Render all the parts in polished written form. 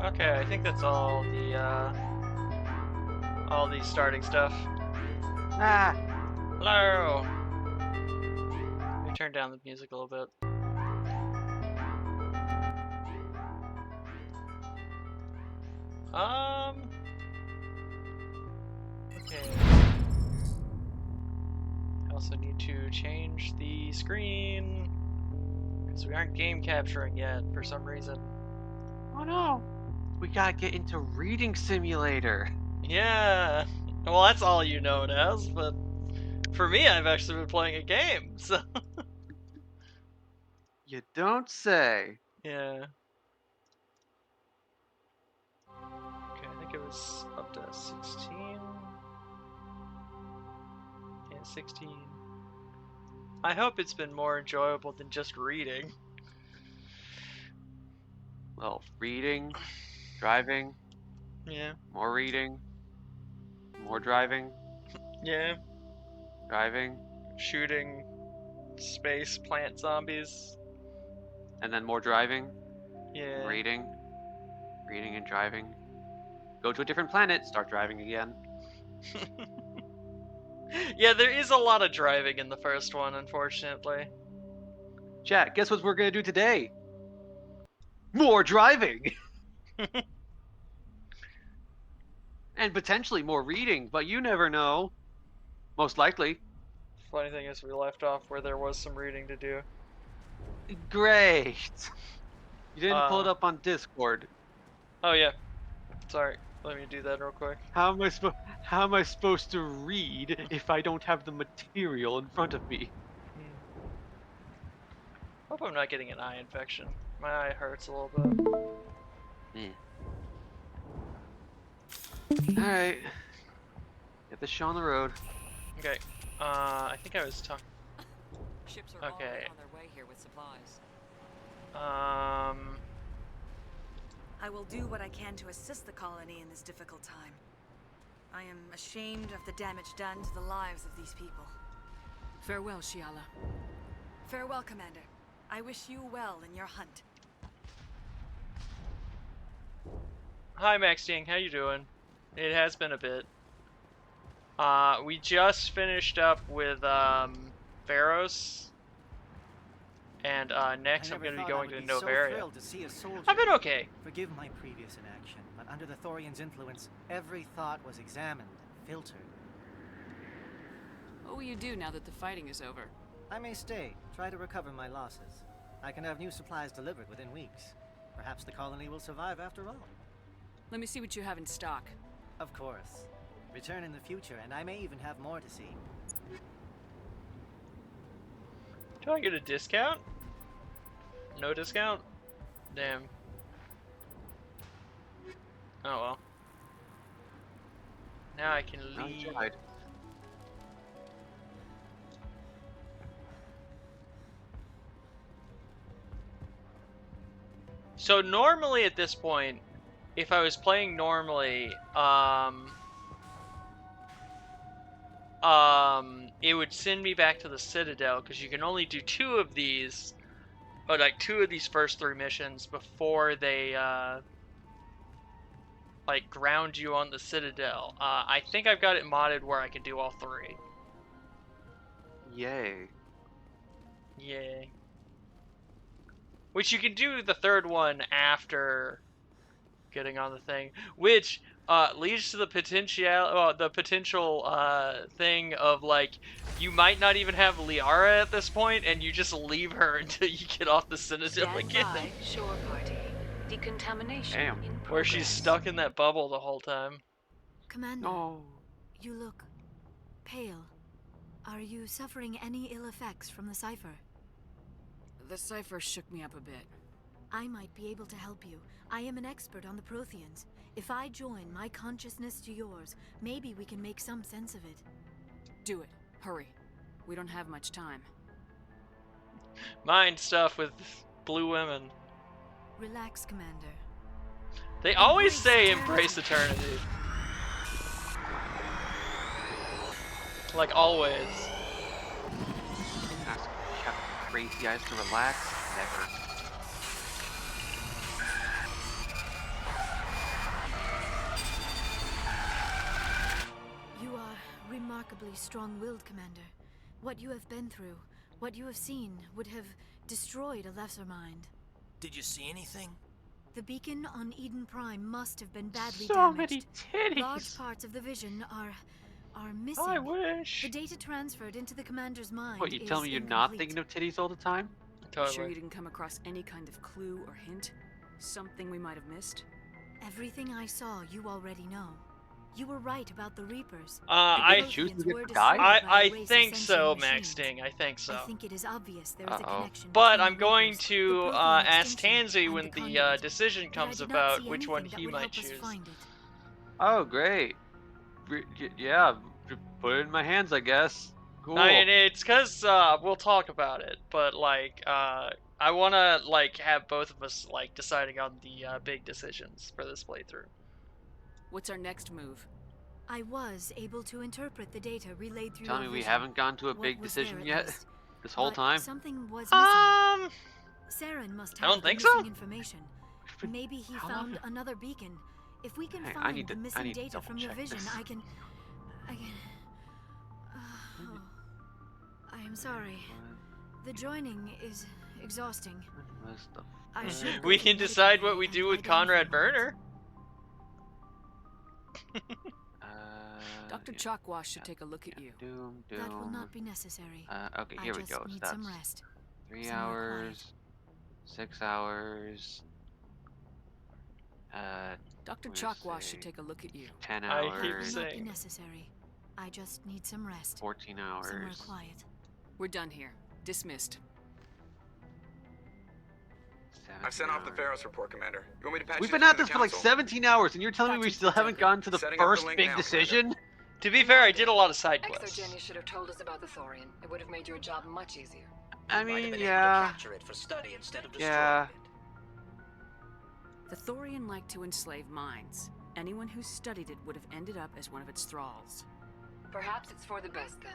Okay, I think that's all the starting stuff. Ah, Hello. Let me turn down the music a little bit. Okay. I also need to change the screen because we aren't game capturing yet for some reason. oh no. We gotta get into Reading Simulator. Yeah. Well, that's all you know it as, but for me, I've actually been playing a game, so You don't say. yeah. Okay, I think it was up to 16. Yeah, 16. I hope it's been more enjoyable than just reading. Well, reading, driving, Yeah. more reading, more driving, Yeah. driving, Shooting space plant zombies. and then more driving. Yeah. Reading, reading and driving. Go to a different planet, start driving again. Yeah, there is a lot of driving in the first one, unfortunately. Chat, guess what we're gonna do today? More driving! And potentially more reading, but you never know. Most likely. Funny thing is, we left off where there was some reading to do. Great! You didn't pull it Uh, up on Discord. oh yeah. Sorry. Let me do that real quick. How am I supposed to read if I don't have the material in front of me? Hope I'm not getting an eye infection. My eye hurts a little bit. Yeah. Alright. Get this show on the road. Okay. I think I was talking. Ships are Okay. already on their way here with supplies. I will do what I can to assist the colony in this difficult time. I am ashamed of the damage done to the lives of these people. Farewell, Shiala. Farewell, Commander. I wish you well in your hunt. Hi, Max Ding. How you doing? It has been a bit. We just finished up with Pharos, and next I'm going to be going to Novaria. I've been okay. Forgive my previous inaction, but under the Thorian's influence, every thought was examined and filtered. What will you do now that the fighting is over? I may stay, try to recover my losses. I can have new supplies delivered within weeks. Perhaps the colony will survive after all. Let me see what you have in stock. Of course. Return in the future, and I may even have more to see. Do I get a discount? No discount? Damn. Oh well. Now I can Oh, you leave. tried. So normally at this point, if I was playing normally, it would send me back to the Citadel because you can only do 2 of these, or like 2 of these first 3 missions before they like ground you on the Citadel. I think I've got it modded where I can do all 3. Yay. Yay. Which you can do the 3rd one after getting on the thing, which leads to the potential thing of like you might not even have Liara at this point, and you just leave her until you get off the Citadel Stand again, by, shore party. Decontamination Damn. in where she's progress. stuck in that bubble the whole time. Commander, No. you look pale. Are you suffering any ill effects from the cipher? The cipher shook me up a bit. I might be able to help you. I am an expert on the Protheans. If I join my consciousness to yours, maybe we can make some sense of it. Do it. Hurry. We don't have much time. Mind stuff with blue women. Relax, Commander. They always Embrace say eternity. embrace eternity. Like always. Ask Captain Crazy Eyes to relax? Never. You are remarkably strong-willed, Commander. What you have been through, what you have seen, would have destroyed a lesser mind. Did you see anything? The beacon on Eden Prime must have been badly So damaged. many Large titties! parts of the vision are missing. I wish. The data transferred into the commander's mind What, you is tell me you're not incomplete. thinking of titties all the time? Totally. Sure you didn't come across any kind of clue or hint? Something we might have missed? Everything I saw, you already know. You were right about the Reapers. I choose to Protheans get were to die? destroyed by I a race of think so, sentient Max machines. Ding. I think so. I think it is obvious there is a Uh-oh. connection. But between I'm the going Reapers, to the Prothean ask extinction, Tansy and when the the conduit. decision But I comes did not about see which one anything that he would might help us choose. find it. Oh, great. Yeah, put it in my hands, I guess. Cool. I mean, it's because we'll talk about it, but like I want to like have both of us like deciding on the big decisions for this playthrough. What's our next move? I was able to interpret the data relayed through Tell your me we vision. haven't gone to a What big was there decision at yet? least. This whole But time? something was missing. Saren must I have don't the think missing so. information. But Maybe he how found long- another beacon. If we can Hey, I find need the to- I missing need to data from your double-check vision, this. I can. Oh, I am sorry. The joining is exhausting. What was the I fuck? should We go can to decide medical what we bay do and with lie down for a Conrad moment. Burner. Dr. Yeah, Chalkwash should take a look at you. Doom, That will doom. not be necessary. Okay, I here we just go. need So some that's rest. 3 somewhere quiet. hours, 6 hours. Dr. We're Chalkwash say should take a look at you. 10 I hours. keep That will not be saying. necessary. I just need some rest. 14 Somewhere hours. quiet. We're done here. Dismissed. 17 I've sent off the hours. Ferris report, Commander. You want me to patch We've you been through at to this the for like council? 17 hours, and you're telling me Thought we you still haven't protected. gotten to the Setting up the first link big now, decision? To be fair, I did a lot of side quests. Exogenius should have told us about the Thorian. It would have made your job much easier. I Might have mean, been able to yeah. capture it for study instead of destroying Yeah. it. The Thorian liked to enslave minds. Anyone who studied it would have ended up as one of its thralls. Perhaps it's for the best then.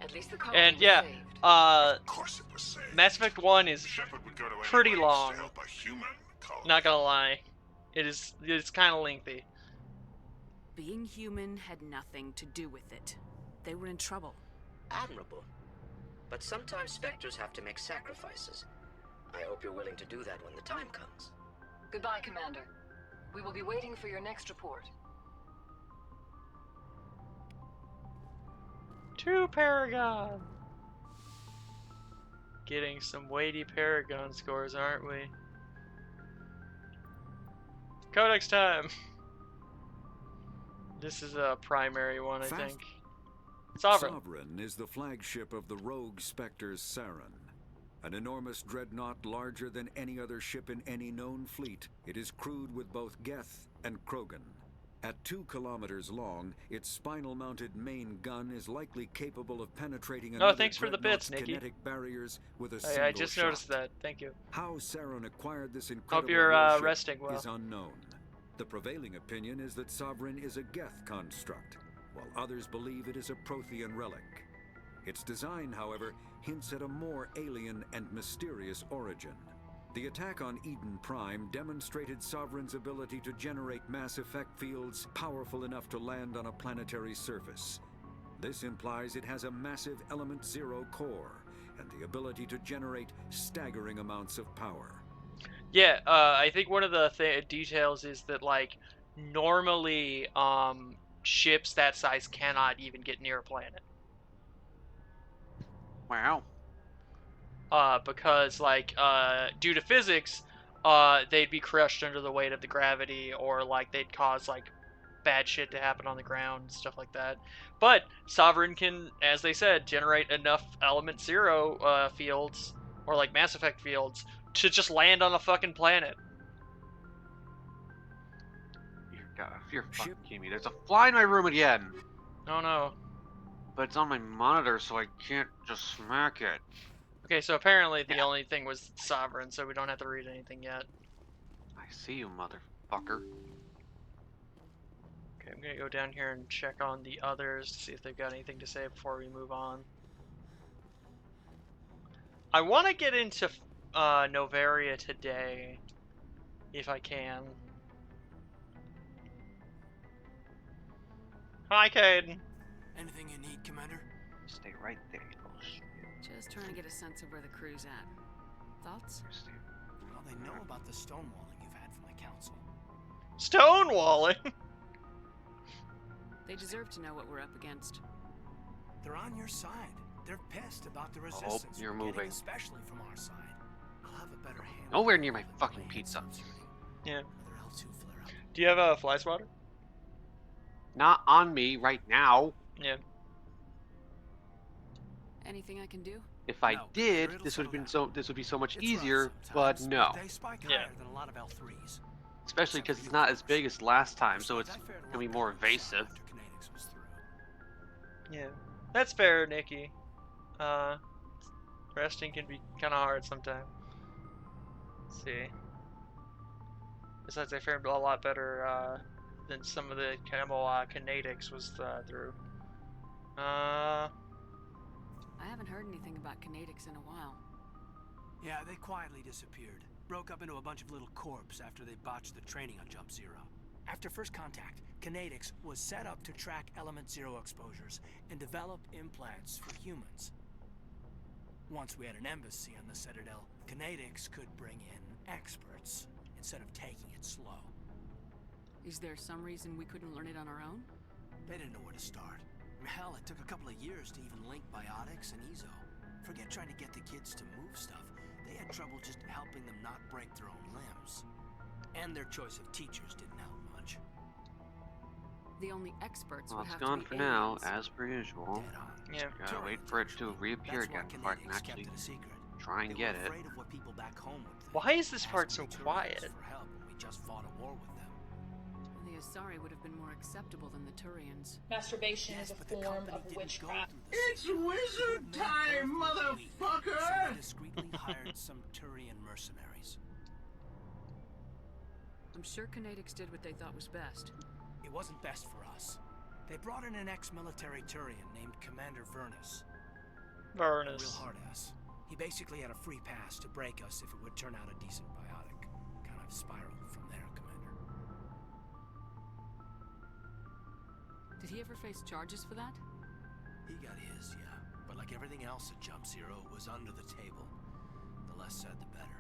At least the colony And was yeah, saved. Of course it was saved. Mass Effect 1 is Shepard would go to any pretty lengths long. to help a human colony. not gonna lie. It's kind of lengthy. Being human had nothing to do with it. They were in trouble. Admirable. But sometimes Spectres have to make sacrifices. I hope you're willing to do that when the time comes. Goodbye, Commander. We will be waiting for your next report. To Paragon. Getting some weighty Paragon scores, aren't we? Codex time. This is a primary one, I Fast- think. Sovereign. Sovereign is the flagship of the rogue Spectres Saren. An enormous dreadnought larger than any other ship in any known fleet, it is crewed with both Geth and Krogan. At 2 kilometers long, its spinal-mounted main gun is likely capable of penetrating another thanks for the bits, dreadnought's Nikki. kinetic barriers with a single I just shot. noticed that. Thank you. How Saren acquired this incredible Hope you're warship resting well. is unknown. The prevailing opinion is that Sovereign is a Geth construct, while others believe it is a Prothean relic. Its design, however, hints at a more alien and mysterious origin. The attack on Eden Prime demonstrated Sovereign's ability to generate mass effect fields powerful enough to land on a planetary surface. This implies it has a massive Element Zero core and the ability to generate staggering amounts of power. Yeah, I think one of the details is that, like, normally, ships that size cannot even get near a planet. Wow. Because, like, due to physics, they'd be crushed under the weight of the gravity, or, like, they'd cause, like, bad shit to happen on the ground, and stuff like that. But Sovereign can, as they said, generate enough Element Zero, fields, or, like, Mass Effect fields, to just land on a fucking planet. You're fucking kidding me. There's a fly in my room again. Oh no. But it's on my monitor, so I can't just smack it. Okay, so apparently the only thing was Sovereign, so we don't have to read anything yet. I see you, motherfucker. Okay, I'm gonna go down here and check on the others to see if they've got anything to say before we move on. I want to get into Novaria today, if I can. Hi, Caden. Anything you need, Commander? Stay right there. Oh, shit. Just trying to get a sense of where the crew's at. Thoughts? Stay. Well, they know about the stonewalling you've had from the council. Stonewalling? They deserve to know what we're up against. They're on your side. They're pissed about the resistance you're we're getting, moving. especially from our side. I'll have a better handle. Nowhere on near my all the fucking ways pizza. inserting Yeah. another L2 flare-up. Do you have a fly swatter? Not on me right now. Yeah. Anything I can do? If I No, did, it'll this would have been settle this would be so much It's rough easier, but sometimes, no. They spike Yeah. higher than a lot of L3s. Especially Except because for he's you, not of as big course. as last time, so Besides, it's I fared a gonna be lot more better than some evasive. after kinetics was through. Yeah. That's fair, Nikki. Resting can be kind of hard sometimes. Let's see. Besides, I fared a lot better than some of the kinetics was through. I haven't heard anything about kinetics in a while. Yeah, they quietly disappeared. Broke up into a bunch of little corps after they botched the training on Jump Zero. After first contact, Kinetics was set up to track Element Zero exposures and develop implants for humans. Once we had an embassy on the Citadel, Kinetics could bring in experts instead of taking it slow. Is there some reason we couldn't learn it on our own? They didn't know where to start. Hell, it took a couple of years to even link biotics and ezo. Forget trying to get the kids to move stuff. They had trouble just helping them not break their own limbs. And their choice of teachers didn't help much. The only experts Well, would it's have gone to be for now, aliens. as per usual. Dead on. Yeah. Gotta wait for it to reappear again before I can actually kept it a secret. try and get They were it. afraid of what people back home would think. Why is this part Asked so me Turians quiet? for help when we just fought a war with them. The Asari would have been more acceptable than the Turians. Masturbation Yes, is a but the form company of didn't go witchcraft. through the It's same- wizard They were time, made perfectly weak, So motherfucker! they discreetly hired some Turian mercenaries. I'm sure Kinetics did what they thought was best. It wasn't best for us. They brought in an ex-military Turian named Commander Vernus. A real Vernus. hard ass. He basically had a free pass to break us if it would turn out a decent biotic. Kind of spiraled from there, Commander. Did he ever face charges for that? He got his, yeah. But like everything else at Jump Zero, it was under the table. The less said, the better.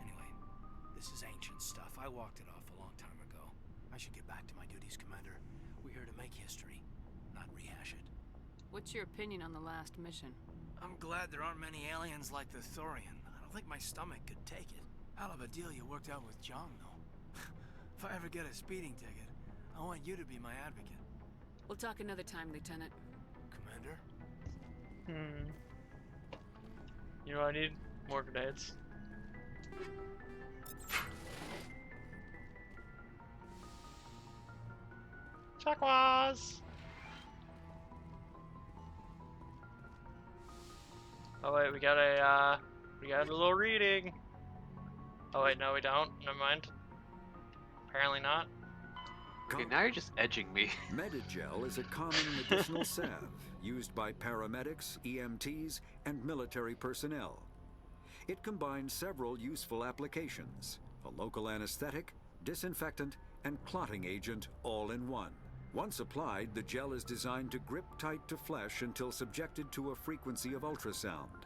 Anyway, this is ancient stuff. I walked it off a long time ago. I should get back to my duties, Commander. We're here to make history, not rehash it. What's your opinion on the last mission? I'm glad there aren't many aliens like the Thorian. I don't think my stomach could take it. Hell of a deal you worked out with John, though. If I ever get a speeding ticket, I want you to be my advocate. We'll talk another time, Lieutenant. Commander? You know, I need more grenades. Chakwas! Oh wait, we got a little reading. Oh wait, no we don't. Never mind. Apparently not. Okay, now you're just edging me. Medigel is a common medicinal salve used by paramedics, EMTs, and military personnel. It combines several useful applications: a local anesthetic, disinfectant, and clotting agent all in one. Once applied, the gel is designed to grip tight to flesh until subjected to a frequency of ultrasound.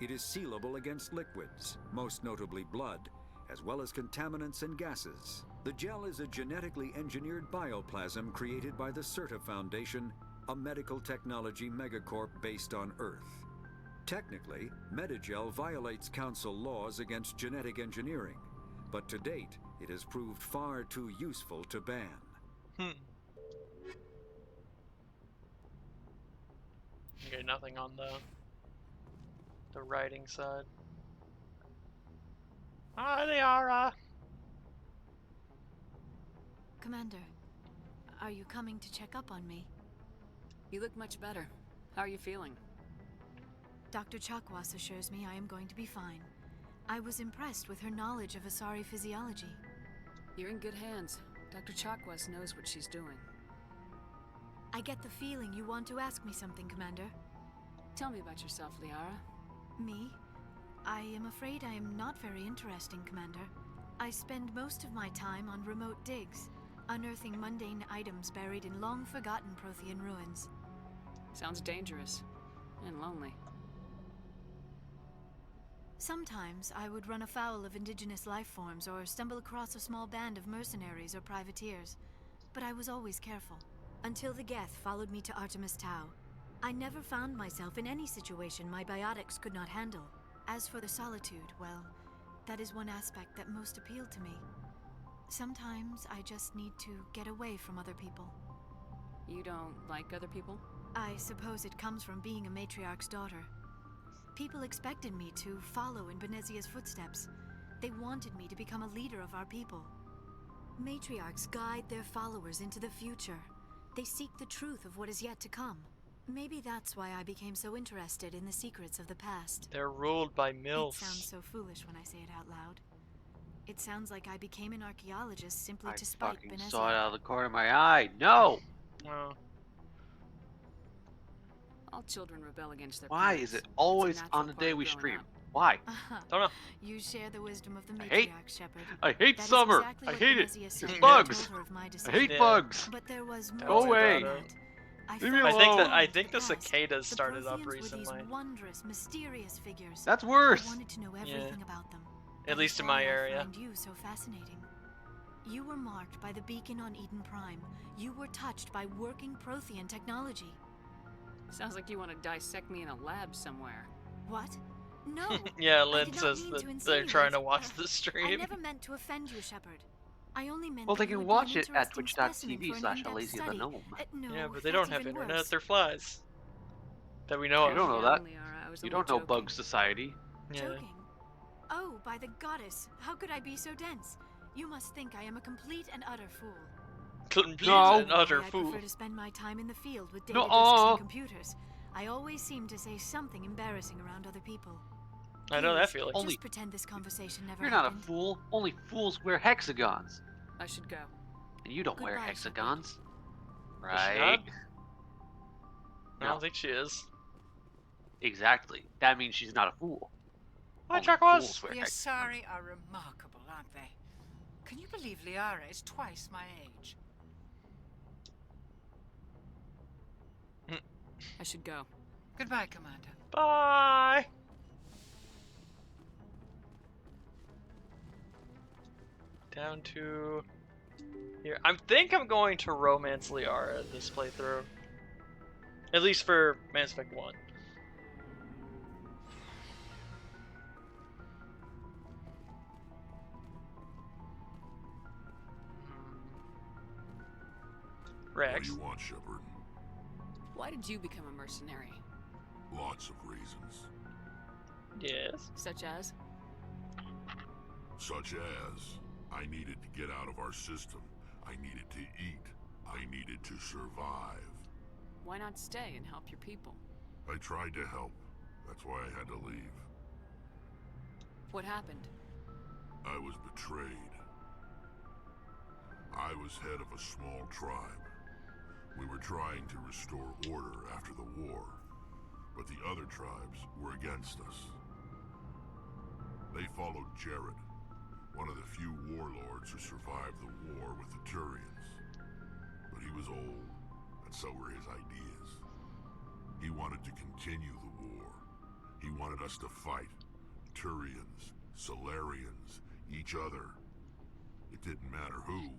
It is sealable against liquids, most notably blood, as well as contaminants and gases. The gel is a genetically engineered bioplasm created by the CERTA Foundation, a medical technology megacorp based on Earth. Technically, Medigel violates Council laws against genetic engineering, but to date, it has proved far too useful to ban. Okay, nothing on the writing side. Ah, they are. Commander, are you coming to check up on me? You look much better. How are you feeling? Dr. Chakwas assures me I am going to be fine. I was impressed with her knowledge of Asari physiology. You're in good hands. Dr. Chakwas knows what she's doing. I get the feeling you want to ask me something, Commander. Tell me about yourself, Liara. Me? I am afraid I am not very interesting, Commander. I spend most of my time on remote digs, unearthing mundane items buried in long-forgotten Prothean ruins. Sounds dangerous. And lonely. Sometimes I would run afoul of indigenous life forms or stumble across a small band of mercenaries or privateers, but I was always careful. Until the Geth followed me to Artemis Tau. I never found myself in any situation my biotics could not handle. As for the solitude, well, that is one aspect that most appealed to me. Sometimes I just need to get away from other people. You don't like other people? I suppose it comes from being a matriarch's daughter. People expected me to follow in Benezia's footsteps. They wanted me to become a leader of our people. Matriarchs guide their followers into the future. They seek the truth of what is yet to come. Maybe that's why I became so interested in the secrets of the past. They're ruled by MILFs. It sounds so foolish when I say it out loud. It sounds like I became an archaeologist simply to I spite fucking Benezia. saw it out of the corner of my eye. No! Oh. All children rebel against their Why parents. is it It's a always natural on the part day of we growing stream? up. Why? Don't know. You share the wisdom of the I hate- matriarch, Shepherd. I hate That is summer. exactly I what hate it. Kinesius It's said when I bugs. told her of my I decision. hate Yeah. bugs. But there was Tell more Go me away. about than it. that. Leave me felt alone. I to think the past. cicadas started up Protheans were recently. these wondrous, mysterious figures. That's I worse. wanted to know everything about them. At That least is in my why area. I find you so fascinating. You were marked by the beacon on Eden Prime. You were touched by working Prothean technology. Sounds like you want to dissect me in a lab somewhere. What? No. Yeah, I Lynn did not says mean that to they're trying to insinuate. watch the I stream. never meant to offend you, Shepherd. I only meant Well, that they you can would be an watch it at interesting specimen for an in-depth twitch.tv/Alasia the Gnome. No, Yeah, but they that's don't have even internet. worse. They're flies. That we know You don't of. know Down, that. Liara, I was You only don't know joking. Bug Society. Yeah. Joking? Oh, by the goddess, how could I be so dense? You must think I am a complete and utter fool. Complete No. and utter I fool. prefer to spend my time in the field with data No, disks and computers. I always seem to say something embarrassing around other people. I know that Please, feeling. Only- Just pretend this conversation never You're not a happened. fool. Only fools wear hexagons. I should go. And you don't wear Goodbye, hexagons. Does she Right? not? I No. don't think she is. Exactly. That means she's not a fool. Hi, Only Turquoise. fools wear The hexagons. Asari are remarkable, aren't they? Can you believe Liara is twice my age? I should go. Goodbye, Commander. Bye. Down to here. I think I'm going to romance Liara this playthrough. At least for Mass Effect 1. What Rex. do you want, Shepard? Why did you become a mercenary? Lots of reasons. Yes. Such as? Such as, I needed to get out of our system. I needed to eat. I needed to survive. Why not stay and help your people? I tried to help. That's why I had to leave. What happened? I was betrayed. I was head of a small tribe. We were trying to restore order after the war, but the other tribes were against us. They followed Jared, one of the few warlords who survived the war with the Turians. But he was old, and so were his ideas. He wanted to continue the war. He wanted us to fight. Turians, Solarians, each other. It didn't matter who,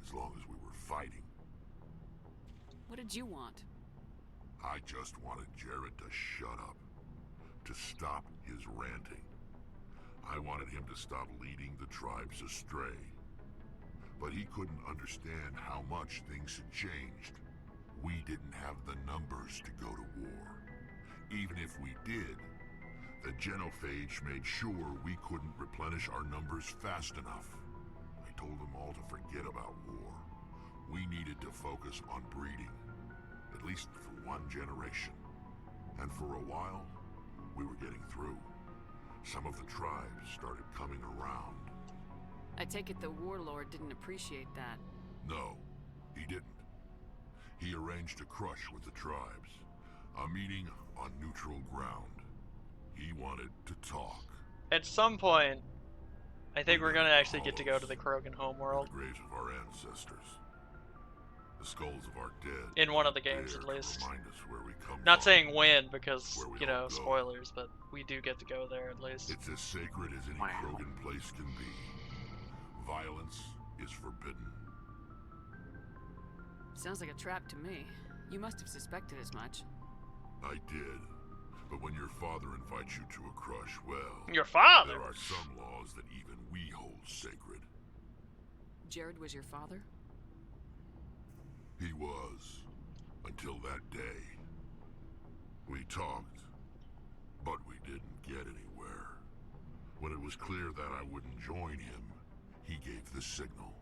as long as we were fighting. What did you want? I just wanted Jared to shut up. To stop his ranting. I wanted him to stop leading the tribes astray. But he couldn't understand how much things had changed. We didn't have the numbers to go to war. Even if we did, the genophage made sure we couldn't replenish our numbers fast enough. I told them all to forget about war. We needed to focus on breeding, at least for one generation. And for a while, we were getting through. Some of the tribes started coming around. I take it the warlord didn't appreciate that. No, he didn't. He arranged a crush with the tribes. A meeting on neutral ground. He wanted to talk. At some point, I think we're gonna actually get to go to the Krogan The homeworld. graves of our ancestors. The skulls of our dead. In one of the games, there at to least. remind us where we come Not from. saying when, because, Where we you know, all go. spoilers, but we do get to go there at least. It's as sacred as any Wow. Krogan place can be. Violence is forbidden. Sounds like a trap to me. You must have suspected as much. I did. But when your father invites you to a crush, well... Your father? There are some laws that even we hold sacred. Jared was your father? He was. Until that day. We talked, but we didn't get anywhere. When it was clear that I wouldn't join him, he gave the signal.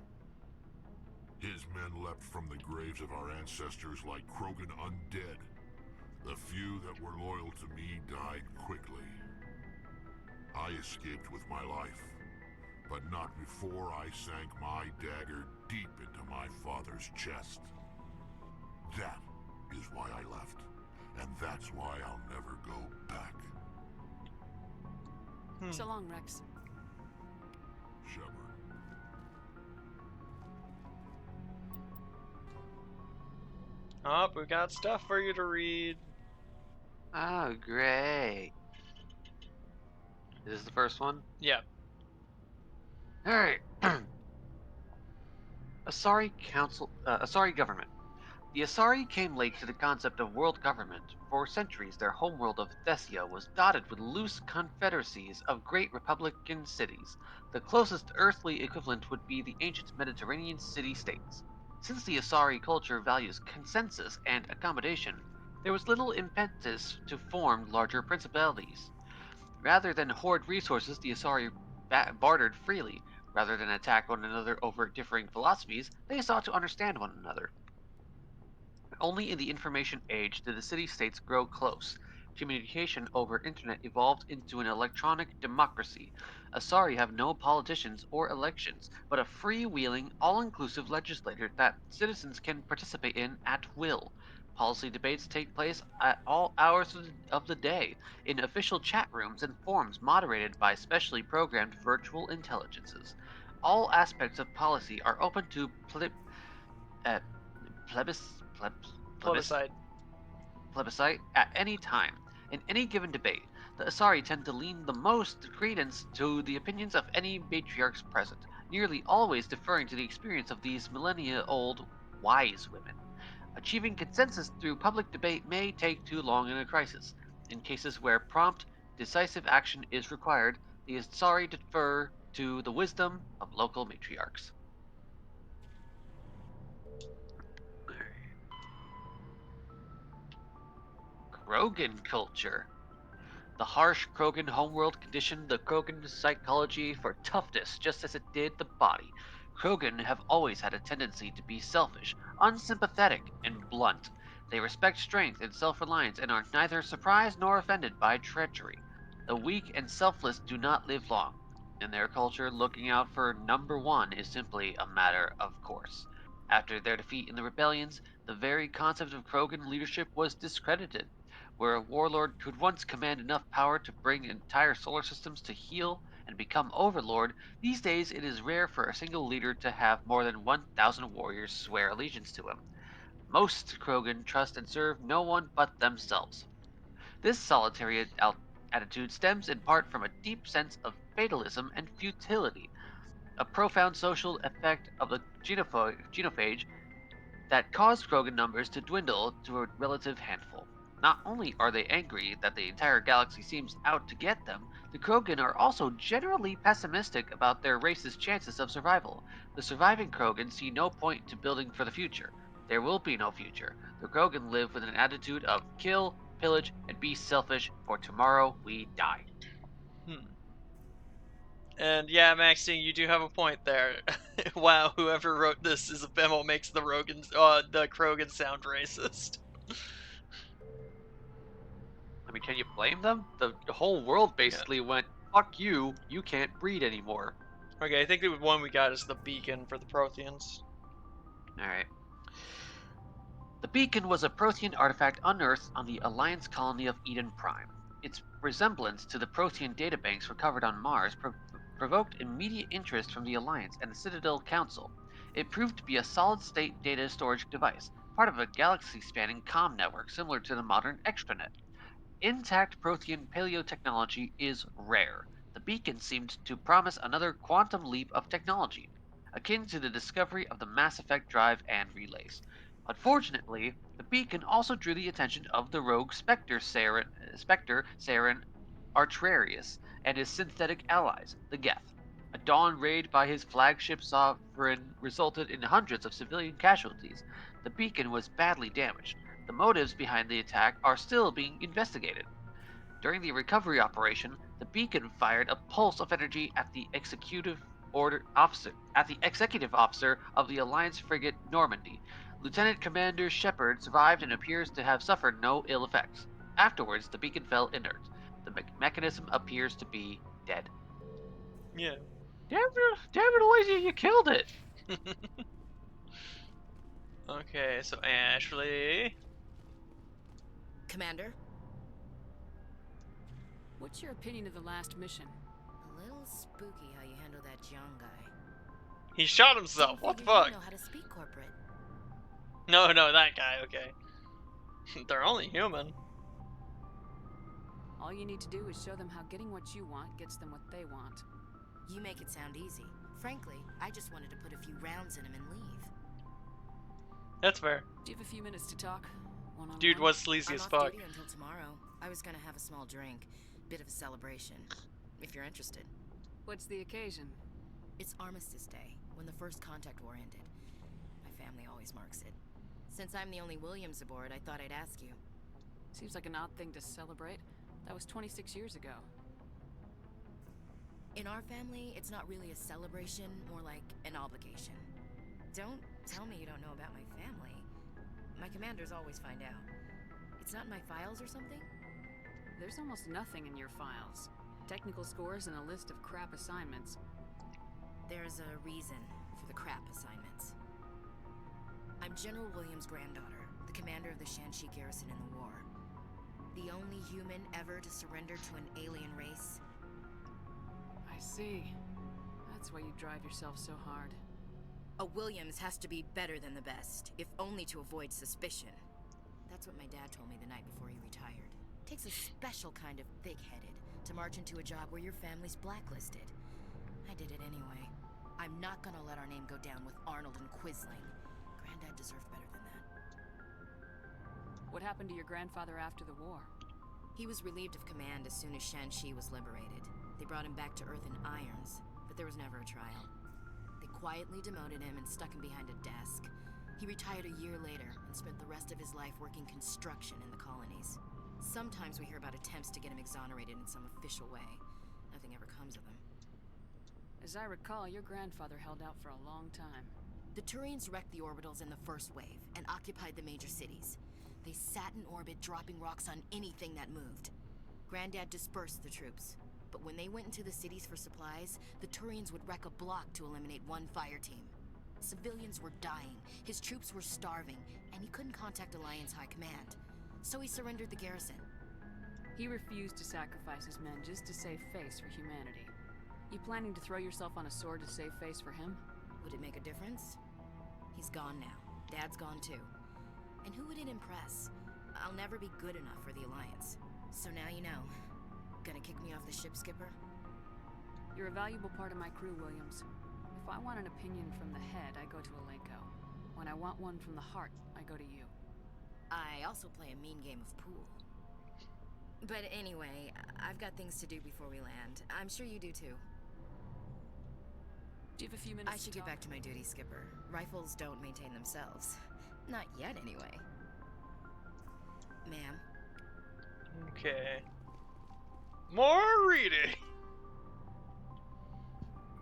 His men leapt from the graves of our ancestors like Krogan undead. The few that were loyal to me died quickly. I escaped with my life, but not before I sank my dagger deep into my father's chest. That is why I left, and that's why I'll never go back. So long, Rex. Shepard. Oh, we got stuff for you to read. Oh, great. Is this the first one? Yeah. Alright. Asari government. The Asari came late to the concept of world government. For centuries, their homeworld of Thessia was dotted with loose confederacies of great republican cities. The closest earthly equivalent would be the ancient Mediterranean city-states. Since the Asari culture values consensus and accommodation, there was little impetus to form larger principalities. Rather than hoard resources, the Asari bartered freely. Rather than attack one another over differing philosophies, they sought to understand one another. Only in the information age did the city-states grow close. Communication over internet evolved into an electronic democracy. Asari have no politicians or elections, but a freewheeling, all-inclusive legislature that citizens can participate in at will. Policy debates take place at all hours of the day, in official chat rooms and forums moderated by specially programmed virtual intelligences. All aspects of policy are open to uh, plebis, plebis, Plebiscite. plebiscite at any time. In any given debate, the Asari tend to lean the most credence to the opinions of any matriarchs present, nearly always deferring to the experience of these millennia-old wise women. Achieving consensus through public debate may take too long in a crisis. In cases where prompt, decisive action is required, the Asari defer to the wisdom of local matriarchs. Krogan culture. The harsh Krogan homeworld conditioned the Krogan psychology for toughness just as it did the body. Krogan have always had a tendency to be selfish, unsympathetic, and blunt. They respect strength and self-reliance and are neither surprised nor offended by treachery. The weak and selfless do not live long. In their culture, looking out for number one is simply a matter of course. After their defeat in the rebellions, the very concept of Krogan leadership was discredited. Where a warlord could once command enough power to bring entire solar systems to heel and become overlord, these days it is rare for a single leader to have more than 1,000 warriors swear allegiance to him. Most Krogan trust and serve no one but themselves. This solitary attitude stems in part from a deep sense of fatalism and futility, a profound social effect of the genophage that caused Krogan numbers to dwindle to a relative handful. Not only are they angry that the entire galaxy seems out to get them, the Krogan are also generally pessimistic about their race's chances of survival. The surviving Krogan see no point to building for the future. There will be no future. The Krogan live with an attitude of kill, pillage, and be selfish, for tomorrow we die. And yeah, Maxine, you do have a point there. Wow, whoever wrote this is a Bemo makes the the Krogan sound racist. I mean, can you blame them? The whole world basically went, fuck you, you can't breed anymore. Okay, I think the one we got is the beacon for the Protheans. Alright. The beacon was a Prothean artifact unearthed on the Alliance colony of Eden Prime. Its resemblance to the Prothean databanks recovered on Mars provoked immediate interest from the Alliance and the Citadel Council. It proved to be a solid-state data storage device, part of a galaxy-spanning comm network similar to the modern extranet. Intact Prothean paleotechnology is rare. The beacon seemed to promise another quantum leap of technology, akin to the discovery of the Mass Effect drive and relays. Unfortunately, the beacon also drew the attention of the rogue Spectre Saren Artrarius and his synthetic allies, the Geth. A dawn raid by his flagship sovereign resulted in hundreds of civilian casualties. The beacon was badly damaged. The motives behind the attack are still being investigated. During the recovery operation, the beacon fired a pulse of energy at the executive officer of the Alliance frigate Normandy. Lieutenant Commander Shepard survived and appears to have suffered no ill effects. Afterwards, the beacon fell inert. The mechanism appears to be dead. Yeah. Damn it, Elijah, you killed it! Okay, so Ashley. Commander? What's your opinion of the last mission? spooky how you handle that John guy. He shot himself. What the fuck? You know how to speak corporate. No, that guy. Okay. They're only human. All you need to do is show them how getting what you want gets them what they want. You make it sound easy. Frankly, I just wanted to put a few rounds in him and leave. That's fair. Do you have a few minutes to talk? One-on-one? Dude was sleazy I'm as off fuck. duty until tomorrow. I was gonna have a small drink. Bit of a celebration. If you're interested. What's the occasion? It's Armistice Day, when the first contact war ended. My family always marks it. Since I'm the only Williams aboard, I thought I'd ask you. Seems like an odd thing to celebrate. That was 26 years ago. In our family, it's not really a celebration, more like an obligation. Don't tell me you don't know about my family. My commanders always find out. It's not in my files or something? There's almost nothing in your files. Technical scores and a list of crap assignments. There's a reason for the crap assignments. I'm General Williams' granddaughter, the commander of the Shanxi garrison in the war. The only human ever to surrender to an alien race. I see. That's why you drive yourself so hard. A Williams has to be better than the best, if only to avoid suspicion. That's what my dad told me the night before he retired. Takes a special kind of thick-headed to march into a job where your family's blacklisted. I did it anyway. I'm not gonna let our name go down with Arnold and Quisling. Granddad deserved better than that. What happened to your grandfather after the war? He was relieved of command as soon as Shanxi was liberated. They brought him back to Earth in irons, but there was never a trial. They quietly demoted him and stuck him behind a desk. He retired a year later and spent the rest of his life working construction in the colonies. Sometimes we hear about attempts to get him exonerated in some official way. Nothing ever comes of him. As I recall, your grandfather held out for a long time. The Turians wrecked the orbitals in the first wave and occupied the major cities. They sat in orbit, dropping rocks on anything that moved. Granddad dispersed the troops, but when they went into the cities for supplies, the Turians would wreck a block to eliminate one fire team. Civilians were dying, his troops were starving, and he couldn't contact Alliance High Command. So he surrendered the garrison. He refused to sacrifice his men just to save face for humanity. You planning to throw yourself on a sword to save face for him? Would it make a difference? He's gone now. Dad's gone too. And who would it impress? I'll never be good enough for the Alliance. So now you know. Gonna kick me off the ship, Skipper? You're a valuable part of my crew, Williams. If I want an opinion from the head, I go to Alenko. When I want one from the heart, I go to you. I also play a mean game of pool. But anyway, I've got things to do before we land. I'm sure you do too. Do you have a few minutes I should get back to my duty, Skipper. Rifles don't maintain themselves. Not yet, anyway. Ma'am? Okay. More reading!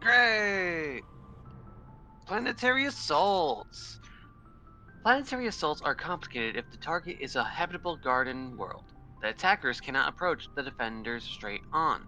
Great! Planetary assaults! Planetary assaults are complicated if the target is a habitable garden world. The attackers cannot approach the defenders straight on.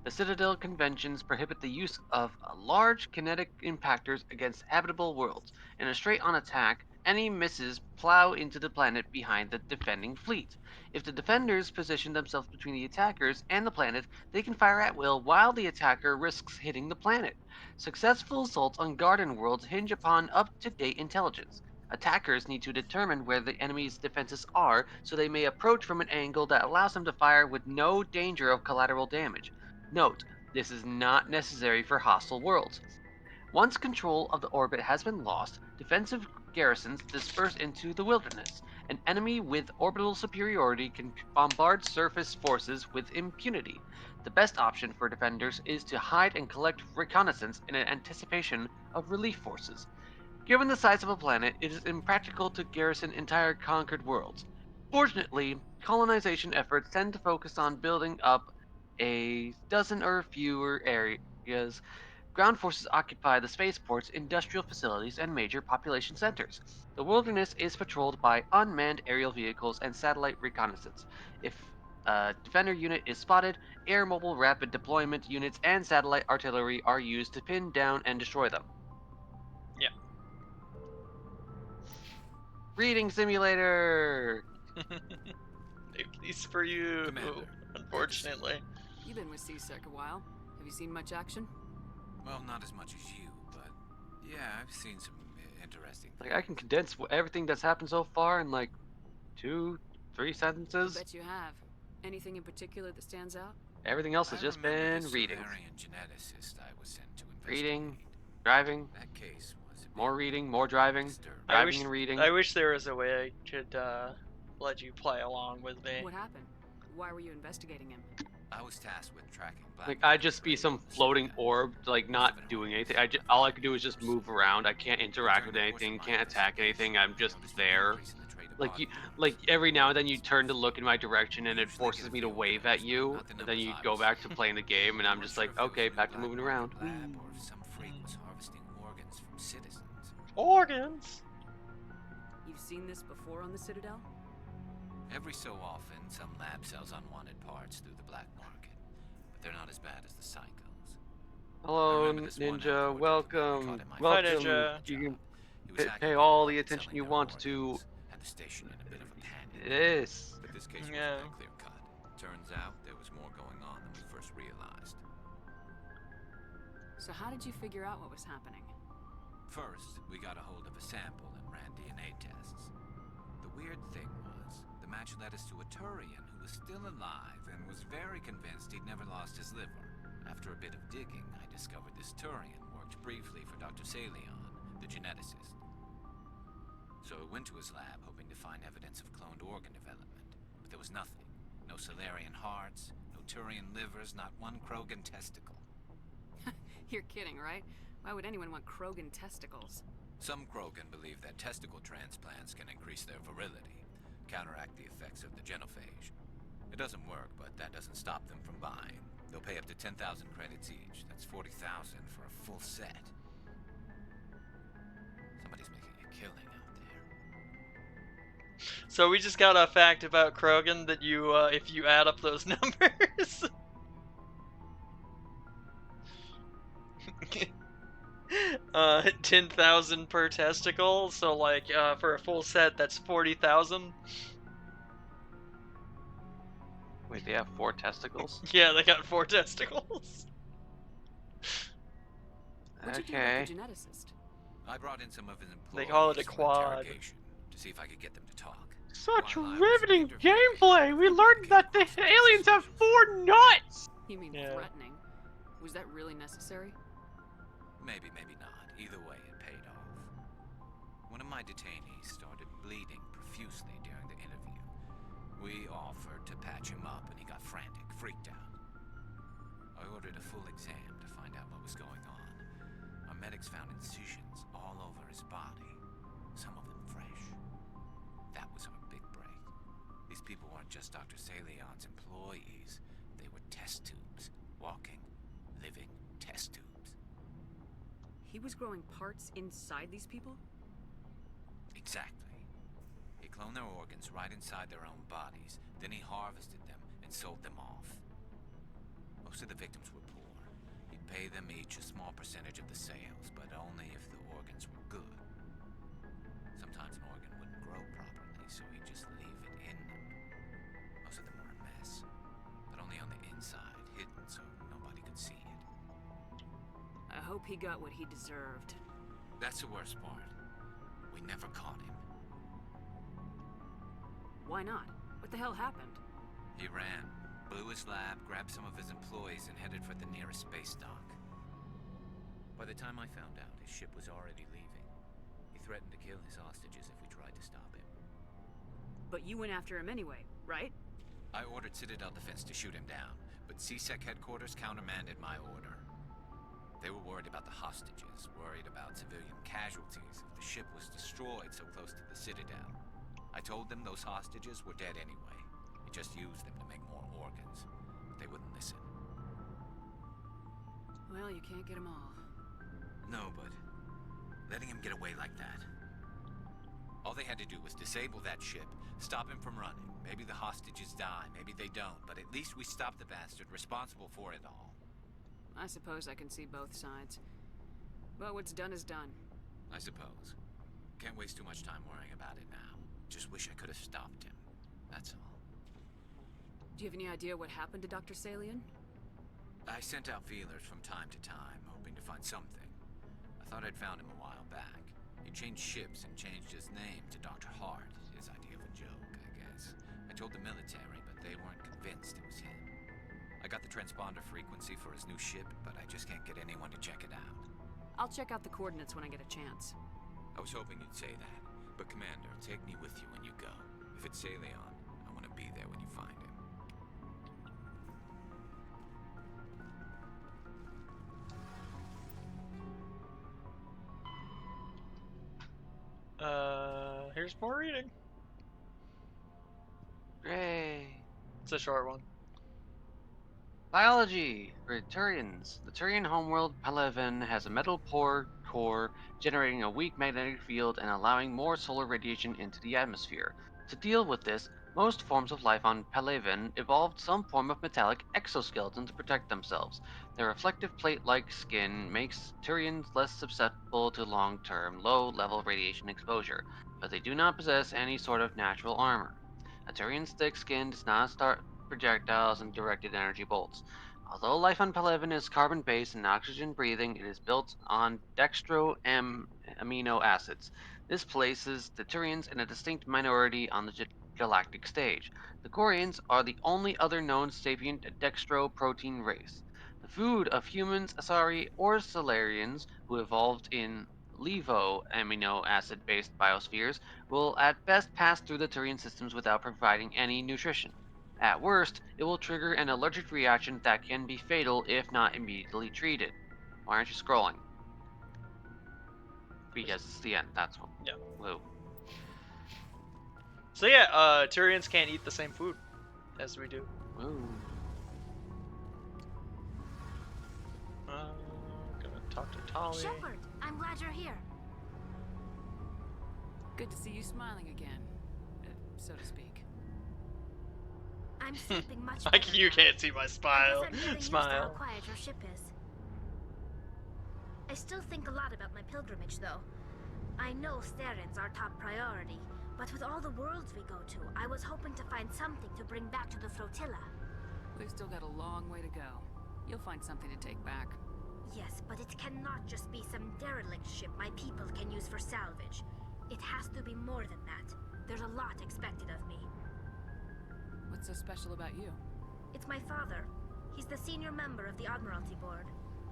The Citadel conventions prohibit the use of large kinetic impactors against habitable worlds. In a straight-on attack, any misses plow into the planet behind the defending fleet. If the defenders position themselves between the attackers and the planet, they can fire at will while the attacker risks hitting the planet. Successful assaults on garden worlds hinge upon up-to-date intelligence. Attackers need to determine where the enemy's defenses are so they may approach from an angle that allows them to fire with no danger of collateral damage. Note, this is not necessary for hostile worlds. Once control of the orbit has been lost, defensive garrisons disperse into the wilderness. An enemy with orbital superiority can bombard surface forces with impunity. The best option for defenders is to hide and collect reconnaissance in anticipation of relief forces. Given the size of a planet, it is impractical to garrison entire conquered worlds. Fortunately, colonization efforts tend to focus on building up a dozen or fewer areas. Ground forces occupy the spaceports, industrial facilities, and major population centers. The wilderness is patrolled by unmanned aerial vehicles and satellite reconnaissance. If a defender unit is spotted, air mobile rapid deployment units and satellite artillery are used to pin down and destroy them. Yeah. Reading simulator! At least for you, Commander, unfortunately. You've been with CSEC a while. Have you seen much action? Well, not as much as you, but yeah, I've seen some interesting Like, I can condense everything that's happened so far in like 2, 3 I sentences. bet you have. Anything in particular that stands out? Everything else has I just remember been this reading. Solarian geneticist I was sent to investigate. Reading, driving, That case was a more bit reading, more driving, disturbing. driving and reading. I wish there was a way I could let you play along with me. What happened? Why were you investigating him? I was tasked with tracking black Like, I'd market just be trade some on the floating Citadel. orb, like, Most not of it doing harmless, anything. but All I for could do is just years. move around. I can't interact During with the course of anything, my can't attack anything. I'm investigation, just I noticed an there. increase in the trade of Like, you, body parts. like every now and then you Organs turn to mostly. look in my direction and it Usually forces get a me to few wave orders, at but you, not the and then numbers you I go was back to seeing. playing the game, and I'm Weren't just sure like, if there was okay, a new back to black moving market around. lab or if some freak was harvesting organs from citizens. Organs. You've seen this before on the Citadel? Every so often, some lab sells unwanted parts through the black market, but they're not as bad as the cycles. Hello, remember this one Ninja. Elcor gentleman we caught Welcome. in my Hi, first Welcome. Ninja. You can He was pay hacking all people the up and attention selling you their want to organs. Had the station in a bit of a panic. this. But this case Yeah. wasn't that clear cut. Turns out there was more going on than we first realized. So how did you figure out what was happening? First, we got a hold of a sample and ran DNA tests. The weird thing was, the match led us to a Turian who was still alive and was very convinced he'd never lost his liver. After a bit of digging, I discovered this Turian worked briefly for Dr. Salion, the geneticist. So I went to his lab hoping to find evidence of cloned organ development, but there was nothing. No Solarian hearts, no Turian livers, not one Krogan testicle. You're kidding, right? Why would anyone want Krogan testicles? Some Krogan believe that testicle transplants can increase their virility, counteract the effects of the genophage. It doesn't work, but that doesn't stop them from buying. They'll pay up to 10,000 credits each. That's 40,000 for a full set. Somebody's making a killing out there. So we just got a fact about Krogan that you, if you add up those numbers. 10,000 per testicle, so like for a full set that's 40,000. Wait, they have 4 testicles? Yeah, they got 4 testicles. What'd you do Okay. with the geneticist? I brought in some of his employees They call it a for quad. interrogation to see if I could get them to talk. Such While I was riveting interviewing, gameplay! We learned that the became aliens have suspicious. 4 nuts! You mean Yeah. threatening? Was that really necessary? Maybe, maybe not. Either way, it paid off. One of my detainees started bleeding profusely during the interview. We offered to patch him up, and he got frantic, freaked out. I ordered a full exam to find out what was going on. Our medics found incisions all over his body, some of them fresh. That was our big break. These people weren't just Dr. Salion's employees. They were test tubes. Walking, living test tubes. He was growing parts inside these people? Exactly. He cloned their organs right inside their own bodies. Then he harvested them and sold them off. Most of the victims were poor. He'd pay them each a small percentage of the sales, but only if the organs were good. Sometimes an organ wouldn't grow properly, so he'd just leave it in them. Most of them were a mess, but only on the inside, hidden so nobody could see it. I hope he got what he deserved. That's the worst part. We never caught him. Why not? What the hell happened? He ran, blew his lab, grabbed some of his employees, and headed for the nearest space dock. By the time I found out, his ship was already leaving. He threatened to kill his hostages if we tried to stop him. But you went after him anyway, right? I ordered Citadel Defense to shoot him down, but CSEC headquarters countermanded my order. They were worried about the hostages, worried about civilian casualties if the ship was destroyed so close to the Citadel. I told them those hostages were dead anyway. He just used them to make more organs, but they wouldn't listen. Well, you can't get them all. No, but letting him get away like that. All they had to do was disable that ship, stop him from running. Maybe the hostages die, maybe they don't, but at least we stopped the bastard responsible for it all. I suppose I can see both sides. But what's done is done. I suppose. Can't waste too much time worrying about it now. Just wish I could have stopped him. That's all. Do you have any idea what happened to Dr. Salion? I sent out feelers from time to time, hoping to find find something. I thought I'd found him a while back. He changed ships and changed his name to Dr. Hart, his idea of a joke, I guess. I told the military, but they weren't convinced it was him. I got the transponder frequency for his new ship, but I just can't get anyone to check it out. I'll check out the coordinates when I get a chance. I was hoping you'd say that, but Commander, take me with you when you go. If it's Leon, I want to be there when you find him. Here's more reading. Yay. It's a short one. Biology for Turians. The Turian homeworld Peleven has a metal core generating a weak magnetic field and allowing more solar radiation into the atmosphere. To deal with this, most forms of life on Peleven evolved some form of metallic exoskeleton to protect themselves. Their reflective plate-like skin makes Turians less susceptible to long-term, low-level radiation exposure, but they do not possess any sort of natural armor. A Turian's thick skin does not start projectiles and directed energy bolts. Although life on Peleven is carbon-based and oxygen-breathing, it is built on amino acids. This places the Turians in a distinct minority on the galactic stage. The Quarians are the only other known sapient dextroprotein race. The food of humans, Asari, or Solarians who evolved in levo amino acid-based biospheres will at best pass through the Turian systems without providing any nutrition. At worst, it will trigger an allergic reaction that can be fatal if not immediately treated. Why aren't you scrolling? Because it's the end, that's what. Yeah. Whoa. So yeah, Turians can't eat the same food as we do. Ooh. Gonna talk to Tali. Shepard, I'm glad you're here. Good to see you smiling again, so to speak. I'm sleeping much Like better you now. can't see my smile. I guess I'm getting used to how Smile. quiet your ship is. I still think a lot about my pilgrimage, though. I know Theron's our top priority, but with all the worlds we go to, I was hoping to find something to bring back to the flotilla. We've still got a long way to go. You'll find something to take back. Yes, but it cannot just be some derelict ship my people can use for salvage. It has to be more than that. There's a lot expected of me. What's so special about you? It's my father. He's the senior member of the Admiralty Board.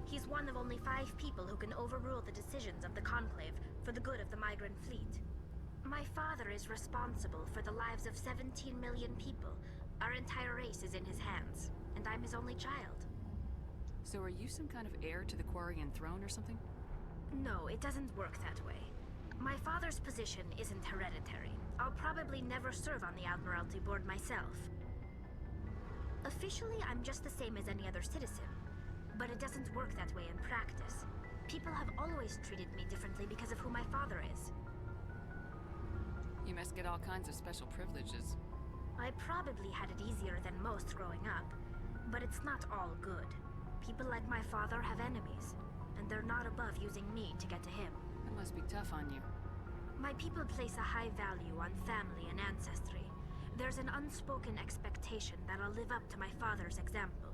He's one of only 5 people who can overrule the decisions of the Conclave for the good of the migrant fleet. My father is responsible for the lives of 17 million people. Our entire race is in his hands, and I'm his only child. So are you some kind of heir to the Quarian throne or something? No, it doesn't work that way. My father's position isn't hereditary. I'll probably never serve on the Admiralty Board myself. Officially, I'm just the same as any other citizen, but it doesn't work that way in practice. People have always treated me differently because of who my father is. You must get all kinds of special privileges. I probably had it easier than most growing up, but it's not all good. People like my father have enemies, and they're not above using me to get to him. That must be tough on you. My people place a high value on family and ancestry. There's an unspoken expectation that I'll live up to my father's example.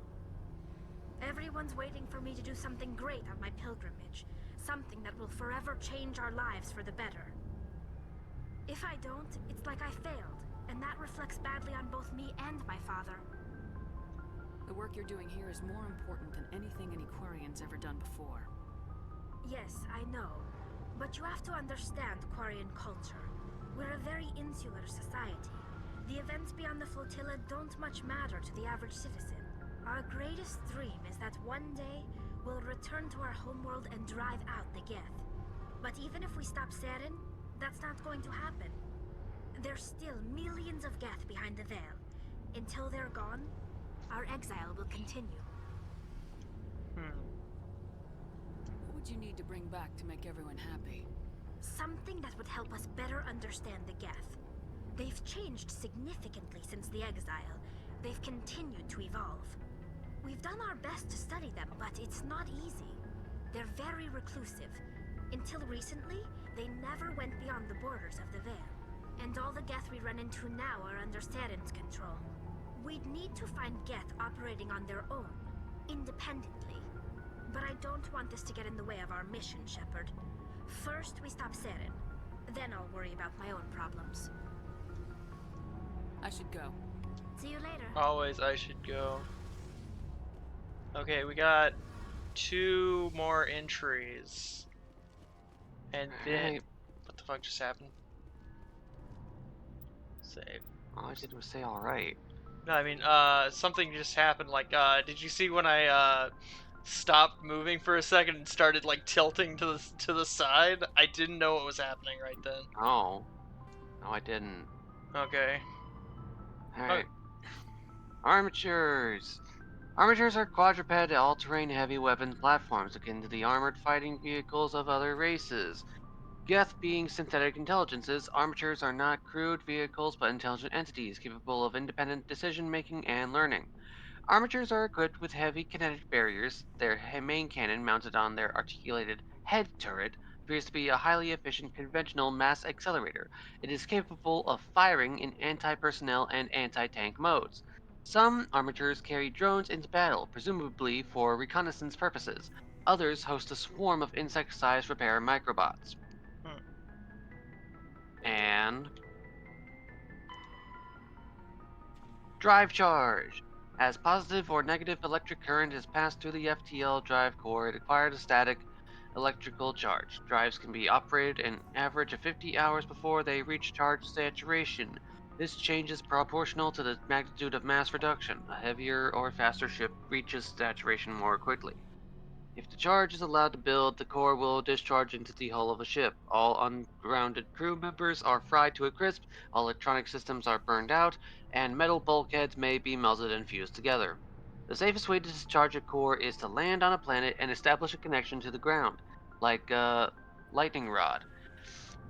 Everyone's waiting for me to do something great on my pilgrimage, something that will forever change our lives for the better. If I don't, it's like I failed, and that reflects badly on both me and my father. The work you're doing here is more important than anything any Quarian's ever done before. Yes, I know. But you have to understand Quarian culture. We're a very insular society. The events beyond the flotilla don't much matter to the average citizen. Our greatest dream is that one day we'll return to our homeworld and drive out the Geth. But even if we stop Saren, that's not going to happen. There's still millions of Geth behind the veil. Until they're gone, our exile will continue. What would you need to bring back to make everyone happy? Something that would help us better understand the Geth. They've changed significantly since the exile. They've continued to evolve. We've done our best to study them, but it's not easy. They're very reclusive. Until recently, they never went beyond the borders of the Veil. And all the Geth we run into now are under Saren's control. We'd need to find Geth operating on their own, independently. But I don't want this to get in the way of our mission, Shepard. First, we stop Saren. Then I'll worry about my own problems. I should go. See you later. Always I should go. Okay, we got 2 more entries. And then... Alright. What the fuck just happened? Save. All I did was say alright. No, I mean, something just happened. Like, did you see when I, stopped moving for a second and started, like, tilting to the side? I didn't know what was happening right then. Oh. No, I didn't. Okay. Alright. Armatures. Armatures are quadruped, all-terrain heavy weapon platforms akin to the armored fighting vehicles of other races. Geth being synthetic intelligences, armatures are not crewed vehicles but intelligent entities capable of independent decision-making and learning. Armatures are equipped with heavy kinetic barriers. Their main cannon, mounted on their articulated head turret, appears to be a highly efficient conventional mass accelerator. It is capable of firing in anti-personnel and anti-tank modes. Some armatures carry drones into battle, presumably for reconnaissance purposes. Others host a swarm of insect-sized repair microbots. And drive charge. As positive or negative electric current is passed through the FTL drive core, it acquires a static electrical charge. Drives can be operated an average of 50 hours before they reach charge saturation. This change is proportional to the magnitude of mass reduction. A heavier or faster ship reaches saturation more quickly. If the charge is allowed to build, the core will discharge into the hull of a ship. All ungrounded crew members are fried to a crisp, all electronic systems are burned out, and metal bulkheads may be melted and fused together. The safest way to discharge a core is to land on a planet and establish a connection to the ground, like a lightning rod.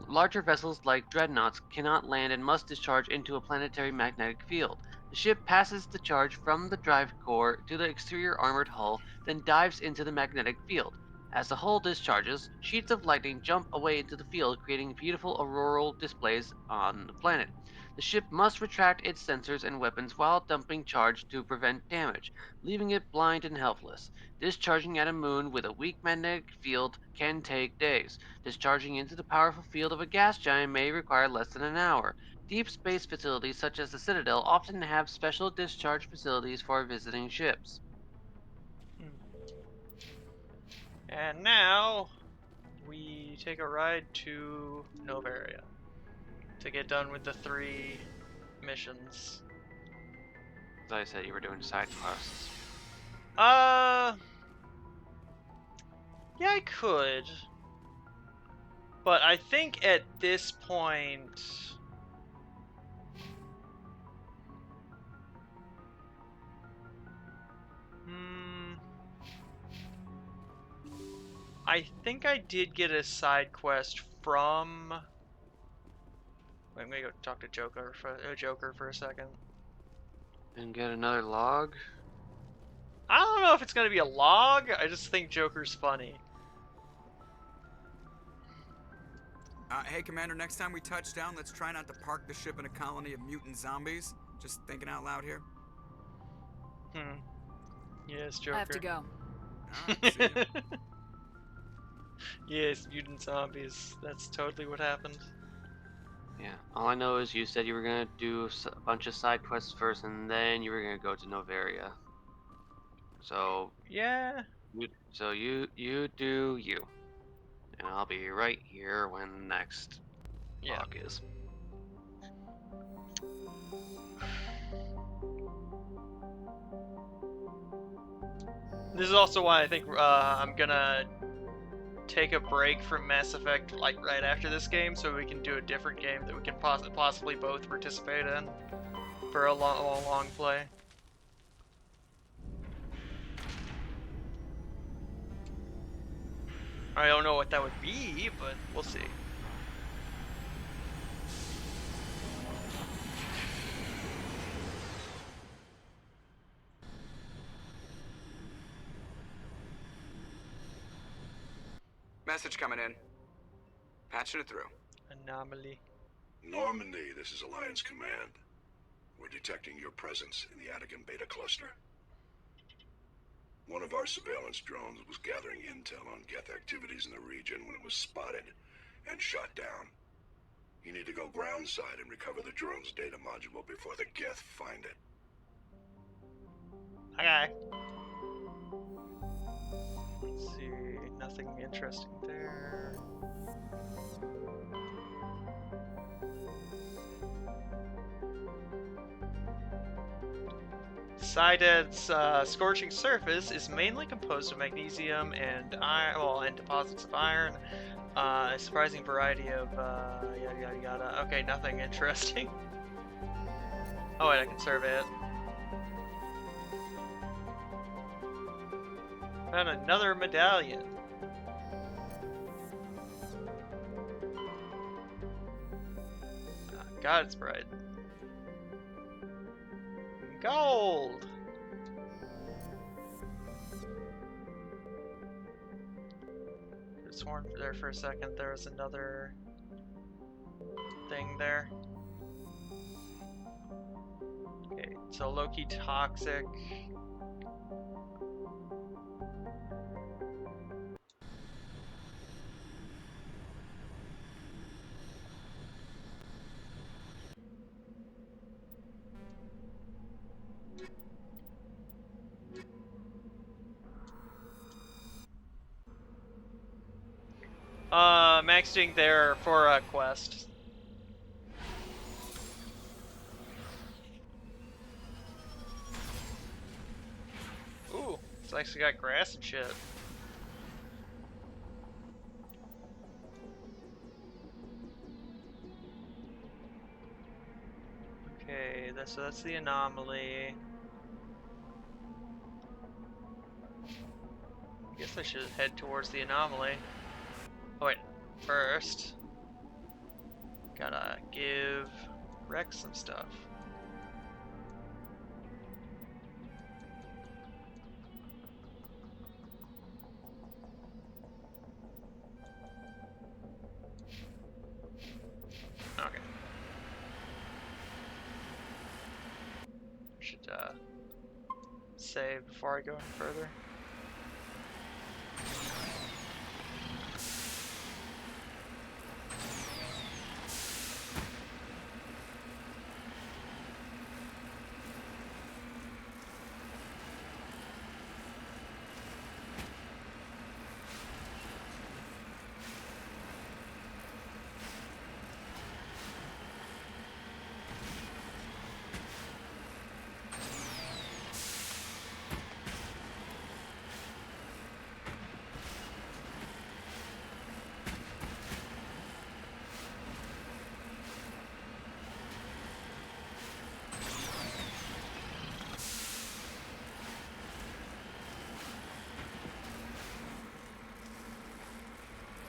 Larger vessels like dreadnoughts cannot land and must discharge into a planetary magnetic field. The ship passes the charge from the drive core to the exterior armored hull, then dives into the magnetic field. As the hull discharges, sheets of lightning jump away into the field, creating beautiful auroral displays on the planet. The ship must retract its sensors and weapons while dumping charge to prevent damage, leaving it blind and helpless. Discharging at a moon with a weak magnetic field can take days. Discharging into the powerful field of a gas giant may require less than an hour. Deep space facilities such as the Citadel often have special discharge facilities for visiting ships. And now, we take a ride to Novaria to get done with the 3 missions. As I said, you were doing side quests. Yeah, I could. But I think at this point... I think I did get a side quest from... Wait, I'm gonna go talk to Joker for a second. And get another log? I don't know if it's gonna be a log. I just think Joker's funny. Hey, Commander, next time we touch down, let's try not to park the ship in a colony of mutant zombies. Just thinking out loud here. Yes, Joker. I have to go. Alright, see ya. Yes, mutant zombies. That's totally what happened. Yeah, all I know is you said you were gonna do a bunch of side quests first, and then you were gonna go to Novaria. So yeah. You do you, and I'll be right here when the next log is. This is also why I think I'm gonna take a break from Mass Effect like right after this game, so we can do a different game that we can possibly both participate in for a long play. I don't know what that would be, but we'll see. Message coming in. Patching it through. Anomaly. Normandy, this is Alliance Command. We're detecting your presence in the Attican Beta Cluster. One of our surveillance drones was gathering intel on Geth activities in the region when it was spotted and shot down. You need to go groundside and recover the drone's data module before the Geth find it. Okay. Let's see, nothing interesting there. Sided's scorching surface is mainly composed of magnesium and iron, and deposits of iron. A surprising variety of yada yada yada. Okay, nothing interesting. Oh wait, I can survey it. Found another medallion. God, it's bright. Gold! Just sworn there for a second there was another thing there. Okay, so low-key toxic. Maxing there for a quest. Ooh, it's actually got grass and shit. Okay, so that's the anomaly. I guess I should head towards the anomaly. Oh wait, first, gotta give Rex some stuff. Okay. Should save before I go any further.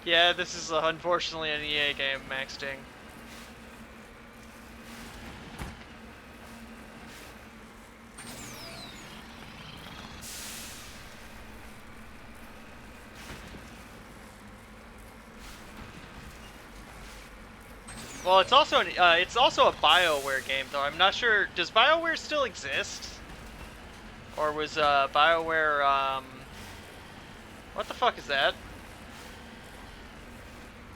Yeah, this is unfortunately an EA game, Max Ding. Well, it's also a BioWare game, though. I'm not sure. Does BioWare still exist, or was BioWare what the fuck is that?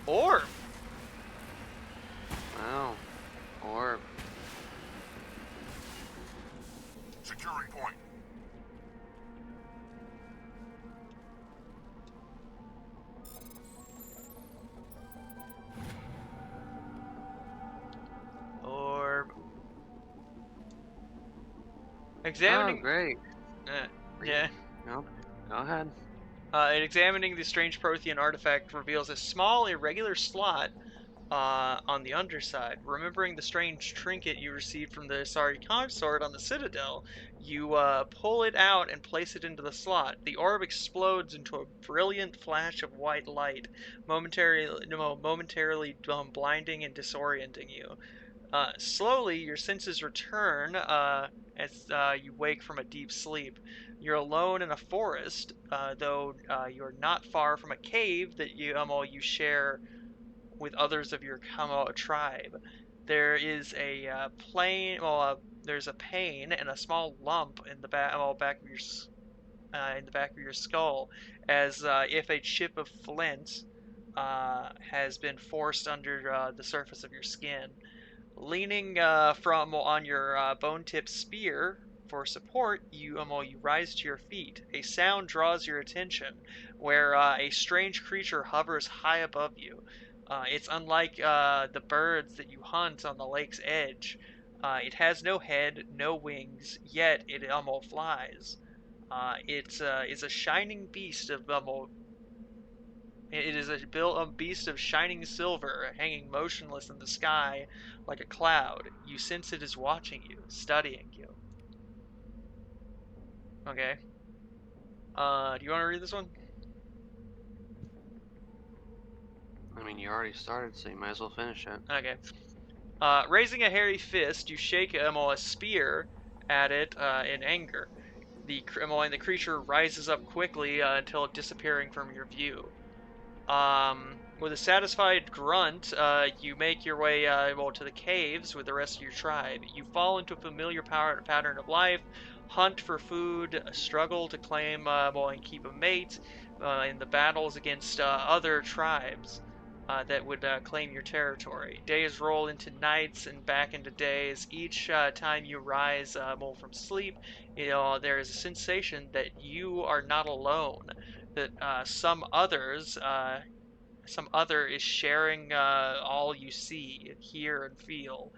Orb. Wow. Orb. Securing point. Orb. Examining. Oh, great. Yeah. No, go ahead. Examining the strange Prothean artifact reveals a small, irregular slot on the underside. Remembering the strange trinket you received from the Asari consort on the Citadel, you pull it out and place it into the slot. The orb explodes into a brilliant flash of white light, momentarily blinding and disorienting you. Slowly, your senses return as you wake from a deep sleep. You're alone in a forest, though you're not far from a cave that you share with others of your tribe. There is a there's a pain and a small lump in the back of your in the back of your skull, as if a chip of flint has been forced under the surface of your skin. Leaning from on your bone-tipped spear for support, you rise to your feet. A sound draws your attention, where a strange creature hovers high above you. It's unlike the birds that you hunt on the lake's edge. It has no head, no wings, yet it flies. It's a shining beast of it is a beast of shining silver, hanging motionless in the sky like a cloud. You sense it is watching you, studying you. Okay. Do you want to read this one? I mean, you already started, so you might as well finish it. Okay. Raising a hairy fist, you shake a spear at it in anger. And the creature rises up quickly until disappearing from your view. With a satisfied grunt, you make your way to the caves with the rest of your tribe. You fall into a familiar pattern of life: hunt for food, struggle to claim and keep a mate in the battles against other tribes that would claim your territory. Days roll into nights and back into days. Each time you rise from sleep, there is a sensation that you are not alone. That some other is sharing all you see, hear, and feel.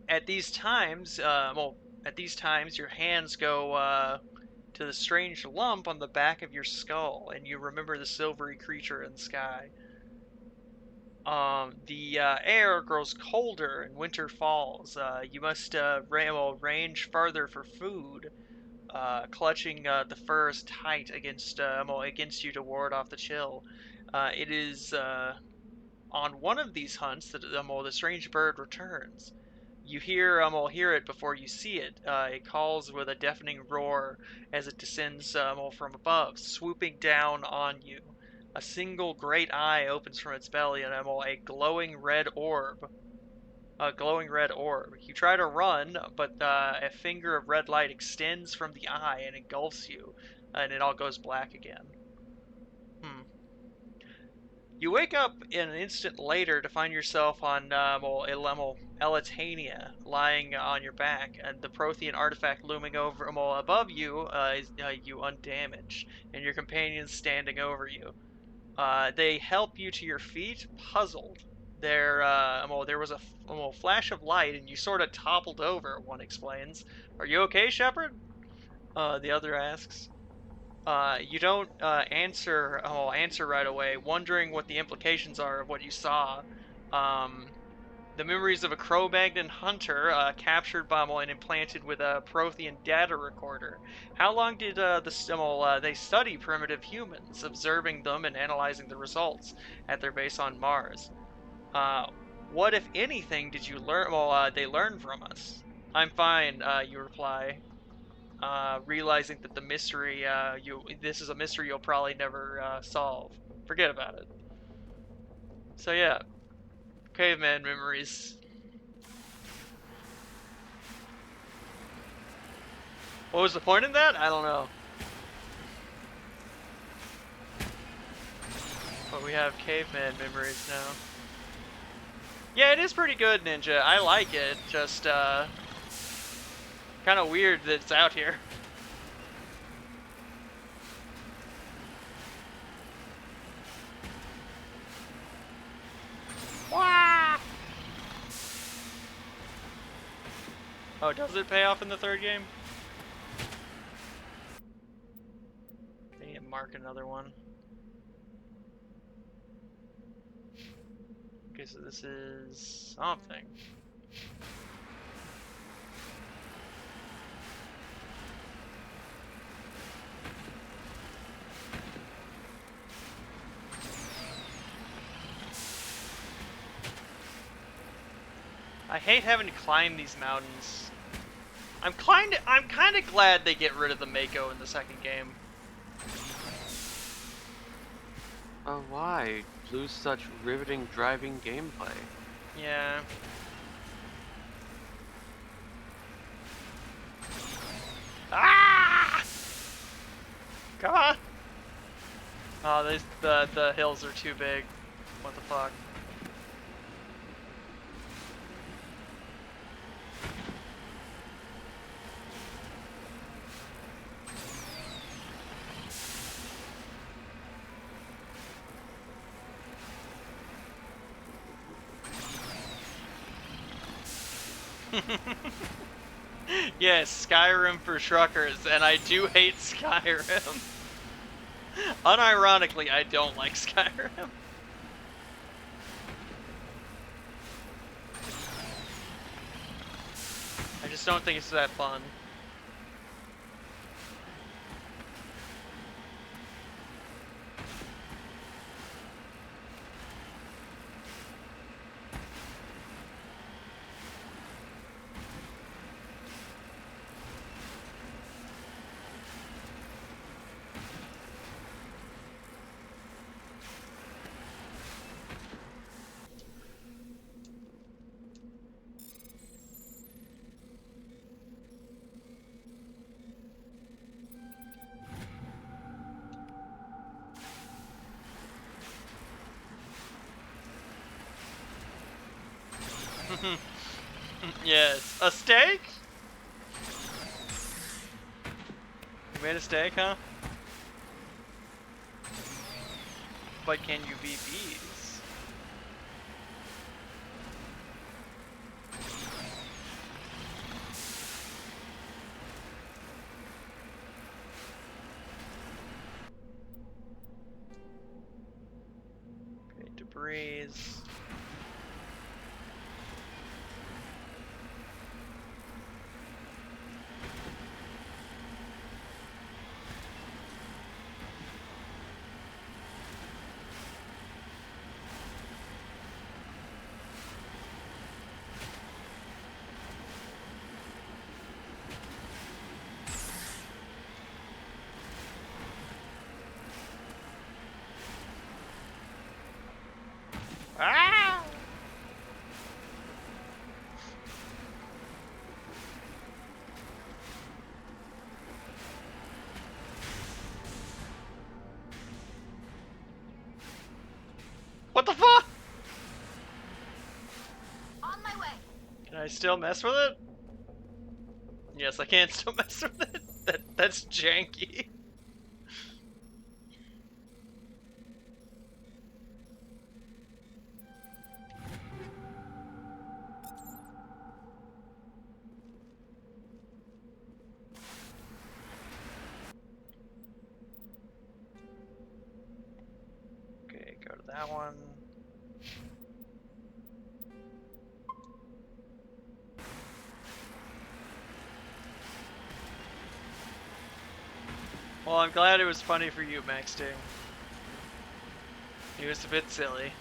At these times, your hands go to the strange lump on the back of your skull, and you remember the silvery creature in the sky. The air grows colder and winter falls. You must range further for food, clutching the furs tight against you to ward off the chill. It is on one of these hunts that the strange bird returns. You hear it before you see it. It calls with a deafening roar as it descends from above, swooping down on you. A single great eye opens from its belly, and a glowing red orb. A glowing red orb. You try to run, but a finger of red light extends from the eye and engulfs you, and it all goes black again. You wake up an instant later to find yourself on Elitania, lying on your back, and the Prothean artifact looming over above you is you undamaged, and your companions standing over you. They help you to your feet, puzzled. There was a flash of light, and you sort of toppled over. One explains. "Are you okay, Shepard?" The other asks. You don't answer right away, wondering what the implications are of what you saw. The memories of a Cro-Magnon hunter captured by and implanted with a Prothean data recorder. How long did they study primitive humans, observing them and analyzing the results at their base on Mars? What, if anything, did you learn? They learned from us. I'm fine, you reply, realizing that this is a mystery you'll probably never solve. Forget about it. So yeah, caveman memories. What was the point in that? I don't know. But we have caveman memories now. Yeah, it is pretty good, Ninja. I like it. Just kind of weird that it's out here. Wah! Oh, does it pay off in the third game? I need to mark another one. Okay, so this is something. I hate having to climb these mountains. I'm kind of glad they get rid of the Mako in the second game. Oh, why? Lose such riveting driving gameplay. Yeah. Ah! Come on! Oh, the hills are too big. What the fuck? Yes, Skyrim for truckers, and I do hate Skyrim. Unironically, I don't like Skyrim. I just don't think it's that fun. Yes. A steak? You made a steak, huh? But can you beat bees? Okay, debris. Ah! What the fuck? On my way. Can I still mess with it? Yes, I can still mess with it. That's janky. Okay, go to that one. Well, I'm glad it was funny for you, Max Sting. He was a bit silly.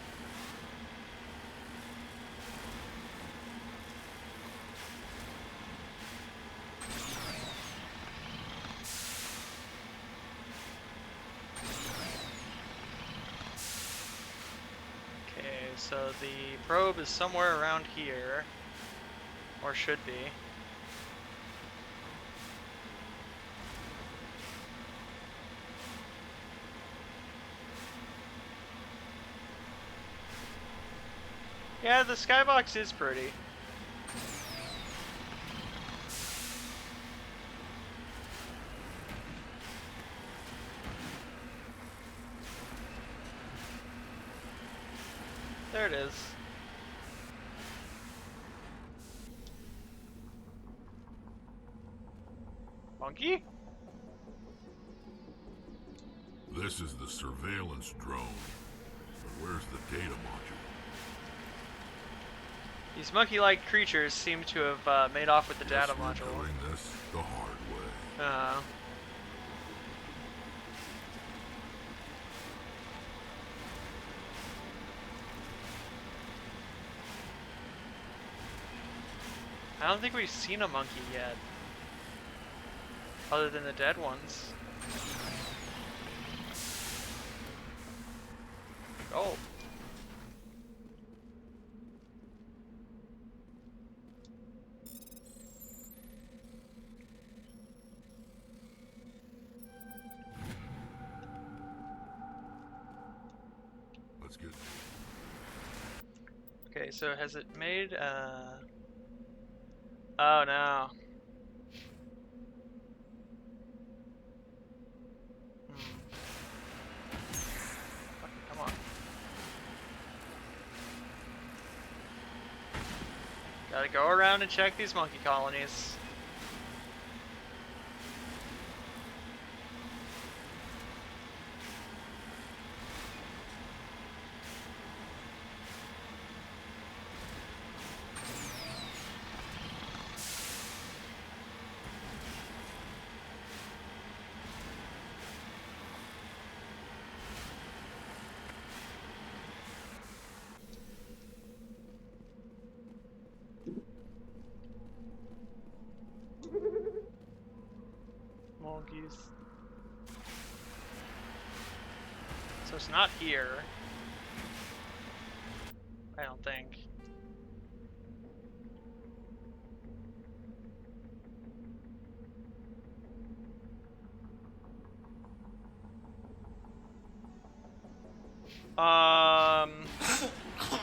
Okay, so the probe is somewhere around here. Or should be. Yeah, the skybox is pretty. There it is. Monkey? This is the surveillance drone. But where's the data module? These monkey-like creatures seem to have made off with the data We're module. doing this the hard way. I don't think we've seen a monkey yet. Other than the dead ones. Oh. Sounds good. Okay, so has it made oh no. Fucking come on. Gotta go around and check these monkey colonies. Monkeys. So it's not here. I don't think.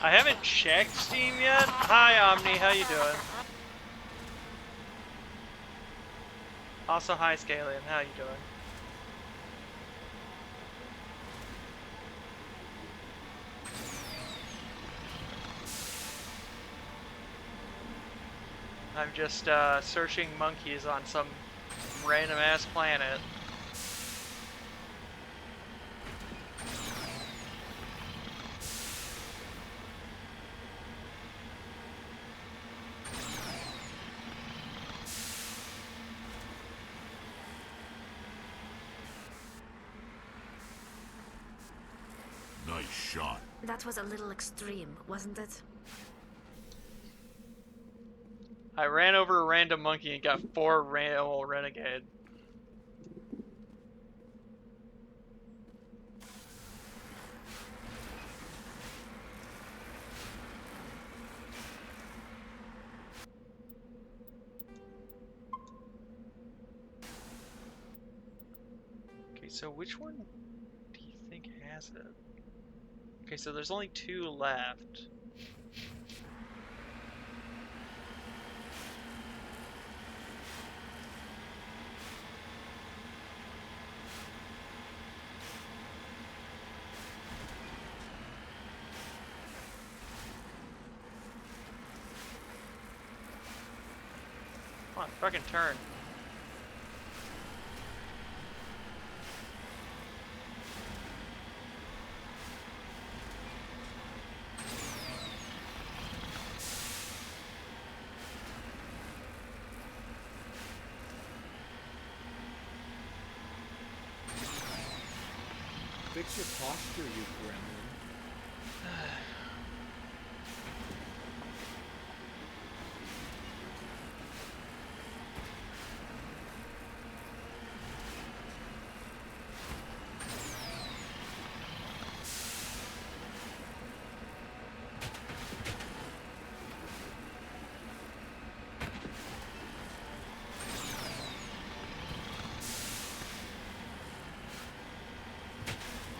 I haven't checked Steam yet. Hi Omni, how you doing? Also hi Scalian, how you doing? I'm just searching monkeys on some random ass planet. Nice shot. That was a little extreme, wasn't it? I ran over a random monkey and got 4 random renegade. Okay, so which one do you think has it? Okay, so there's only 2 left. Come on, fucking turn. Fix your posture, you gremlin.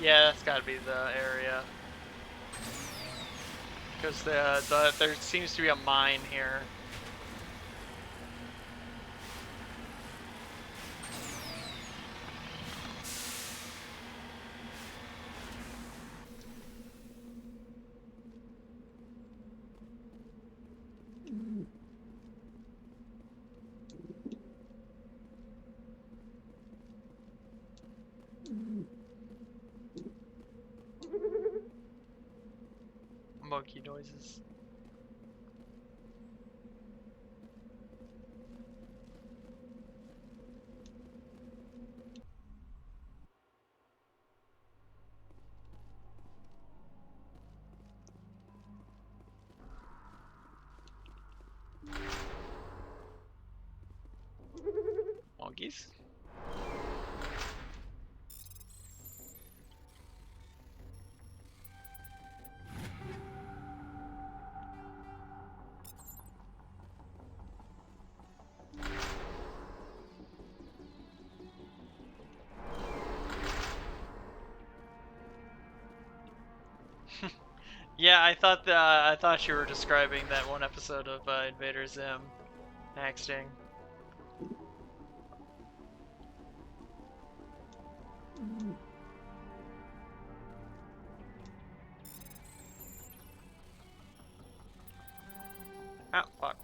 Yeah, that's gotta be the area. Because there seems to be a mine here. Monkey noises. Monkeys? Yeah, I thought you were describing that one episode of Invader Zim, Axting. Oh, fuck.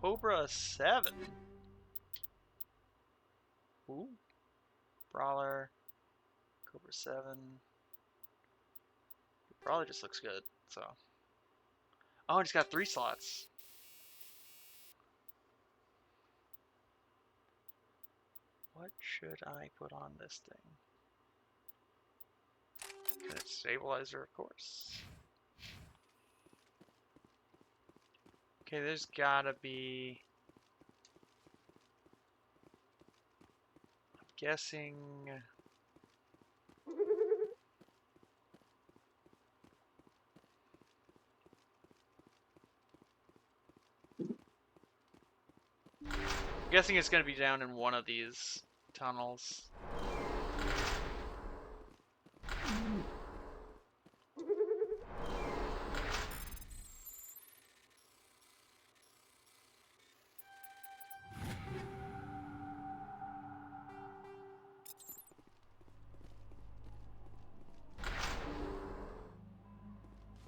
Cobra 7. Ooh. Brawler. Cobra 7. Brawler just looks good, so. Oh, he's got 3 slots. What should I put on this thing? Kinetic stabilizer, of course. Okay, there's gotta be... I'm guessing... I'm guessing it's gonna be down in one of these tunnels.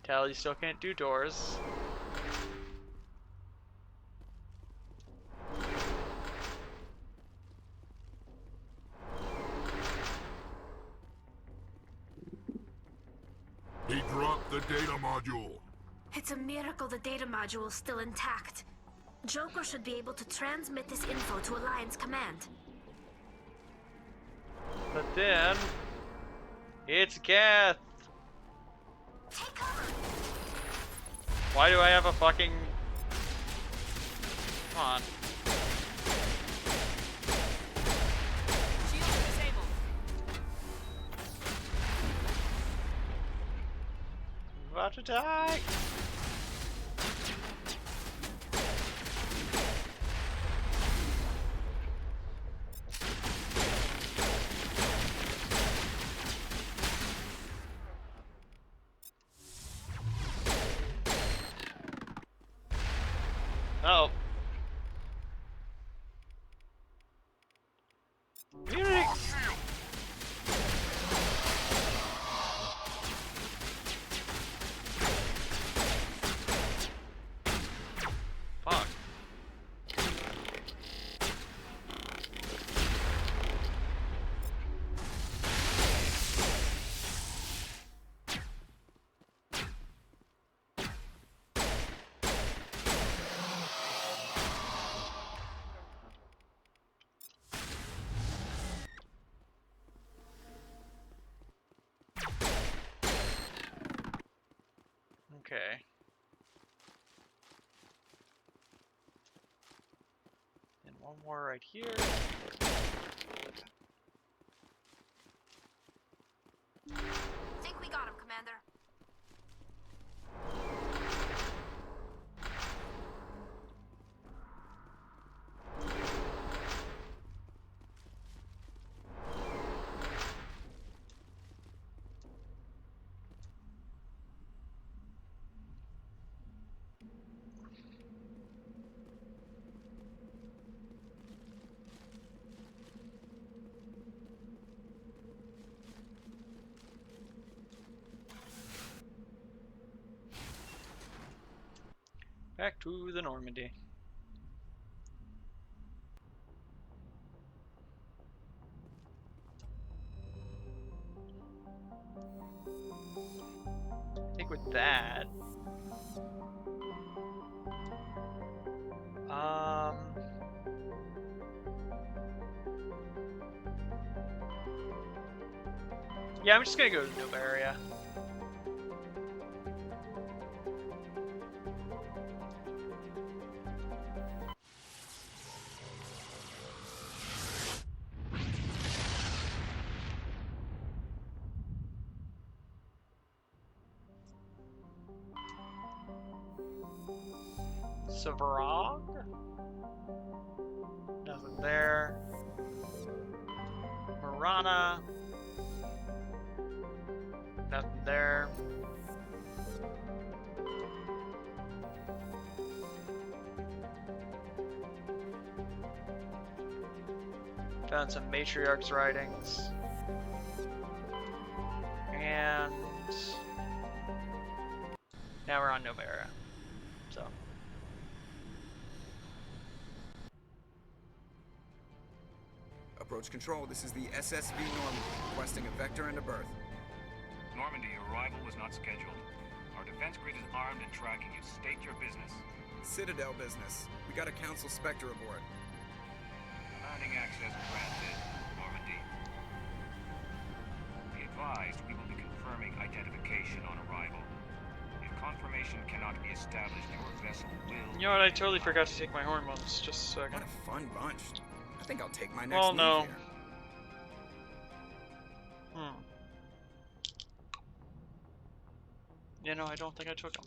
Tell you still can't do doors. He dropped the data module. It's a miracle the data module is still intact. Joker should be able to transmit this info to Alliance Command. But then... It's Geth! Take cover! Why do I have a fucking... Come on. Shields disabled. I'm about to die! Oh. Immunity! Fuck. Okay. And one more right here. Think we got him, Commander. Back to the Normandy. I think with that... Yeah, I'm just gonna go to Nova area. Savarog? Nothing there. Piranha. Nothing there. Found some Matriarch's writings. And now we're on Novera. So. Approach control, this is the SSV Normandy, requesting a vector and a berth. Normandy, your arrival was not scheduled. Our defense grid is armed and tracking you. State your business. Citadel business. We got a Council Spectre aboard. Landing access granted, Normandy. Be advised, we will be confirming identification on arrival. If confirmation cannot be established, your vessel will... You know what, I totally forgot to take my hormones. Just a second. What a fun bunch. I think I'll take my next well, leave no. here. You know, I don't think I took them.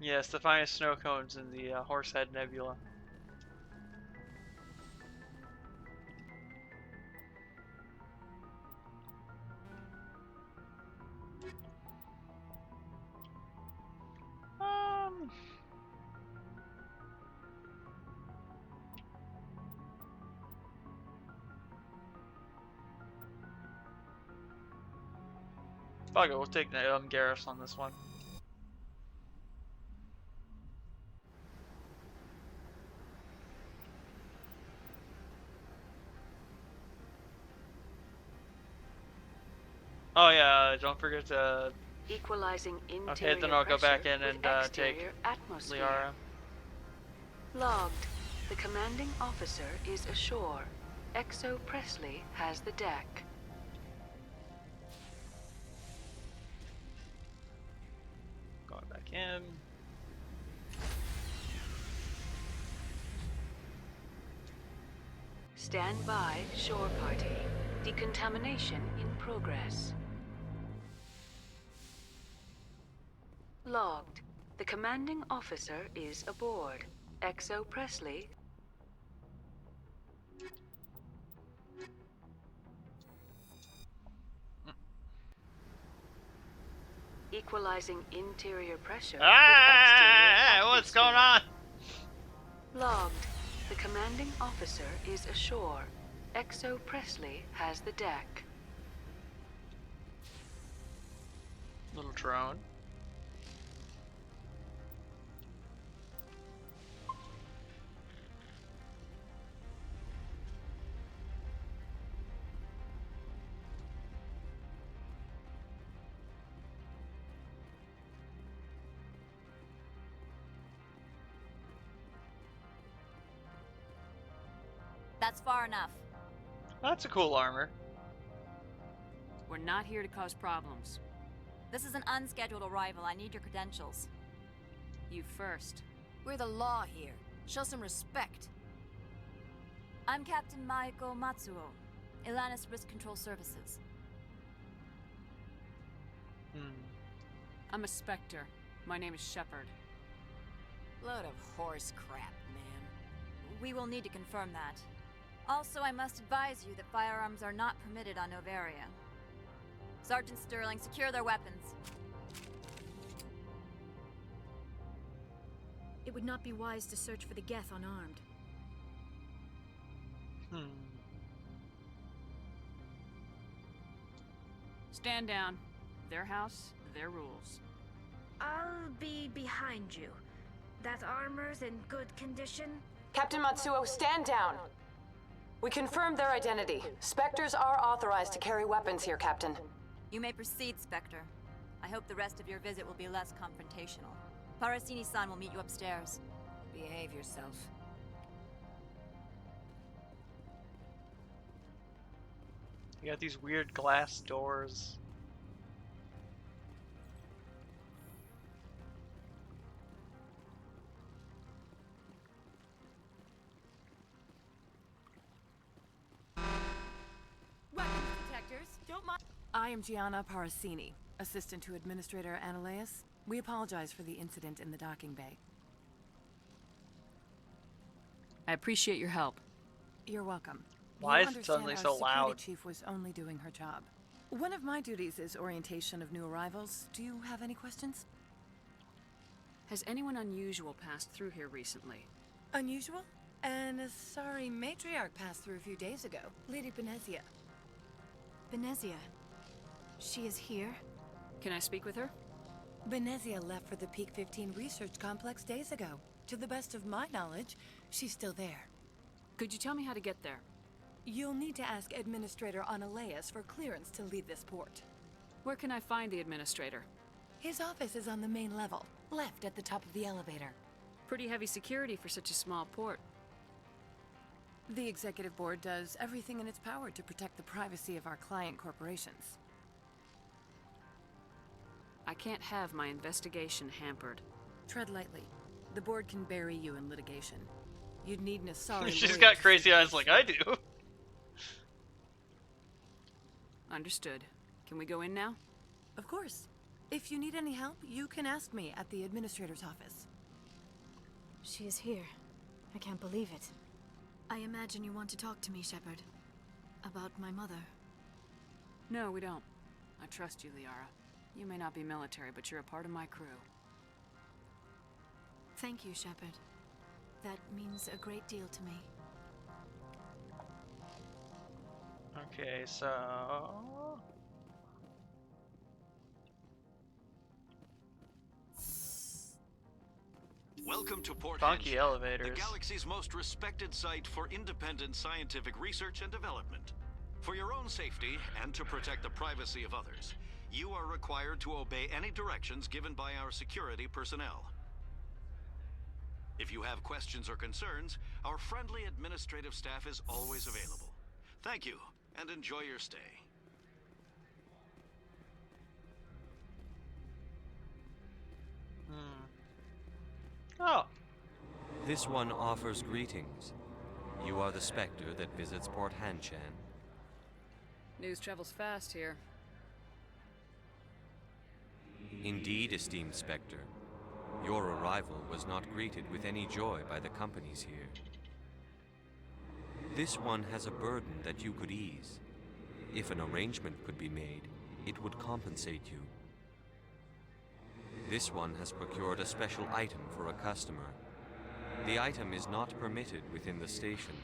Yes, the finest snow cones in the Horsehead Nebula. Fuck it, we'll take Garrus on this one. Oh yeah, don't forget to... Equalizing interior okay, then I'll go back pressure in and with take exterior atmosphere. Liara. Logged. The commanding officer is ashore. Exo Presley has the deck. Going back in. Stand by, shore party. Decontamination in progress. Logged. The commanding officer is aboard. Exo Presley. Equalizing interior pressure. What's going on? Logged. The commanding officer is ashore. Exo Presley has the deck. Little drone. That's far enough. That's a cool armor. We're not here to cause problems. This is an unscheduled arrival. I need your credentials. You first. We're the law here. Show some respect. I'm Captain Maiko Matsuo, Ilanis Risk Control Services. I'm a Spectre. My name is Shepard. Load of horse crap, man. We will need to confirm that. Also, I must advise you that firearms are not permitted on Noveria. Sergeant Sterling, secure their weapons. It would not be wise to search for the Geth unarmed. Stand down. Their house, their rules. I'll be behind you. That armor's in good condition? Captain Matsuo, stand down. We confirmed their identity. Spectres are authorized to carry weapons here, Captain. You may proceed, Spectre. I hope the rest of your visit will be less confrontational. Parasini-san will meet you upstairs. Behave yourself. You got these weird glass doors. Weapons detectors, don't my... I am Gianna Parasini, assistant to Administrator Ananias. We apologize for the incident in the docking bay. I appreciate your help. You're welcome. Why You is it suddenly understand so our security loud? chief was only doing her job. One of my duties is orientation of new arrivals. Do you have any questions? Has anyone unusual passed through here recently? Unusual? An sorry matriarch passed through a few days ago. Lady Benezia. Benezia. She is here? Can I speak with her? Benezia left for the Peak 15 research complex days ago. To the best of my knowledge, she's still there. Could you tell me how to get there? You'll need to ask Administrator Ananias for clearance to leave this port. Where can I find the administrator? His office is on the main level, left at the top of the elevator. Pretty heavy security for such a small port. The Executive Board does everything in its power to protect the privacy of our client corporations. I can't have my investigation hampered. Tread lightly. The board can bury you in litigation. You'd need an Asari She's lawyer got to crazy see eyes this like through. I do. Understood. Can we go in now? Of course. If you need any help, you can ask me at the Administrator's office. She is here. I can't believe it. I imagine you want to talk to me, Shepard. About my mother. No, we don't. I trust you, Liara. You may not be military, but you're a part of my crew. Thank you, Shepard. That means a great deal to me. Okay, so... Welcome to Port Funky Henshaw, elevators. the galaxy's most respected site for independent scientific research and development. For your own safety and to protect the privacy of others, you are required to obey any directions given by our security personnel. If you have questions or concerns, our friendly administrative staff is always available. Thank you, and enjoy your stay. Oh. This one offers greetings. You are the Spectre that visits Port Hanshan. News travels fast here. Indeed, esteemed Spectre. Your arrival was not greeted with any joy by the companies here. This one has a burden that you could ease. If an arrangement could be made, it would compensate you. This one has procured a special item for a customer. The item is not permitted within the station,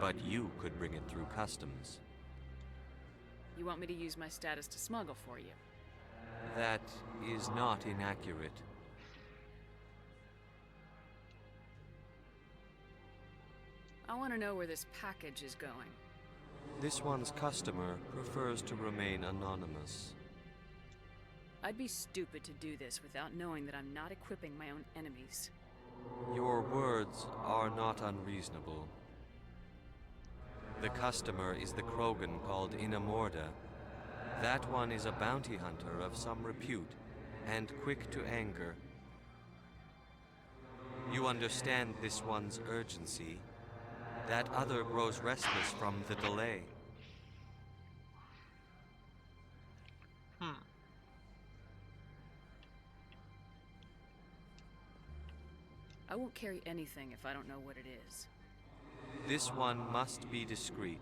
but you could bring it through customs. You want me to use my status to smuggle for you? That is not inaccurate. I want to know where this package is going. This one's customer prefers to remain anonymous. I'd be stupid to do this without knowing that I'm not equipping my own enemies. Your words are not unreasonable. The customer is the Krogan called Inamorda. That one is a bounty hunter of some repute, and quick to anger. You understand this one's urgency. That other grows restless from the delay. I won't carry anything if I don't know what it is. This one must be discreet.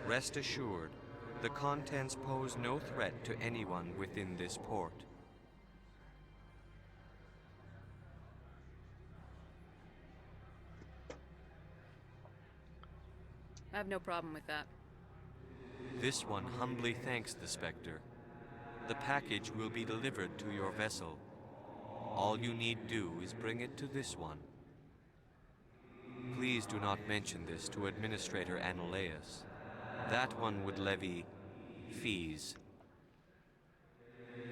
Rest assured, the contents pose no threat to anyone within this port. I have no problem with that. This one humbly thanks the Spectre. The package will be delivered to your vessel. All you need do is bring it to this one. Please do not mention this to Administrator Ananias. That one would levy fees.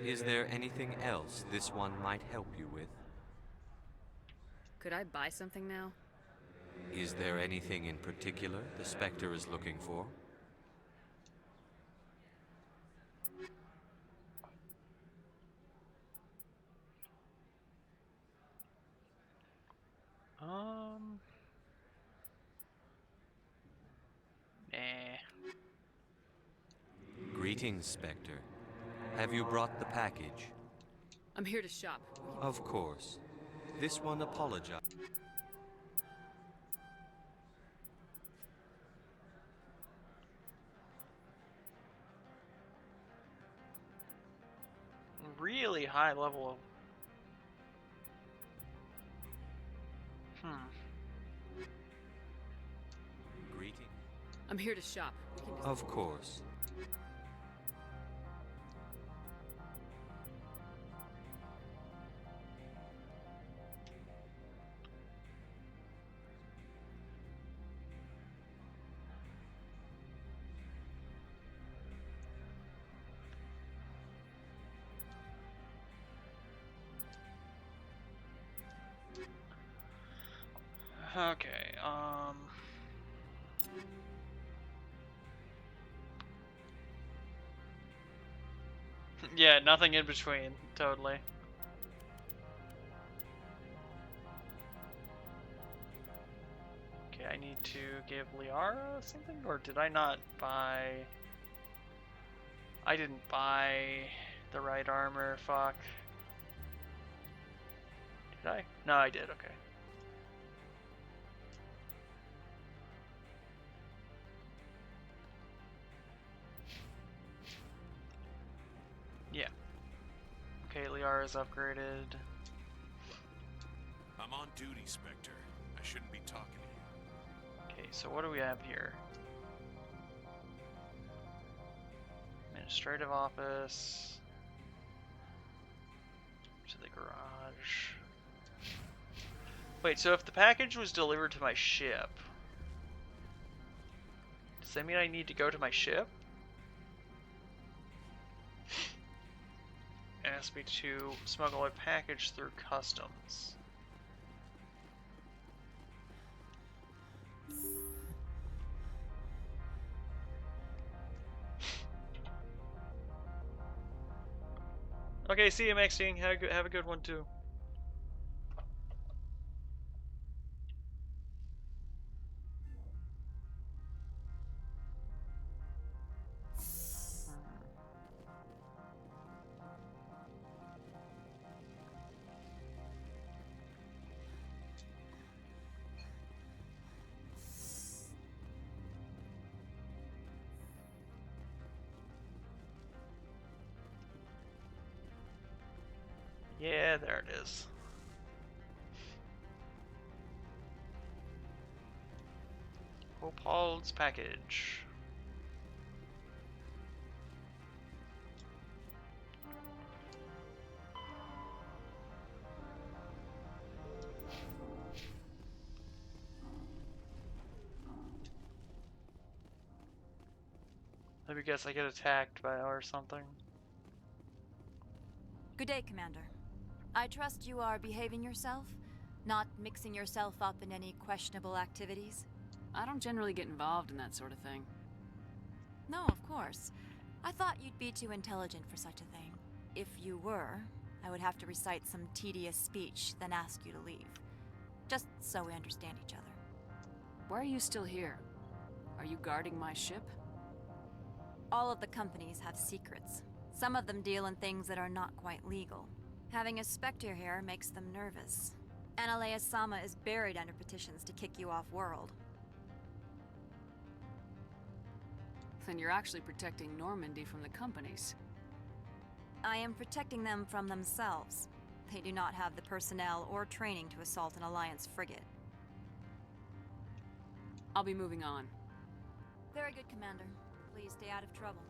Is there anything else this one might help you with? Could I buy something now? Is there anything in particular the Spectre is looking for? Nah. Greetings, Spectre. Have you brought the package? I'm here to shop. Of course. This one apologizes. Really high level of... Greeting. I'm here to shop. Of course. Okay, yeah, nothing in between, totally. Okay, I need to give Liara something, or did I not buy... I didn't buy the right armor, fuck. Did I? No, I did, okay. Yeah. Okay, Liara's upgraded. I'm on duty, Spectre. I shouldn't be talking to you. Okay, so what do we have here? Administrative office. To the garage. Wait, so if the package was delivered to my ship, does that mean I need to go to my ship? Ask me to smuggle a package through customs. Okay, see you, Maxine. Have a good one too. Yeah, there it is. Opal's package. Let me guess, I get attacked by or something. Good day, Commander. I trust you are behaving yourself? Not mixing yourself up in any questionable activities? I don't generally get involved in that sort of thing. No, of course. I thought you'd be too intelligent for such a thing. If you were, I would have to recite some tedious speech, then ask you to leave. Just so we understand each other. Why are you still here? Are you guarding my ship? All of the companies have secrets. Some of them deal in things that are not quite legal. Having a Spectre here makes them nervous. Analea-sama is buried under petitions to kick you off-world. Then you're actually protecting Normandy from the companies. I am protecting them from themselves. They do not have the personnel or training to assault an Alliance frigate. I'll be moving on. Very good, Commander. Please stay out of trouble.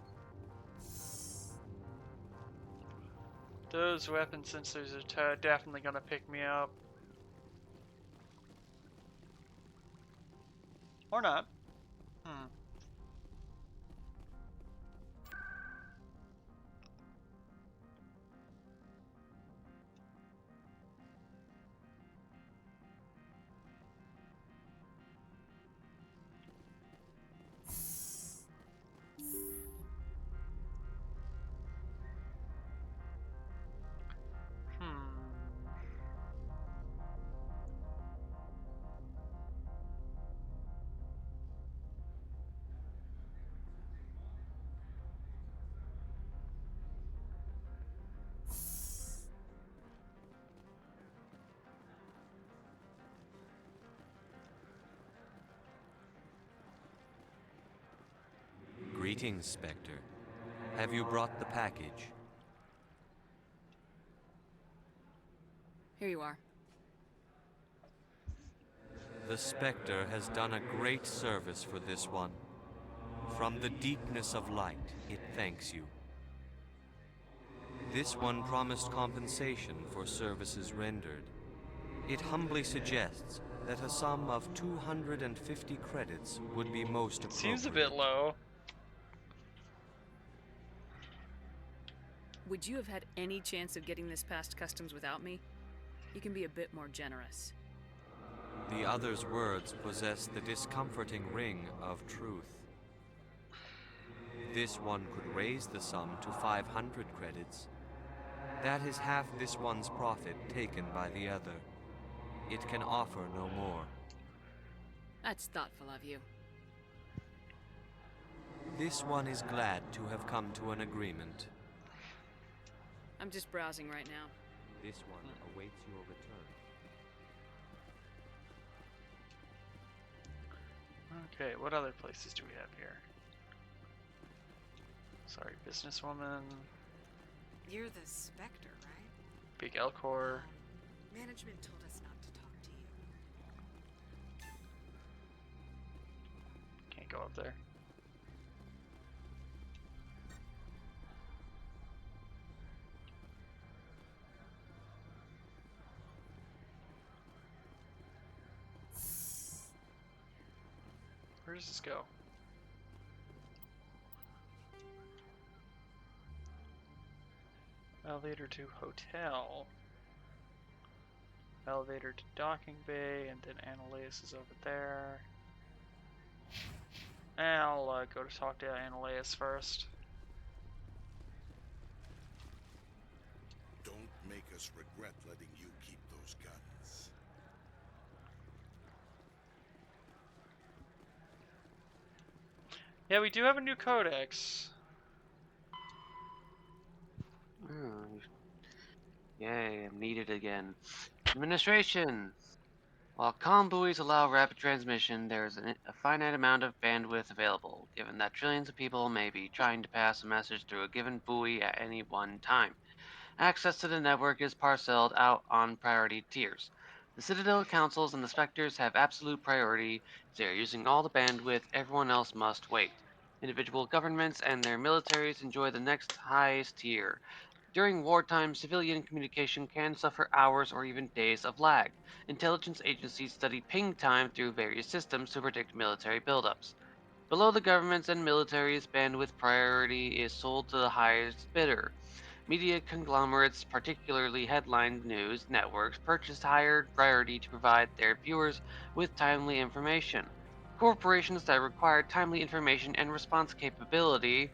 Those weapon sensors are definitely gonna pick me up. Or not. Greetings, Spectre. Have you brought the package? Here you are. The Spectre has done a great service for this one. From the deepness of light, it thanks you. This one promised compensation for services rendered. It humbly suggests that a sum of 250 credits would be most appropriate. Seems a bit low. Would you have had any chance of getting this past customs without me? You can be a bit more generous. The other's words possess the discomforting ring of truth. This one could raise the sum to 500 credits. That is half this one's profit taken by the other. It can offer no more. That's thoughtful of you. This one is glad to have come to an agreement. I'm just browsing right now. This one awaits your return. Okay, what other places do we have here? Sorry, businesswoman. You're the Spectre, right? Big Elcor. Management told us not to talk to you. Can't go up there. Where does this go? Elevator to hotel. Elevator to docking bay, and then Annaleus is over there. I'll go to talk to Annaleus first. Don't make us regret letting you keep those guns. Yeah, we do have a new codex. Yay, I'm needed again. Administration! While comm buoys allow rapid transmission, there is a finite amount of bandwidth available, given that trillions of people may be trying to pass a message through a given buoy at any one time. Access to the network is parceled out on priority tiers. The Citadel Councils and the Spectres have absolute priority, as they are using all the bandwidth, everyone else must wait. Individual governments and their militaries enjoy the next highest tier. During wartime, civilian communication can suffer hours or even days of lag. Intelligence agencies study ping time through various systems to predict military buildups. Below the governments and militaries, bandwidth priority is sold to the highest bidder. Media conglomerates, particularly headline news networks, purchased higher priority to provide their viewers with timely information. Corporations that require timely information and response capability,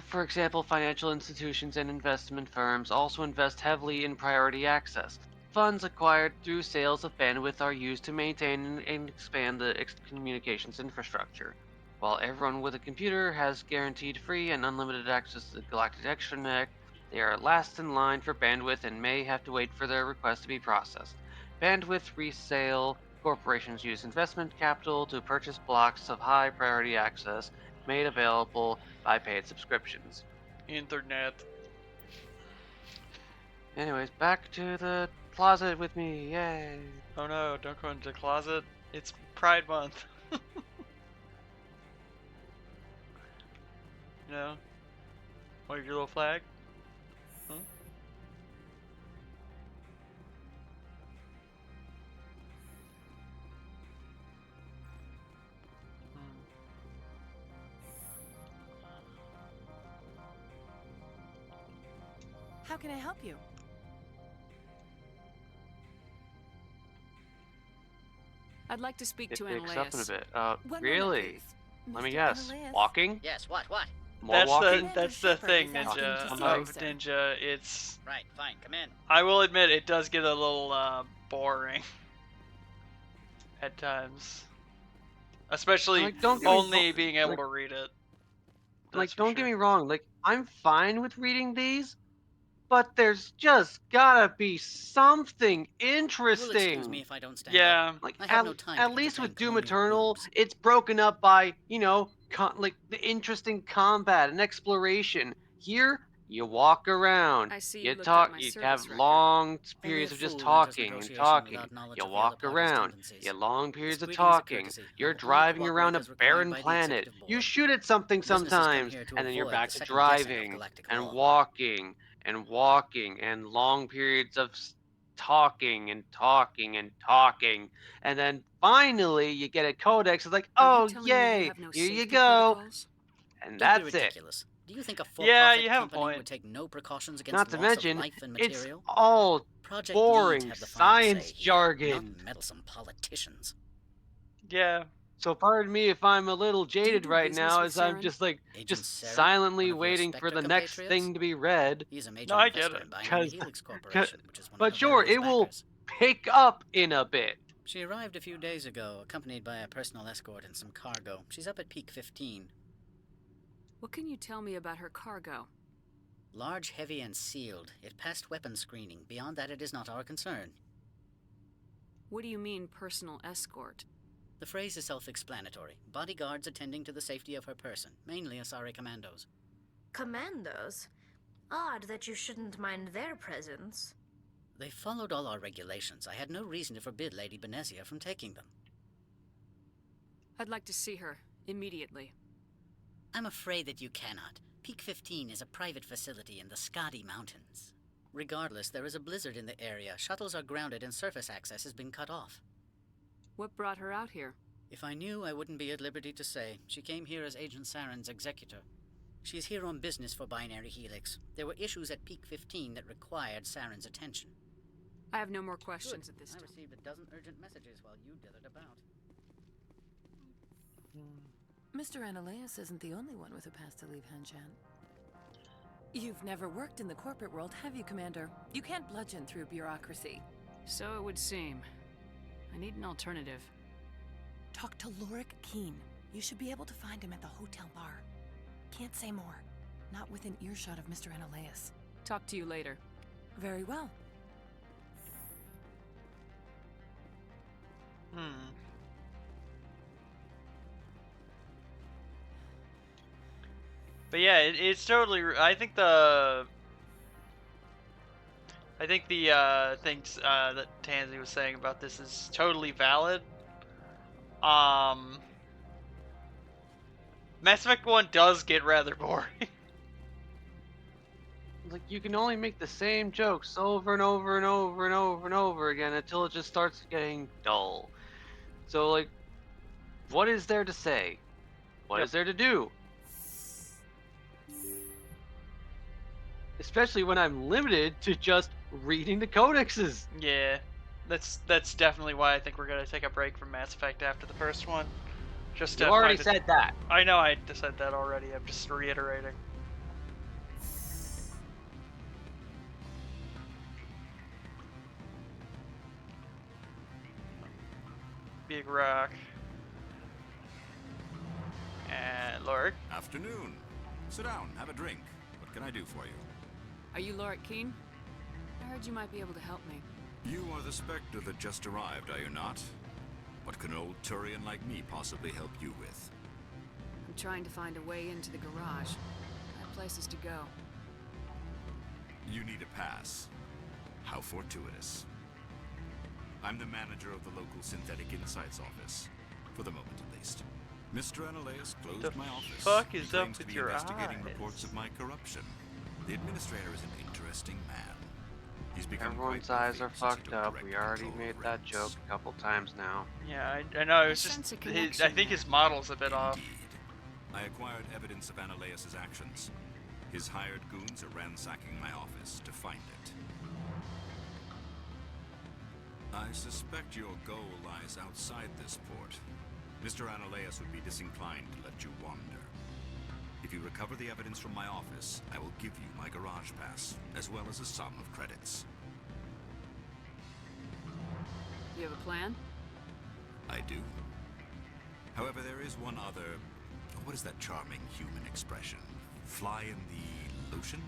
for example, financial institutions and investment firms, also invest heavily in priority access. Funds acquired through sales of bandwidth are used to maintain and expand the communications infrastructure. While everyone with a computer has guaranteed free and unlimited access to the Galactic Extranet, they are last in line for bandwidth and may have to wait for their request to be processed. Bandwidth resale corporations use investment capital to purchase blocks of high priority access made available by paid subscriptions. Internet. Anyways, back to the closet with me, yay! Oh no, don't go into the closet. It's Pride Month. You know? Want your little flag? Huh? How can I help you? I'd like to speak It to picks up in a Annaleus. bit. One moment, Really? please. Let me Mr. guess. Annaleus? Walking? Yes, what? More That's walking? the thing, is asking Ninja. to see Of you, sir. Ninja, it's. Right, fine, come in. I will admit, it does get a little boring at times, especially Like, don't get me only wrong, being able like- to read it. Like, That's for don't get sure. me wrong, like, I'm fine with reading these, but there's just gotta be something You will excuse interesting. me if I don't stand Yeah. up. Like I have no time to at least entertain with Doom colonial Eternal, rubes. it's broken up by like the interesting combat and exploration. Here, you walk around, I see you you looked up talk, my you have service record. long Only a periods of just fool enters talking and negotiation talking. without knowledge You of the other walk party's around, tendencies. you long This periods of greeting is a talking. courtesy. I You're will only driving around cooperate a as required barren by the planet. executive You board. shoot at something Business has come sometimes, here to and then you're avoid back the to second guessing of driving galactic and law. walking and walking and long periods of talking and talking and talking. And then finally you get a codex. It's like, Are you oh, telling me you yay, have no here you safety go. protocols? And Don't be that's it. ridiculous. Do you think a Yeah, you for-profit have a company point. would take no precautions against Not to loss of mention, life and it's material? all Project Lead boring have the final science say here, not jargon. meddlesome politicians. Yeah. So pardon me if I'm a little Do you jaded do right business now, with as I'm Saren? just like, Agent just Saren, one silently of your waiting for Spectre the next compatriots? thing to be read. He's a No, major I get investor it. in Binary Helix Corporation, which is one of But sure, Bavaria's it will backers. pick up in a bit. She arrived a few days ago, accompanied by a personal escort and some cargo. She's up at Peak 15. What can you tell me about her cargo? Large, heavy, and sealed. It passed weapons screening. Beyond that, it is not our concern. What do you mean, personal escort? The phrase is self-explanatory. Bodyguards attending to the safety of her person, mainly Asari commandos. Commandos? Odd that you shouldn't mind their presence. They followed all our regulations. I had no reason to forbid Lady Benezia from taking them. I'd like to see her, immediately. I'm afraid that you cannot. Peak 15 is a private facility in the Skadi Mountains. Regardless, there is a blizzard in the area. Shuttles are grounded and surface access has been cut off. What brought her out here? If I knew, I wouldn't be at liberty to say. She came here as Agent Saren's executor. She's here on business for Binary Helix. There were issues at Peak 15 that required Saren's attention. I have no more questions Good. at this I time. received a dozen urgent messages while you dithered about. Mr. Ananias isn't the only one with a pass to leave Hanshan. You've never worked in the corporate world, have you, Commander? You can't bludgeon through bureaucracy. So it would seem. I need an alternative. Talk to Lorik Keen. You should be able to find him at the hotel bar. Can't say more. Not within earshot of Mr. Ananias. Talk to you later. Very well. But yeah, it's totally. I think the things that Tansy was saying about this is totally valid. Mass Effect 1 does get rather boring. Like, you can only make the same jokes over and over and over and over and over again until it just starts getting dull. So, like, what is there to say? What is there to do? Especially when I'm limited to just reading the codexes. Yeah, that's definitely why I think we're gonna take a break from Mass Effect after the first one. Just to You already find said that. I know I said that already. I'm just reiterating. Big Rock. And Lord. Afternoon. Sit down, have a drink. What can I do for you? Are you Lorik Keen? I heard you might be able to help me. You are the Spectre that just arrived, are you not? What can old Turian like me possibly help you with? I'm trying to find a way into the garage. I have places to go. You need a pass. How fortuitous. I'm the manager of the local Synthetic Insights office. For the moment, at least. Mr. Ananias closed my office. Fuck He is up claims to with be your investigating eyes? reports of my corruption. The administrator is an interesting man. He's become Everyone's quite eyes are wealthy since he fucked took up. direct We already control made of that Rhodes. joke a couple times now. Yeah, I know. It's I just sense a I connection think there. his model's a bit off. I acquired evidence of Ananias' actions. His hired goons are ransacking my office to find it. I suspect your goal lies outside this port. Mr. Ananias would be disinclined to let you wander. If you recover the evidence from my office, I will give you my garage pass, as well as a sum of credits. You have a plan? I do. However, there is one other... What is that charming human expression? Fly in the lotion?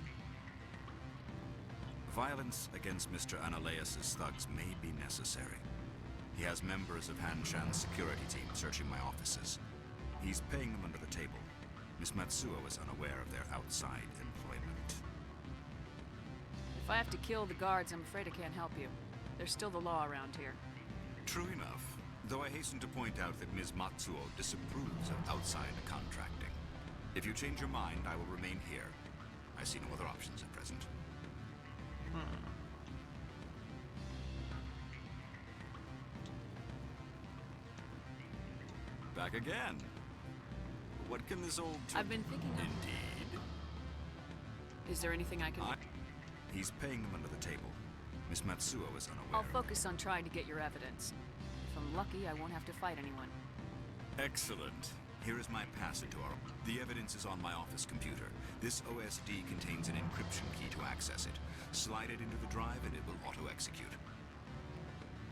Violence against Mr. Analeas' thugs may be necessary. He has members of Han Shan's security team searching my offices. He's paying them under the table. Miss Matsuo is unaware of their outside employment. If I have to kill the guards, I'm afraid I can't help you. There's still the law around here. True enough, though I hasten to point out that Ms. Matsuo disapproves of outside contracting. If you change your mind, I will remain here. I see no other options at present. Back again. What can this old... I've been thinking of... Indeed. Is there anything I can... He's paying them under the table. Miss Matsuo is unaware. I'll focus on trying to get your evidence. If I'm lucky, I won't have to fight anyone. Excellent. Here is my pass into our... The evidence is on my office computer. This OSD contains an encryption key to access it. Slide it into the drive and it will auto-execute.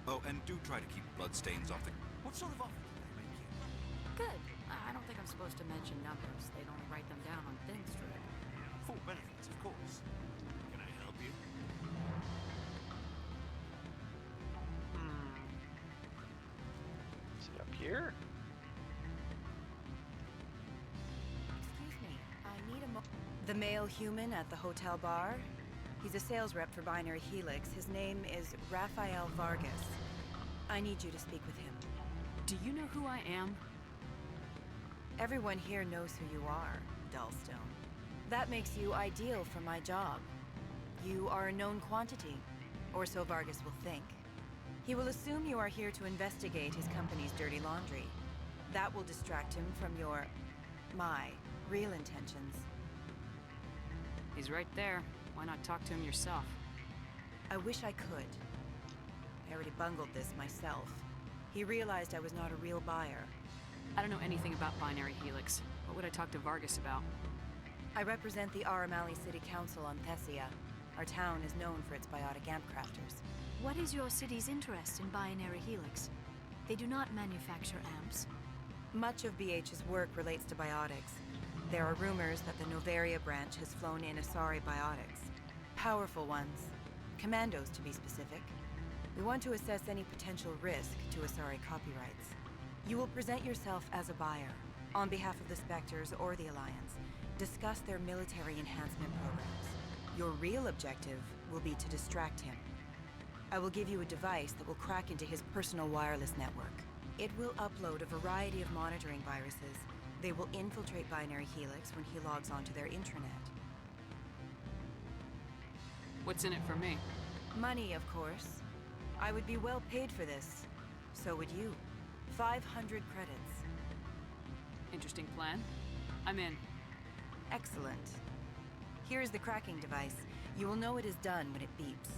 Oh, and do try to keep bloodstains off the... What sort of offer did they make you? Good. I don't think I'm supposed to mention numbers. They'd only write them down on thin strip. Full benefits, of course. Can I help you? Is it up here? Excuse me, I need a The male human at the hotel bar? He's a sales rep for Binary Helix. His name is Raphael Vargas. I need you to speak with him. Do you know who I am? Everyone here knows who you are, Dullstone. That makes you ideal for my job. You are a known quantity, or so Vargas will think. He will assume you are here to investigate his company's dirty laundry. That will distract him from my real intentions. He's right there. Why not talk to him yourself? I wish I could. I already bungled this myself. He realized I was not a real buyer. I don't know anything about Binary Helix. What would I talk to Vargas about? I represent the Aramali City Council on Thessia. Our town is known for its biotic amp crafters. What is your city's interest in Binary Helix? They do not manufacture amps. Much of BH's work relates to biotics. There are rumors that the Novaria branch has flown in Asari biotics. Powerful ones. Commandos, to be specific. We want to assess any potential risk to Asari copyrights. You will present yourself as a buyer, on behalf of the Spectres or the Alliance. Discuss their military enhancement programs. Your real objective will be to distract him. I will give you a device that will crack into his personal wireless network. It will upload a variety of monitoring viruses. They will infiltrate Binary Helix when he logs onto their intranet. What's in it for me? Money, of course. I would be well paid for this. So would you. 500 credits. Interesting plan. I'm in. Excellent. Here is the cracking device. You will know it is done when it beeps.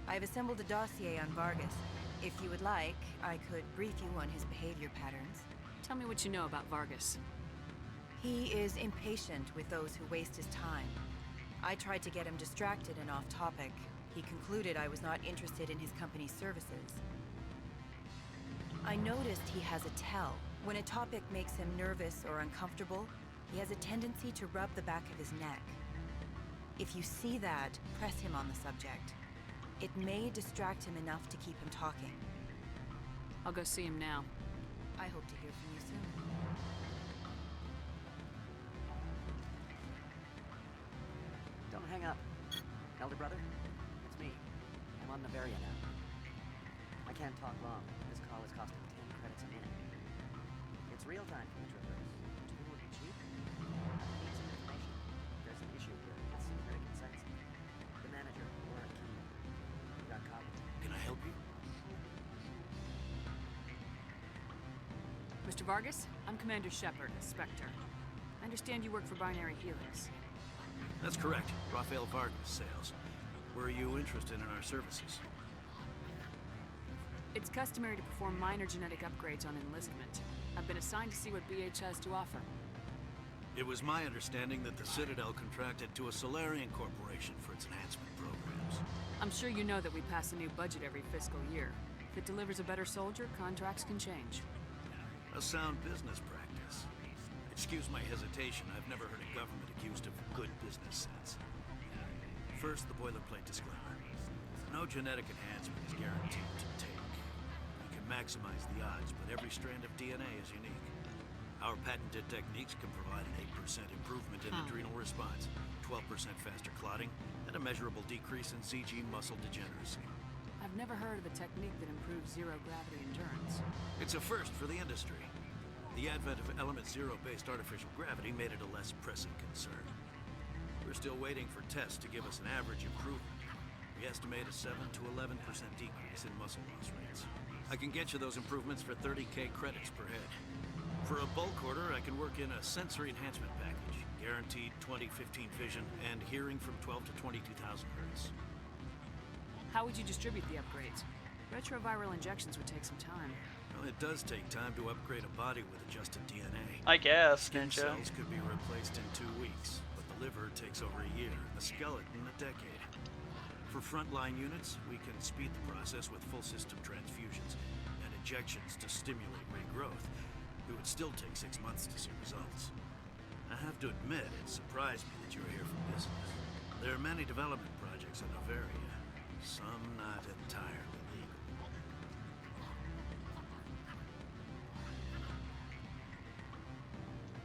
I have assembled a dossier on Vargas. If you would like, I could brief you on his behavior patterns. Tell me what you know about Vargas. He is impatient with those who waste his time. I tried to get him distracted and off topic. He concluded I was not interested in his company's services. I noticed he has a tell. When a topic makes him nervous or uncomfortable, he has a tendency to rub the back of his neck. If you see that, press him on the subject. It may distract him enough to keep him talking. I'll go see him now. I hope to hear from you soon. Don't hang up. Elder brother, it's me. I'm on Novaria now. I can't talk long. This call is costing 10 credits a minute. It's real time for the troopers. Do you think it would be cheap? I need some information. There's an issue here with some critical sites. The manager, or a key. You got copy. Can I help you? Mr. Vargas, I'm Commander Shepard, a Spectre. I understand you work for Binary Helix. That's correct. Raphael Vargas sales. Were you interested in our services? It's customary to perform minor genetic upgrades on enlistment. I've been assigned to see what BH has to offer. It was my understanding that the Citadel contracted to a Solarian corporation for its enhancement programs. I'm sure you know that we pass a new budget every fiscal year. If it delivers a better soldier, contracts can change. A sound business practice. Excuse my hesitation, I've never heard a government accused of good business sense. First, the boilerplate disclaimer. No genetic enhancement is guaranteed to take. We can maximize the odds, but every strand of DNA is unique. Our patented techniques can provide an 8% improvement in adrenal response, 12% faster clotting, and a measurable decrease in CG muscle degeneracy. I've never heard of a technique that improves zero-gravity endurance. It's a first for the industry. The advent of element zero-based artificial gravity made it a less pressing concern. We're still waiting for tests to give us an average improvement. We estimate a 7 to 11% decrease in muscle loss rates. I can get you those improvements for 30K credits per head. For a bulk order, I can work in a sensory enhancement package, guaranteed 20/15 vision, and hearing from 12 to 22,000 hertz. How would you distribute the upgrades? Retroviral injections would take some time. Well, it does take time to upgrade a body with adjusted DNA. I guess, Skin Ninja. cells could be replaced in 2 weeks, but the liver takes over a year, the skeleton a decade. For frontline units, we can speed the process with full system transfusions and injections to stimulate regrowth. It would still take 6 months to see results. I have to admit, it surprised me that you were here for business. There are many development projects in Novaria, some not entirely legal.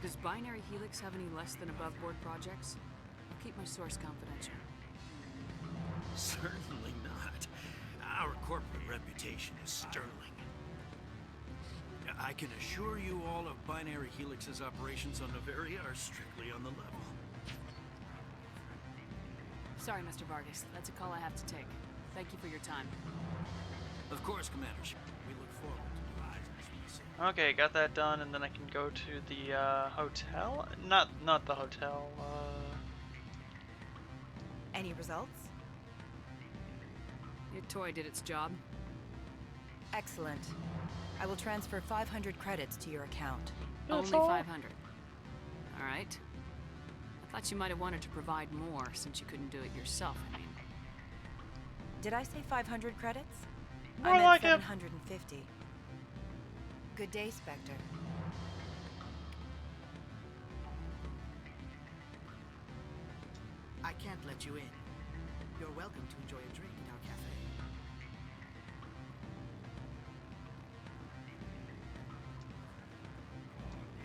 Does Binary Helix have any less than above-board projects? I'll keep my source confidential. Certainly not. Our corporate reputation is sterling. I can assure you all of Binary Helix's operations on Novaria are strictly on the level. Sorry, Mr. Vargas. That's a call I have to take. Thank you for your time. Of course, Commander. We look forward to doing business with you. Okay, got that done, and then I can go to the hotel. Not the hotel. Any results? Your toy did its job. Excellent. I will transfer 500 credits to your account. Only 500. All right. I thought you might have wanted to provide more since you couldn't do it yourself, I mean. Did I say 500 credits? More I meant like 750. Good day, Spectre. I can't let you in. You're welcome to enjoy a drink at our cafe.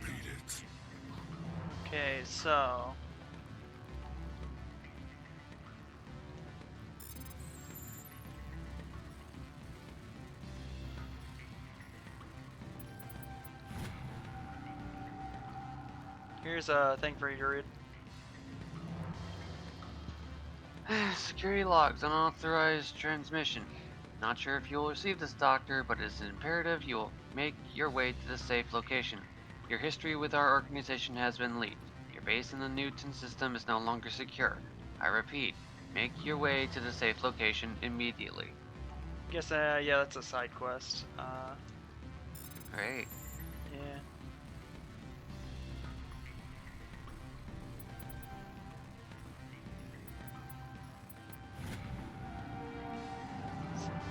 Beat it. Okay, so here's a thing for you to read. Security logs, unauthorized transmission. Not sure if you'll receive this, Doctor, but it's imperative you will make your way to the safe location. Your history with our organization has been leaked. Your base in the Newton system is no longer secure. I repeat, make your way to the safe location immediately. Guess yeah, that's a side quest. Great. Yeah.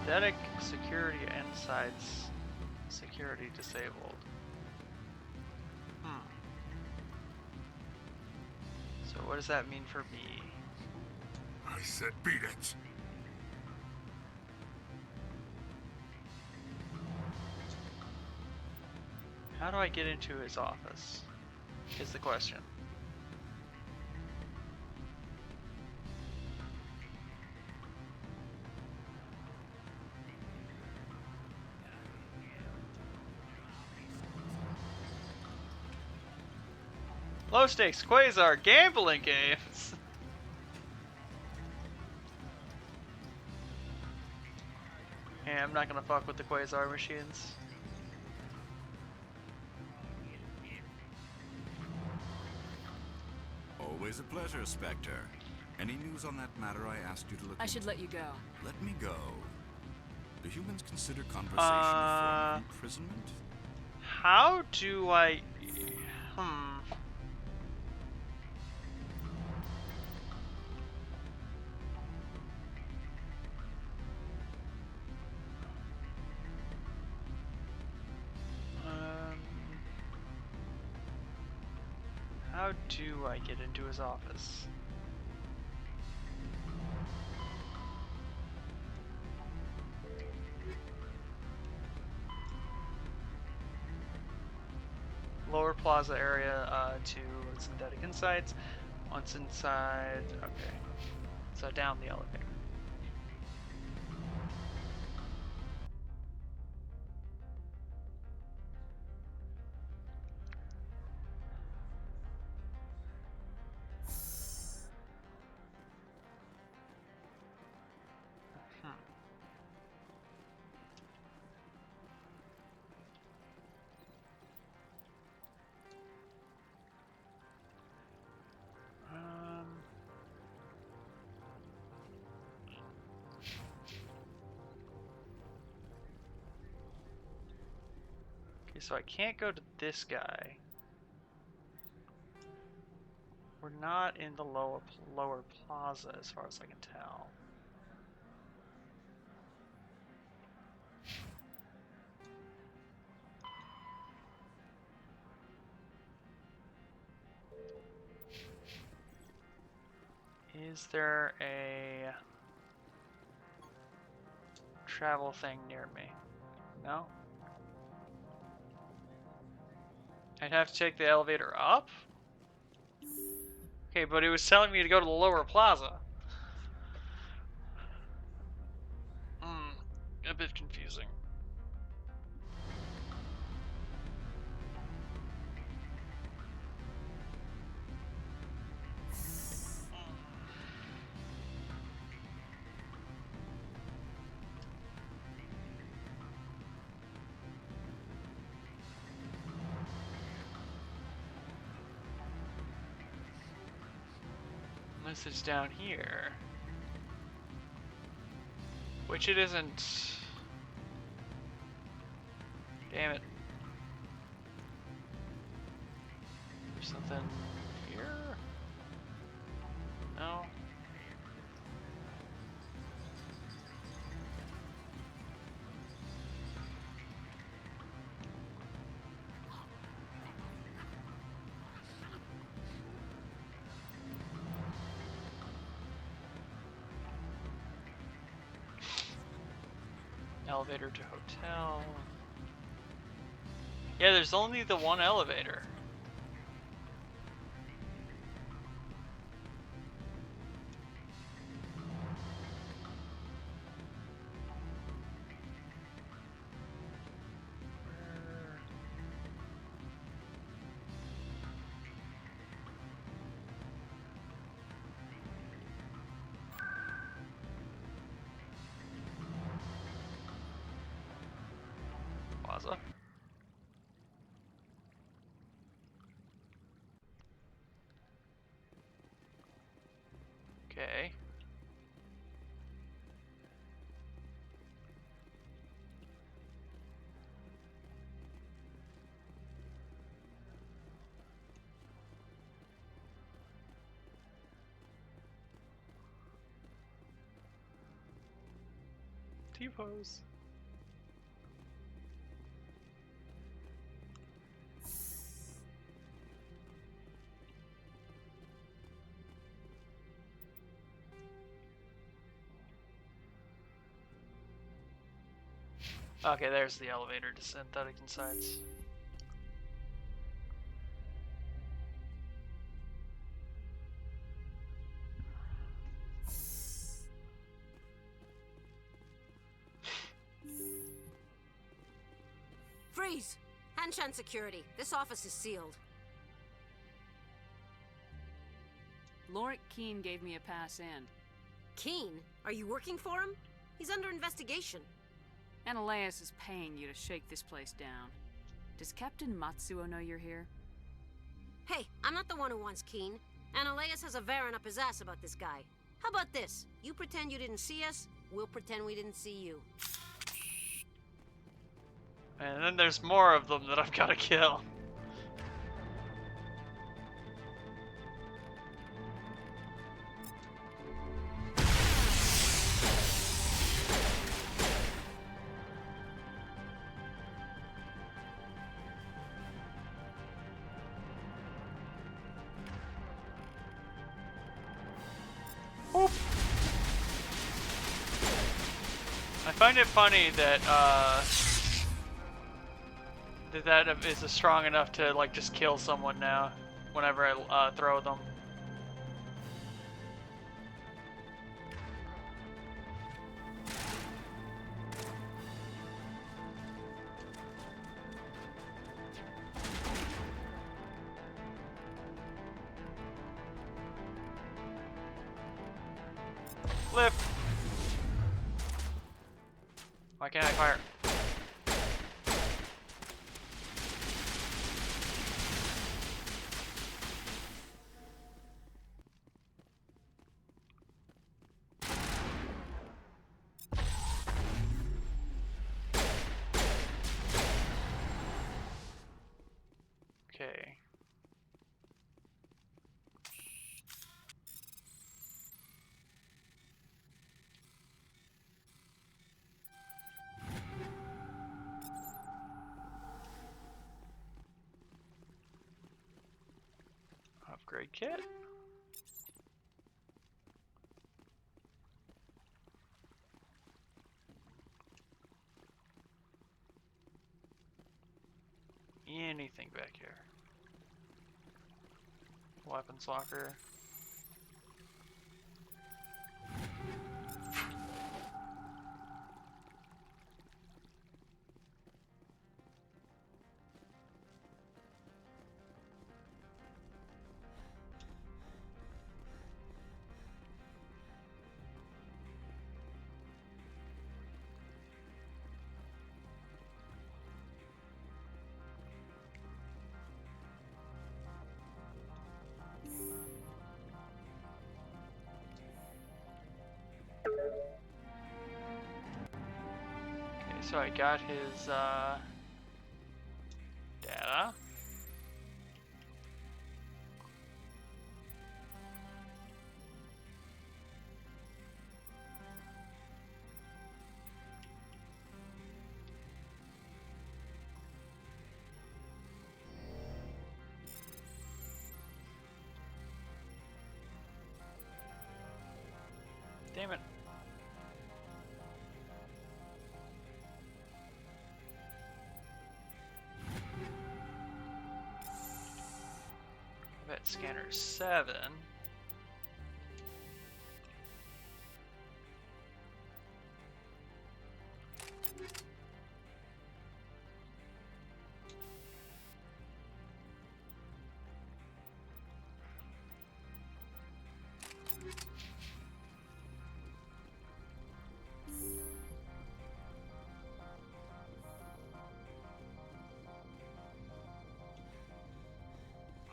Synthetic security inside security disabled. So what does that mean for me? I said beat it. How do I get into his office? Is the question. Low stakes Quasar gambling games. Hey, I'm not gonna fuck with the Quasar machines. Always a pleasure, Spectre. Any news on that matter I asked you to look I should let you go. Let me go. Do humans consider conversation a form of imprisonment? How do I... How do I get into his office? plaza area to synthetic insights. Once inside, okay. So down the elevator. Okay, so I can't go to this guy. We're not in the lower plaza as far as I can tell. Is there a travel thing near me? No? I'd have to take the elevator up? Okay, but it was telling me to go to the lower plaza. A bit confusing. Unless it's down here. Which it isn't. Damn it. There's something here? No? Elevator to hotel. Yeah, there's only the one elevator. Plaza. Okay. T-pose. Okay, there's the elevator to synthetic insights. Freeze! Hanshan security. This office is sealed. Lorik Keene gave me a pass in. Keene? Are you working for him? He's under investigation. Analeas is paying you to shake this place down. Does Captain Matsuo know you're here? Hey, I'm not the one who wants Keene. Analeas has a Varen up his ass about this guy. How about this? You pretend you didn't see us, we'll pretend we didn't see you. And then there's more of them that I've got to kill. Oop. I find it funny that that is strong enough to like just kill someone now whenever I throw them. Lift. Why can't I fire? Okay. Upgrade kit. Anything back here? Weapons locker. Okay, so I got his data. Damn it. Vet scanner 7.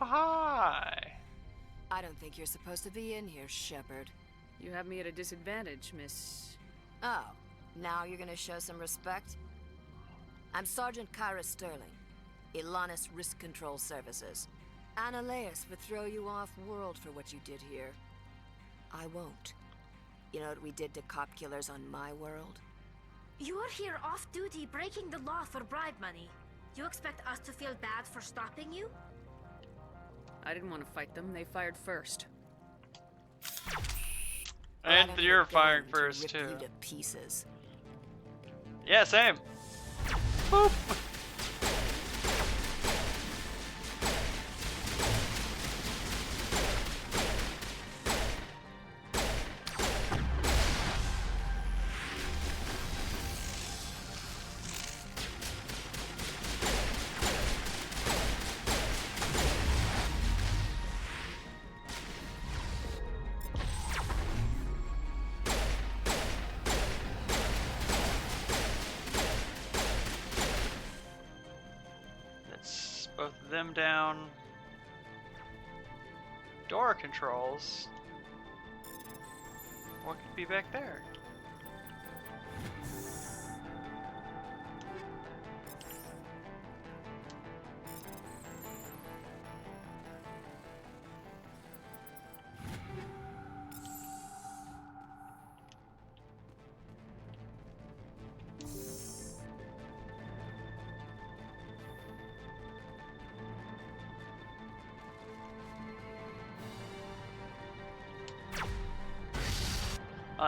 Hi. I don't think you're supposed to be in here, Shepard. You have me at a disadvantage, Miss... Oh, now you're gonna show some respect? I'm Sergeant Kyra Sterling, Ilanis Risk Control Services. Analeas would throw you off-world for what you did here. I won't. You know what we did to cop killers on my world? You're here off-duty breaking the law for bribe money. You expect us to feel bad for stopping you? I didn't want to fight them. They fired first. And you're firing first rip too. You to pieces. Yeah, same. Boop. Both of them down. Door controls. What could be back there?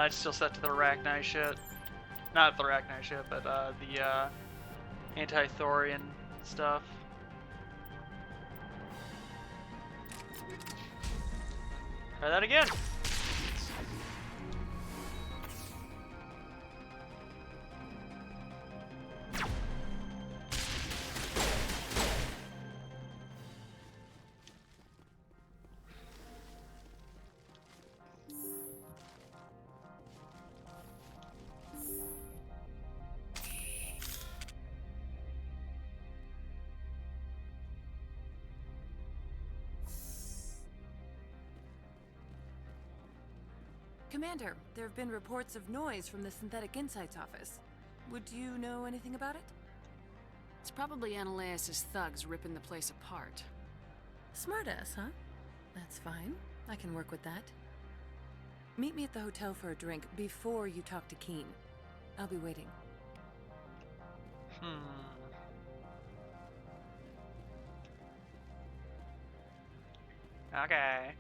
It's still set to the Arachnite shit. Not the Arachnite shit, but the anti-Thorian stuff. Try that again. Commander, there have been reports of noise from the Synthetic Insights office. Would you know anything about it? It's probably Ananias' thugs ripping the place apart. Smartass, huh? That's fine. I can work with that. Meet me at the hotel for a drink before you talk to Keen. I'll be waiting. Okay.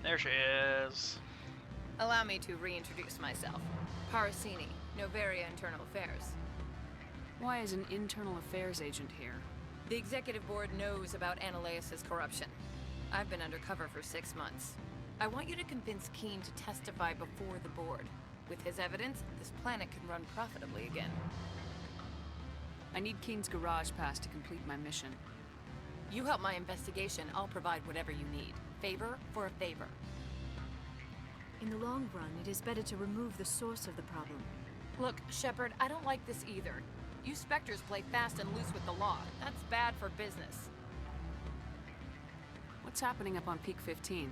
There she is. Allow me to reintroduce myself. Parasini, Novaria Internal Affairs. Why is an internal affairs agent here? The executive board knows about Ananias' corruption. I've been undercover for 6 months. I want you to convince Keen to testify before the board. With his evidence, this planet can run profitably again. I need Keen's garage pass to complete my mission. You help my investigation, I'll provide whatever you need. Favor for a favor. In the long run, it is better to remove the source of the problem. Look, Shepard, I don't like this either. You Spectres play fast and loose with the law. That's bad for business. What's happening up on Peak 15?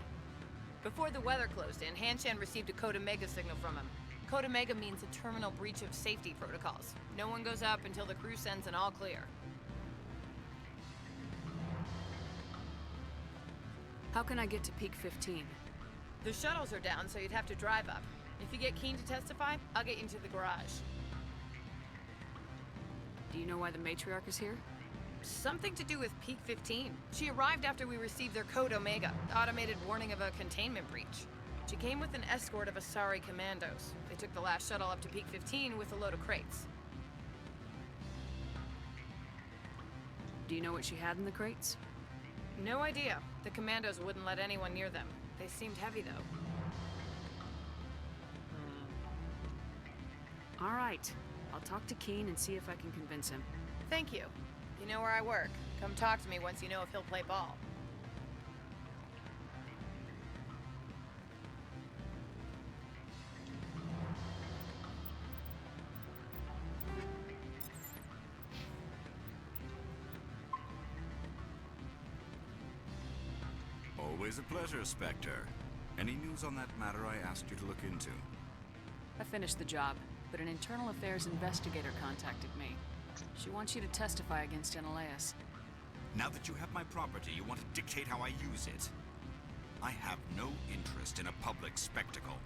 Before the weather closed in, Hanshan received a Code Omega signal from him. Code Omega means a terminal breach of safety protocols. No one goes up until the crew sends an all clear. How can I get to Peak 15? The shuttles are down, so you'd have to drive up. If you get Keen to testify, I'll get you into the garage. Do you know why the matriarch is here? Something to do with Peak 15. She arrived after we received their Code Omega, automated warning of a containment breach. She came with an escort of Asari commandos. They took the last shuttle up to Peak 15 with a load of crates. Do you know what she had in the crates? No idea. The commandos wouldn't let anyone near them. They seemed heavy, though. All right. I'll talk to Keen and see if I can convince him. Thank you. You know where I work. Come talk to me once you know if he'll play ball. Always a pleasure, Spectre. Any news on that matter I asked you to look into? I finished the job, but an internal affairs investigator contacted me. She wants you to testify against Ananias. Now that you have my property, you want to dictate how I use it? I have no interest in a public spectacle.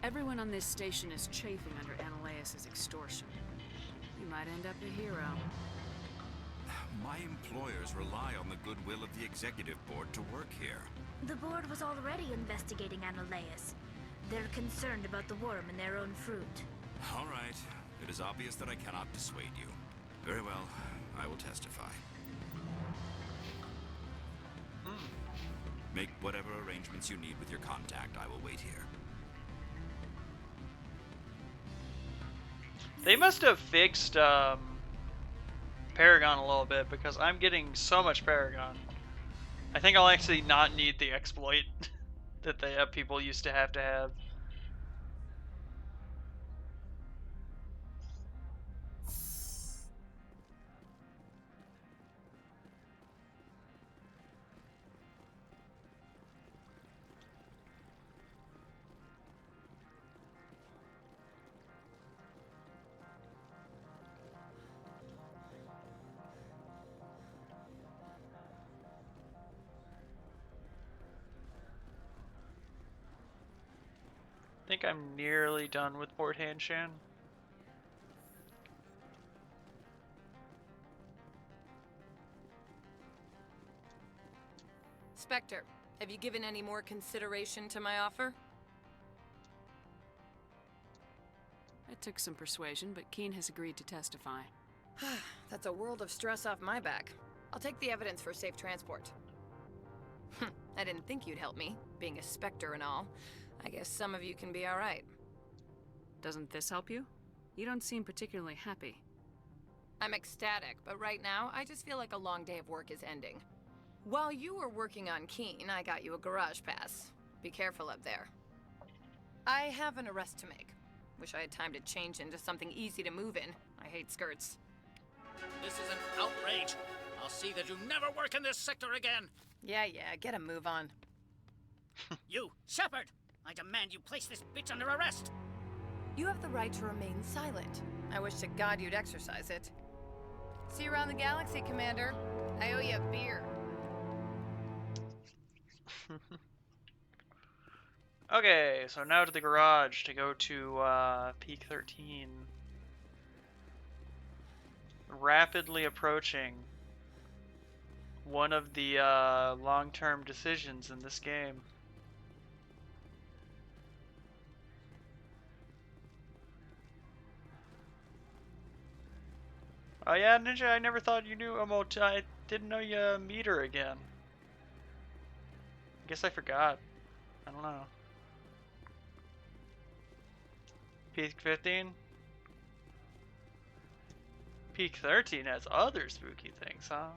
Everyone on this station is chafing under Ananias' extortion. You might end up a hero. My employers rely on the goodwill of the executive board to work here. The board was already investigating Ananias. They're concerned about the worm in their own fruit. All right. It is obvious that I cannot dissuade you. Very well. I will testify. Make whatever arrangements you need with your contact. I will wait here. They must have fixed Paragon a little bit, because I'm getting so much Paragon. I think I'll actually not need the exploit that the people used to have. think I'm nearly done with Port Hanshan. Spectre, have you given any more consideration to my offer? It took some persuasion, but Keen has agreed to testify. That's a world of stress off my back. I'll take the evidence for safe transport. I didn't think you'd help me, being a Spectre and all. I guess some of you can be alright. Doesn't this help you? You don't seem particularly happy. I'm ecstatic, but right now, I just feel like a long day of work is ending. While you were working on Keen, I got you a garage pass. Be careful up there. I have an arrest to make. Wish I had time to change into something easy to move in. I hate skirts. This is an outrage. I'll see that you never work in this sector again. Yeah, get a move on. You, Shepard! I demand you place this bitch under arrest! You have the right to remain silent. I wish to God you'd exercise it. See you around the galaxy, Commander. I owe you a beer. Okay, so now to the garage to go to Peak 13. Rapidly approaching one of the long-term decisions in this game. Oh yeah, Ninja, I never thought you knew I didn't know you meet her again. I guess I forgot. I don't know. Peak 15? Peak 13 has other spooky things, huh?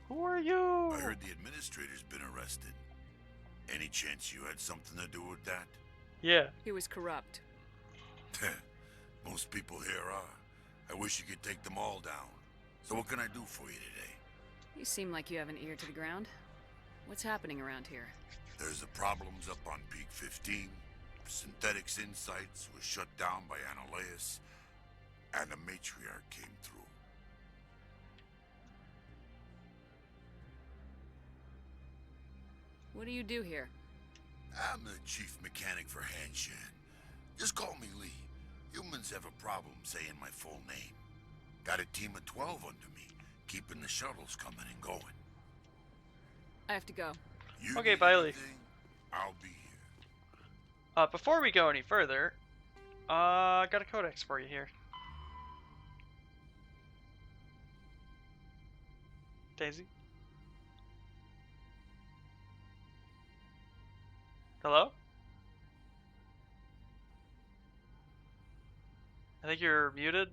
Who are you? I heard the administrator's been arrested. Any chance you had something to do with that? Yeah. He was corrupt. Most people here are. I wish you could take them all down. So what can I do for you today? You seem like you have an ear to the ground. What's happening around here? There's the problems up on Peak 15. Synthetics Insights was shut down by Analeus, and the matriarch came through. What do you do here? I'm the chief mechanic for Hanshan. Just call me Lee. Humans have a problem saying my full name. Got a team of 12 under me, keeping the shuttles coming and going. I have to go. You Okay, need bye, Lee. anything, I'll be here. Before we go any further, I got a codex for you here. Daisy? Hello? I think you're muted.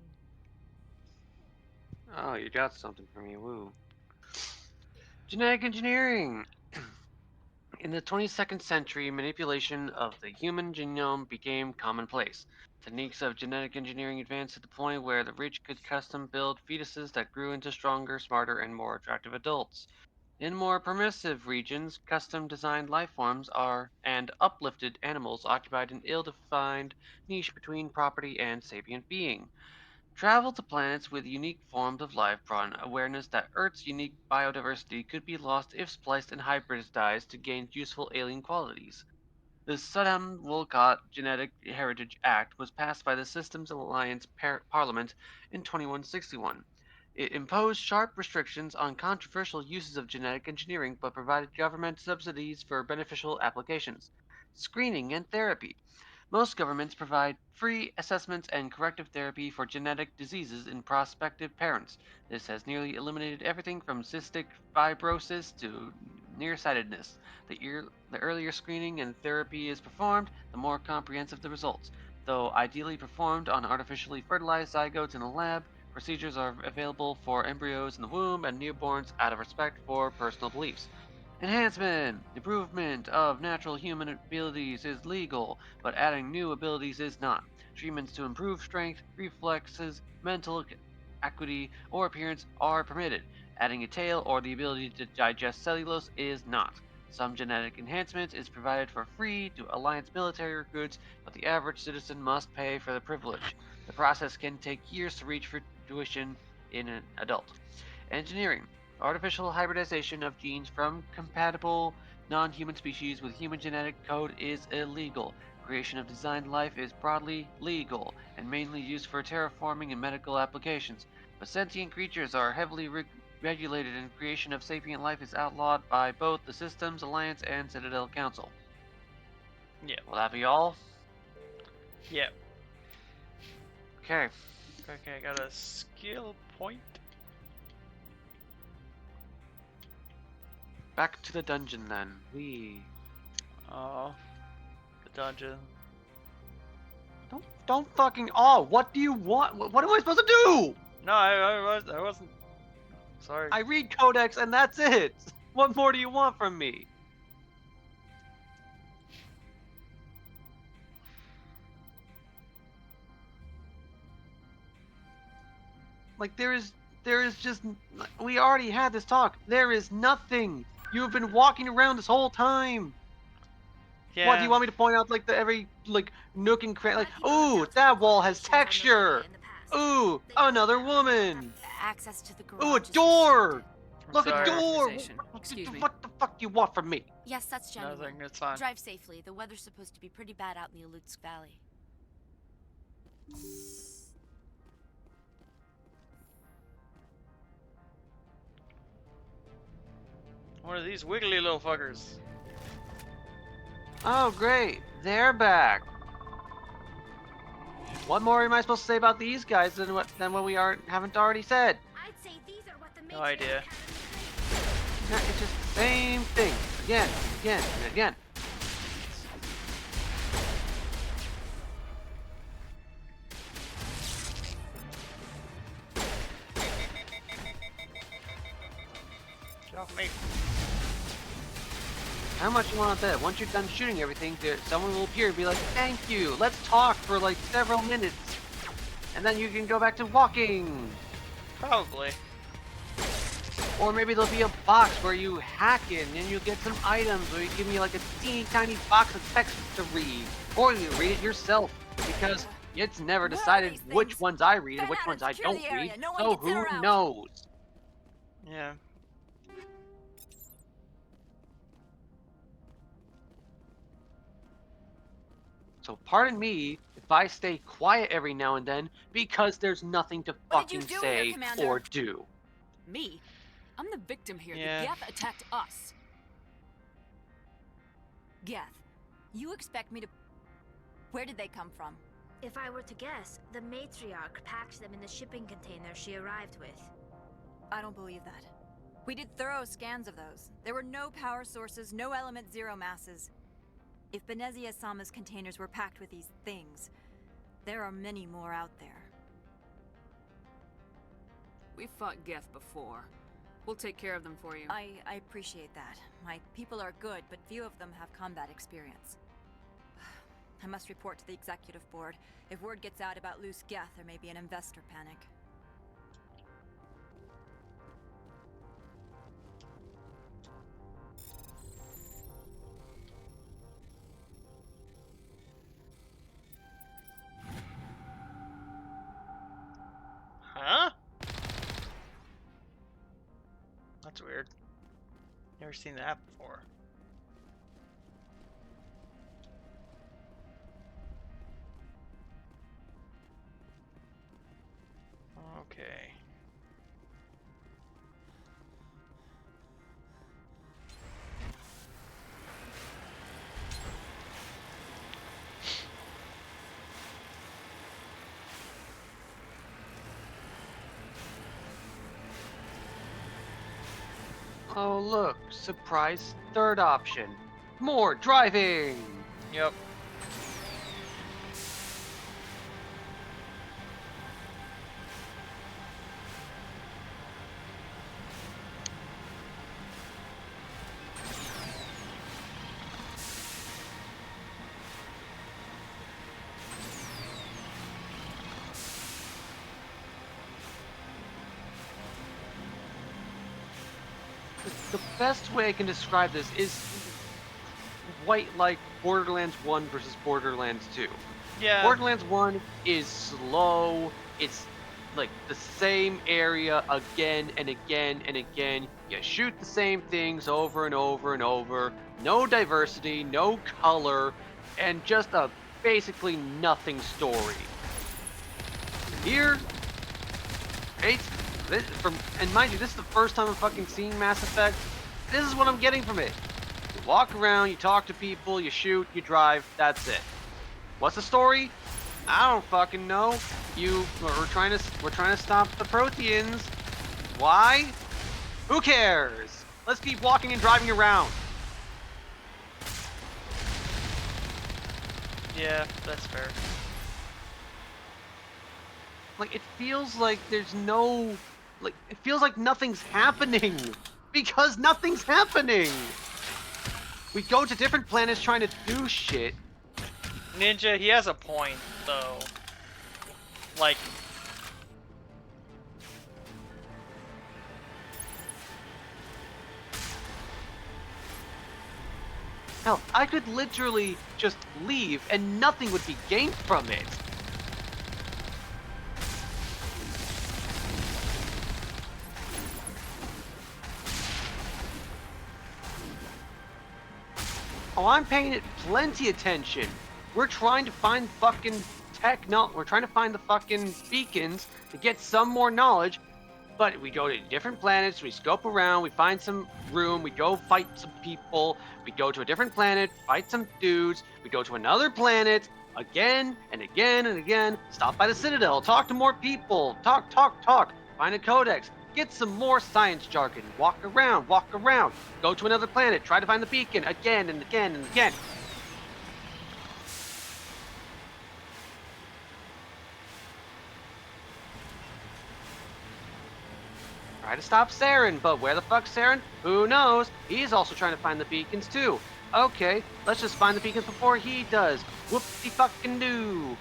Oh, you got something for me, woo. Genetic engineering! In the 22nd century, manipulation of the human genome became commonplace. Techniques of genetic engineering advanced to the point where the rich could custom build fetuses that grew into stronger, smarter, and more attractive adults. In more permissive regions, custom designed life forms are and uplifted animals occupied an ill defined niche between property and sapient being. Travel to planets with unique forms of life brought an awareness that Earth's unique biodiversity could be lost if spliced and hybridized to gain useful alien qualities. The Saddam-Wolcott Genetic Heritage Act was passed by the Systems Alliance Parliament in 2161. It imposed sharp restrictions on controversial uses of genetic engineering but provided government subsidies for beneficial applications. Screening and therapy. Most governments provide free assessments and corrective therapy for genetic diseases in prospective parents. This has nearly eliminated everything from cystic fibrosis to nearsightedness. The earlier screening and therapy is performed, the more comprehensive the results. Though ideally performed on artificially fertilized zygotes in a lab, procedures are available for embryos in the womb and newborns out of respect for personal beliefs. Enhancement, improvement of natural human abilities is legal, but adding new abilities is not. Treatments to improve strength, reflexes, mental acuity, or appearance are permitted. Adding a tail or the ability to digest cellulose is not. Some genetic enhancements is provided for free to Alliance military recruits, but the average citizen must pay for the privilege. The process can take years to reach fruition in an adult. Engineering. Artificial hybridization of genes from compatible Non-human species with human genetic code is illegal. Creation of designed life is broadly legal and mainly used for terraforming and medical applications. But sentient creatures are heavily regulated, and creation of sapient life is outlawed by both the Systems Alliance and Citadel Council. Yeah. Will that be all? Yeah. Okay. Okay, I got a skill point. Back to the dungeon then. Oh, the dungeon. Don't fucking. Oh, what do you want? What am I supposed to do? No, I wasn't. Sorry. I read Codex and that's it. What more do you want from me? Like there is just, we already had this talk. There is nothing. You've been walking around this whole time. Yeah. What do you want me to point out? Like every nook and cranny. Like, ooh, that wall has texture. Ooh, another woman. Access to the garage. Ooh, a door. Look, a sorry. door. Excuse me. What the fuck do you want from me? Yes, that's genuine. Nothing, it's fine. Drive safely. The weather's supposed to be pretty bad out in the Alutsk Valley. What are these wiggly little fuckers? Oh, great. They're back. What more am I supposed to say about these guys than what we haven't already said? I'd say these are what the No idea. Yeah, it's just the same thing. Again, again, and again. Get off me. How much you want that? Once you're done shooting everything, someone will appear and be like, thank you, let's talk for like several minutes. And then you can go back to walking. Probably. Or maybe there'll be a box where you hack in and you get some items, or you give me like a teeny tiny box of text to read. Or you read it yourself, because it's never decided which ones I read and which ones I don't read, so who knows? Yeah. So pardon me if I stay quiet every now and then, because there's nothing to fucking say or do. Me? I'm the victim here. Yeah. The Geth attacked us. Geth, you expect me to... Where did they come from? If I were to guess, the matriarch packed them in the shipping container she arrived with. I don't believe that. We did thorough scans of those. There were no power sources, no element zero masses. If Benezia Sama's containers were packed with these things, there are many more out there. We've fought Geth before. We'll take care of them for you. I appreciate that. My people are good, but few of them have combat experience. I must report to the executive board. If word gets out about loose Geth, there may be an investor panic. Huh? That's weird. Never seen that before. Okay. Oh look, surprise third option. More driving! Yep. The best way I can describe this is like Borderlands 1 versus Borderlands 2. Yeah. Borderlands 1 is slow, it's like the same area again and again and again. You shoot the same things over and over and over. No diversity, no color, and just a basically nothing story. Here, and mind you, this is the first time I'm fucking seeing Mass Effect. This is what I'm getting from it. You walk around, you talk to people, you shoot, you drive. That's it. What's the story? I don't fucking know. We're trying to stop the Protheans. Why? Who cares? Let's keep walking and driving around. Yeah, that's fair. Like, it feels like there's no... Like, it feels like nothing's happening. Because nothing's happening. We go to different planets trying to do shit. Ninja, he has a point, though. Like... Hell, I could literally just leave and nothing would be gained from it. Oh, I'm paying it plenty attention. We're trying to find fucking we're trying to find the fucking beacons to get some more knowledge, but we go to different planets, we scope around, we find some room, we go fight some people, we go to a different planet, fight some dudes, we go to another planet, again and again and again, stop by the Citadel, talk to more people, talk, find a codex, get some more science jargon, walk around, go to another planet, try to find the beacon again and again and again. Try to stop Saren, but where the fuck's Saren? Who knows? He's also trying to find the beacons too. Okay, let's just find the beacons before he does. Whoop-de-fucking-doo.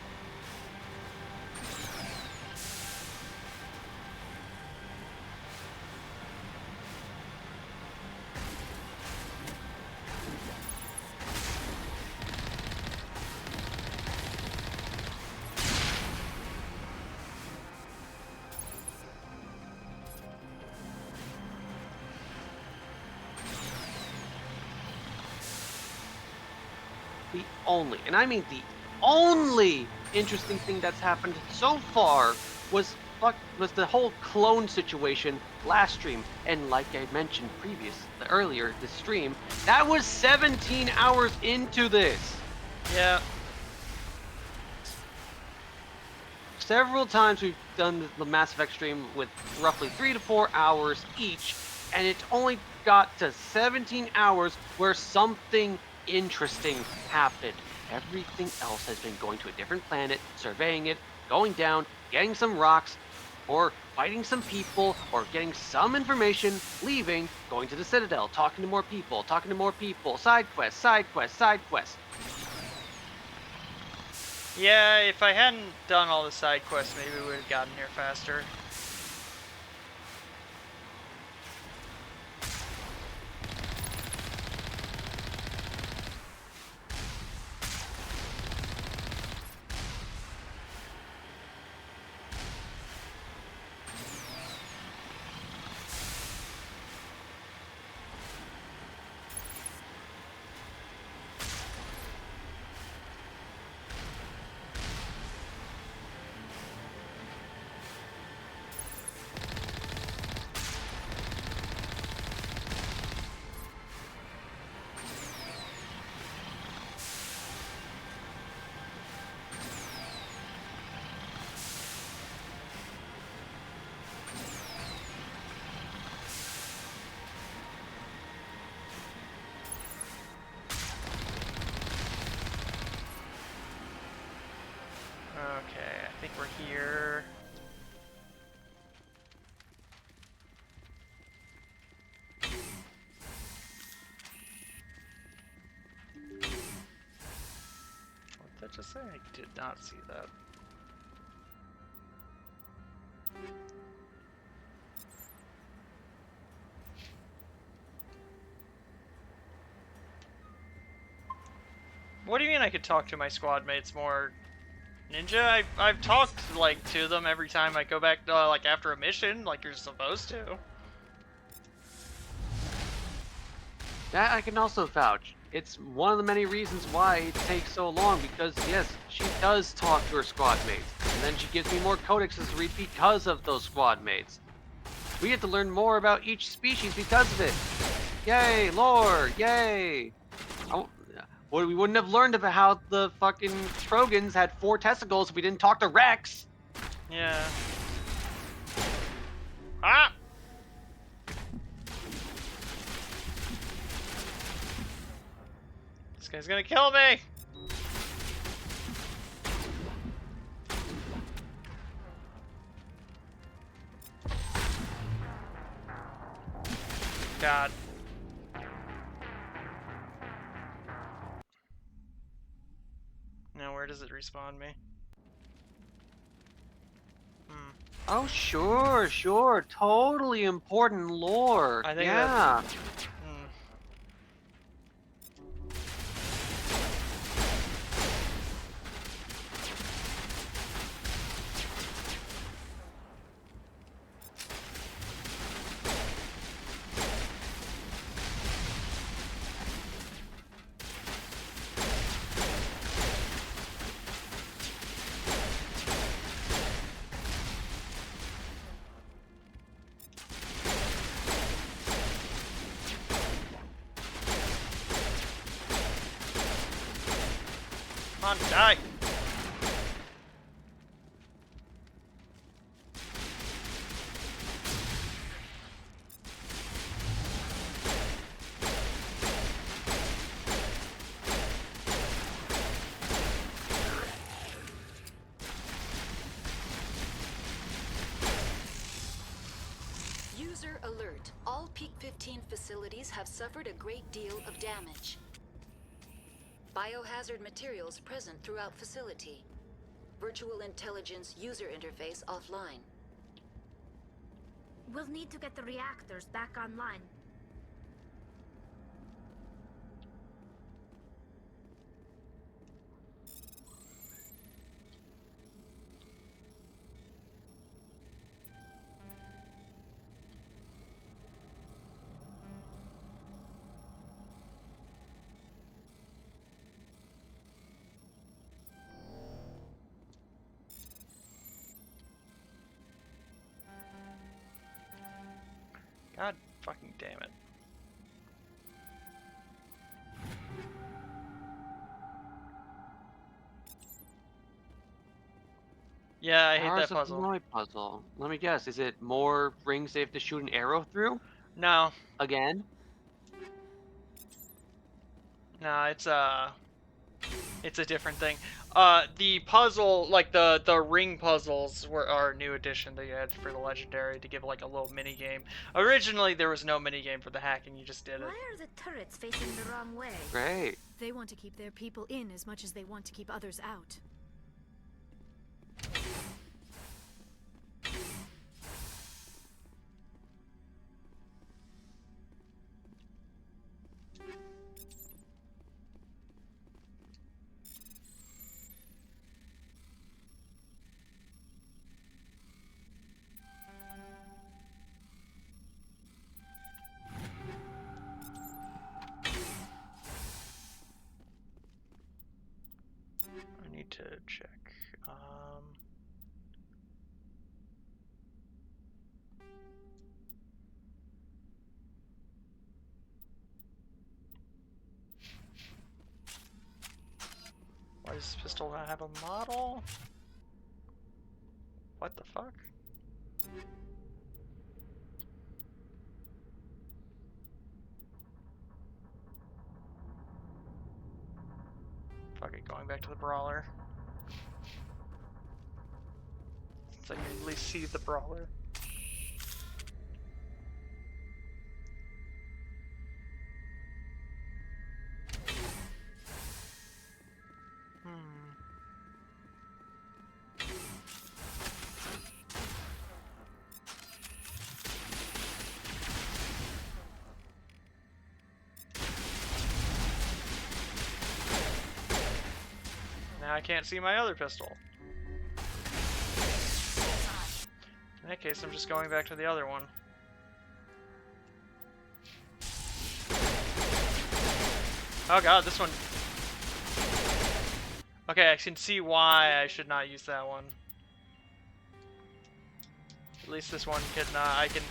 The only, and I mean the only interesting thing that's happened so far was the whole clone situation last stream. And like I mentioned earlier this stream, that was 17 hours into this. Yeah. Several times we've done the Mass Effect stream with roughly 3 to 4 hours each, and it only got to 17 hours where something interesting happened. Everything else has been going to a different planet, surveying it, going down, getting some rocks, or fighting some people, or getting some information, leaving, going to the Citadel, talking to more people, side quests. Yeah, if I hadn't done all the side quests, maybe we would have gotten here faster. Okay, I think we're here. What did that just say? I did not see that. What do you mean I could talk to my squad mates more Ninja, I've talked like to them every time I go back like after a mission, like you're supposed to. That I can also vouch. It's one of the many reasons why it takes so long, because yes, she does talk to her squad mates, and then she gives me more codexes to read because of those squad mates. We get to learn more about each species because of it. Yay, lore! Yay! Well, we wouldn't have learned about how the fucking Krogans had 4 testicles if we didn't talk to Rex. Yeah. Ah! This guy's gonna kill me! God. Now where does it respawn me? Oh, sure. Totally important lore. I think yeah. that's... Come on, die! User alert. All Peak 15 facilities have suffered a great deal of damage. Biohazard materials present throughout facility. Virtual intelligence user interface offline. We'll need to get the reactors back online. God fucking damn it. Yeah, I hate Powers that of puzzle. Noi puzzle. Let me guess, is it more rings they have to shoot an arrow through? No. Again? No, it's a different thing. The puzzle, like the ring puzzles, were our new addition that you had for the legendary to give like a little mini game. Originally, there was no mini game for the hacking; you just did it. Why are the turrets facing the wrong way? Great. They want to keep their people in as much as they want to keep others out. I need to check. Why does this pistol not have a model? What the fuck? Fuck it, going back to the brawler. It's like you at least see the brawler. Now I can't see my other pistol. that case, I'm just going back to the other one. Oh god, this one. Okay, I can see why I should not use that one. At least this one can, I can...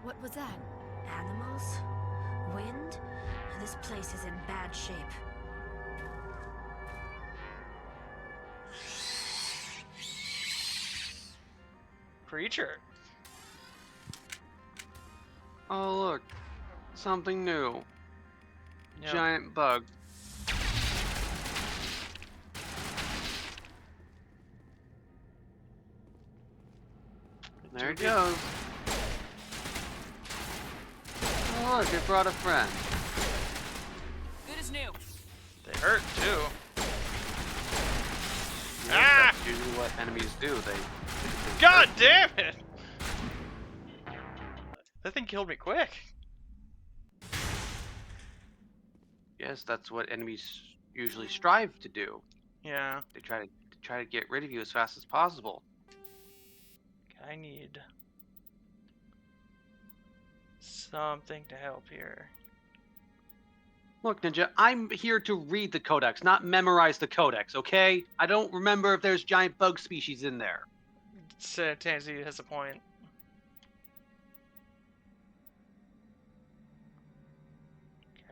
What was that? Animals? Wind? This place is in bad shape. Creature. Oh, look. Something new. Yep. Giant bug. There it goes. Oh, look, it brought a friend. Good as new. They hurt, too. Yeah, that's usually what enemies do. They God damn it! That thing killed me quick. Yes, that's what enemies usually strive to do. Yeah. They try to get rid of you as fast as possible. I need something to help here. Look, Ninja, I'm here to read the codex, not memorize the codex, okay? I don't remember if there's giant bug species in there. Tansy has a point.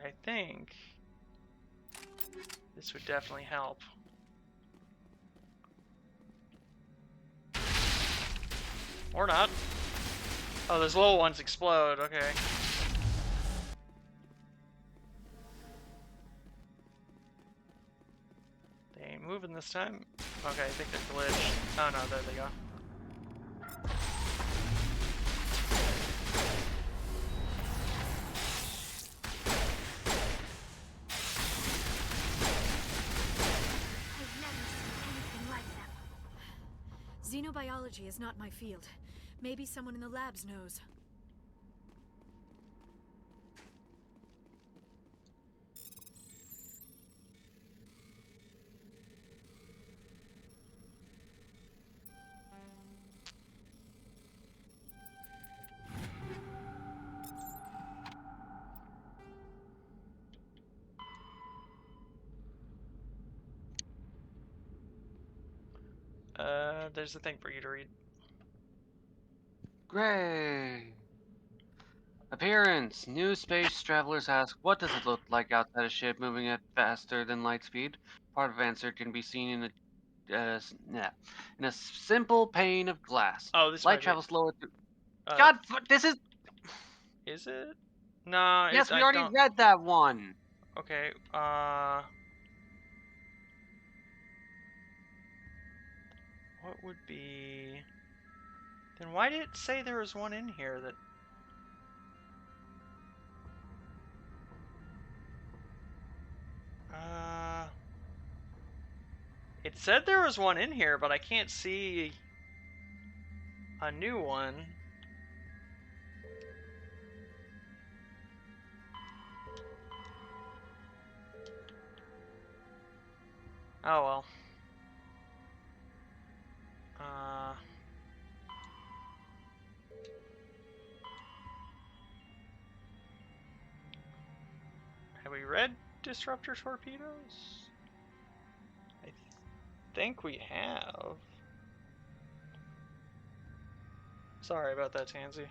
I think this would definitely help. Or not. Oh, those little ones explode, okay. They ain't moving this time. Okay, I think they're glitched. Oh no, there they go. I've never seen anything like them. Xenobiology is not my field. Maybe someone in the labs knows. There's a thing for you to read. Gray. Appearance. New space travelers ask, what does it look like outside a ship moving at faster than light speed? Part of answer can be seen in in a simple pane of glass. Oh, this Light might be. travels slower through. Uh, God, this is. Is it? No, Yes, we I already don't. read that one. Okay, what would be... Then why did it say there was one in here that... It said there was one in here, but I can't see a new one. Oh well. Have we read Disruptor Torpedoes? I think we have. Sorry about that, Tansy.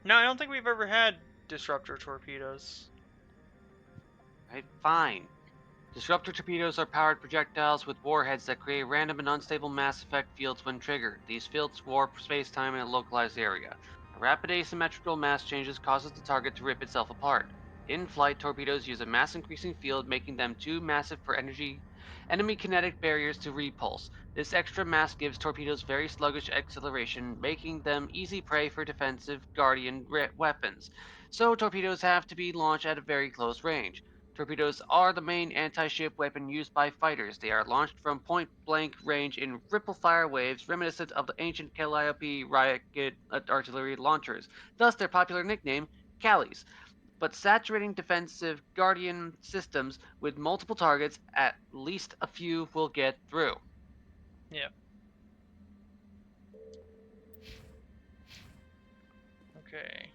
No, I don't think we've ever had Disruptor Torpedoes. Right, fine. Disruptor torpedoes are powered projectiles with warheads that create random and unstable mass effect fields when triggered. These fields warp space-time in a localized area. A rapid asymmetrical mass changes causes the target to rip itself apart. In-flight, torpedoes use a mass-increasing field, making them too massive for enemy kinetic barriers to repulse. This extra mass gives torpedoes very sluggish acceleration, making them easy prey for defensive Guardian weapons. So torpedoes have to be launched at a very close range. Torpedoes are the main anti-ship weapon used by fighters. They are launched from point-blank range in ripple-fire waves reminiscent of the ancient Calliope rocket artillery launchers, thus their popular nickname, Callies. But saturating defensive Guardian systems with multiple targets, at least a few will get through. Yeah. Okay.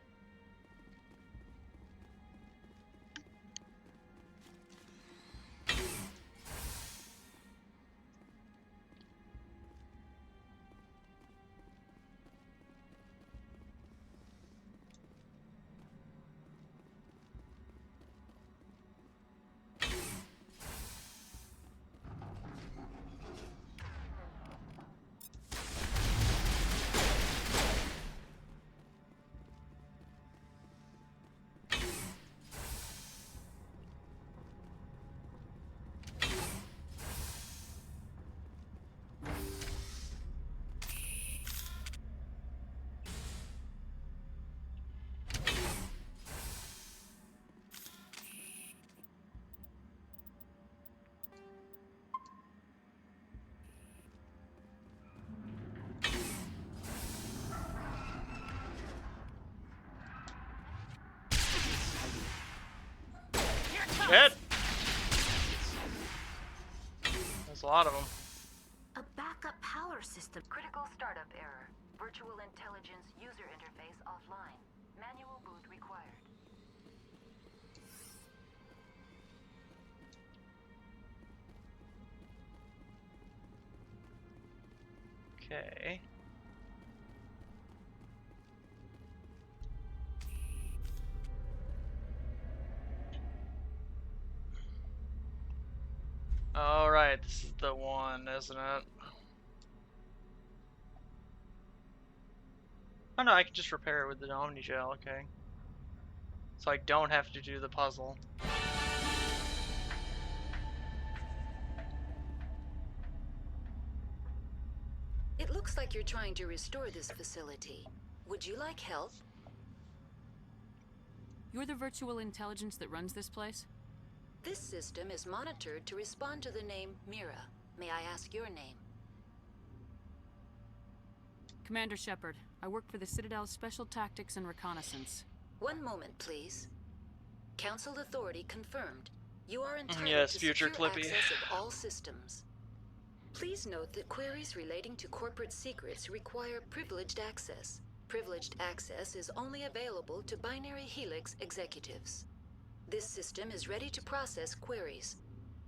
Shit! There's a lot of them. A backup power system. Critical startup error. Virtual intelligence user interface offline. Manual boot required. Okay. Alright, this is the one, isn't it? Oh no, I can just repair it with the Omni Gel, okay. So I don't have to do the puzzle. It looks like you're trying to restore this facility. Would you like help? You're the virtual intelligence that runs this place? This system is monitored to respond to the name Mira. May I ask your name? Commander Shepard. I work for the Citadel's Special Tactics and Reconnaissance. One moment, please. Council authority confirmed. You are entitled yes, to future secure Clippy. access of all systems. Please note that queries relating to corporate secrets require privileged access. Privileged access is only available to Binary Helix executives. This system is ready to process queries.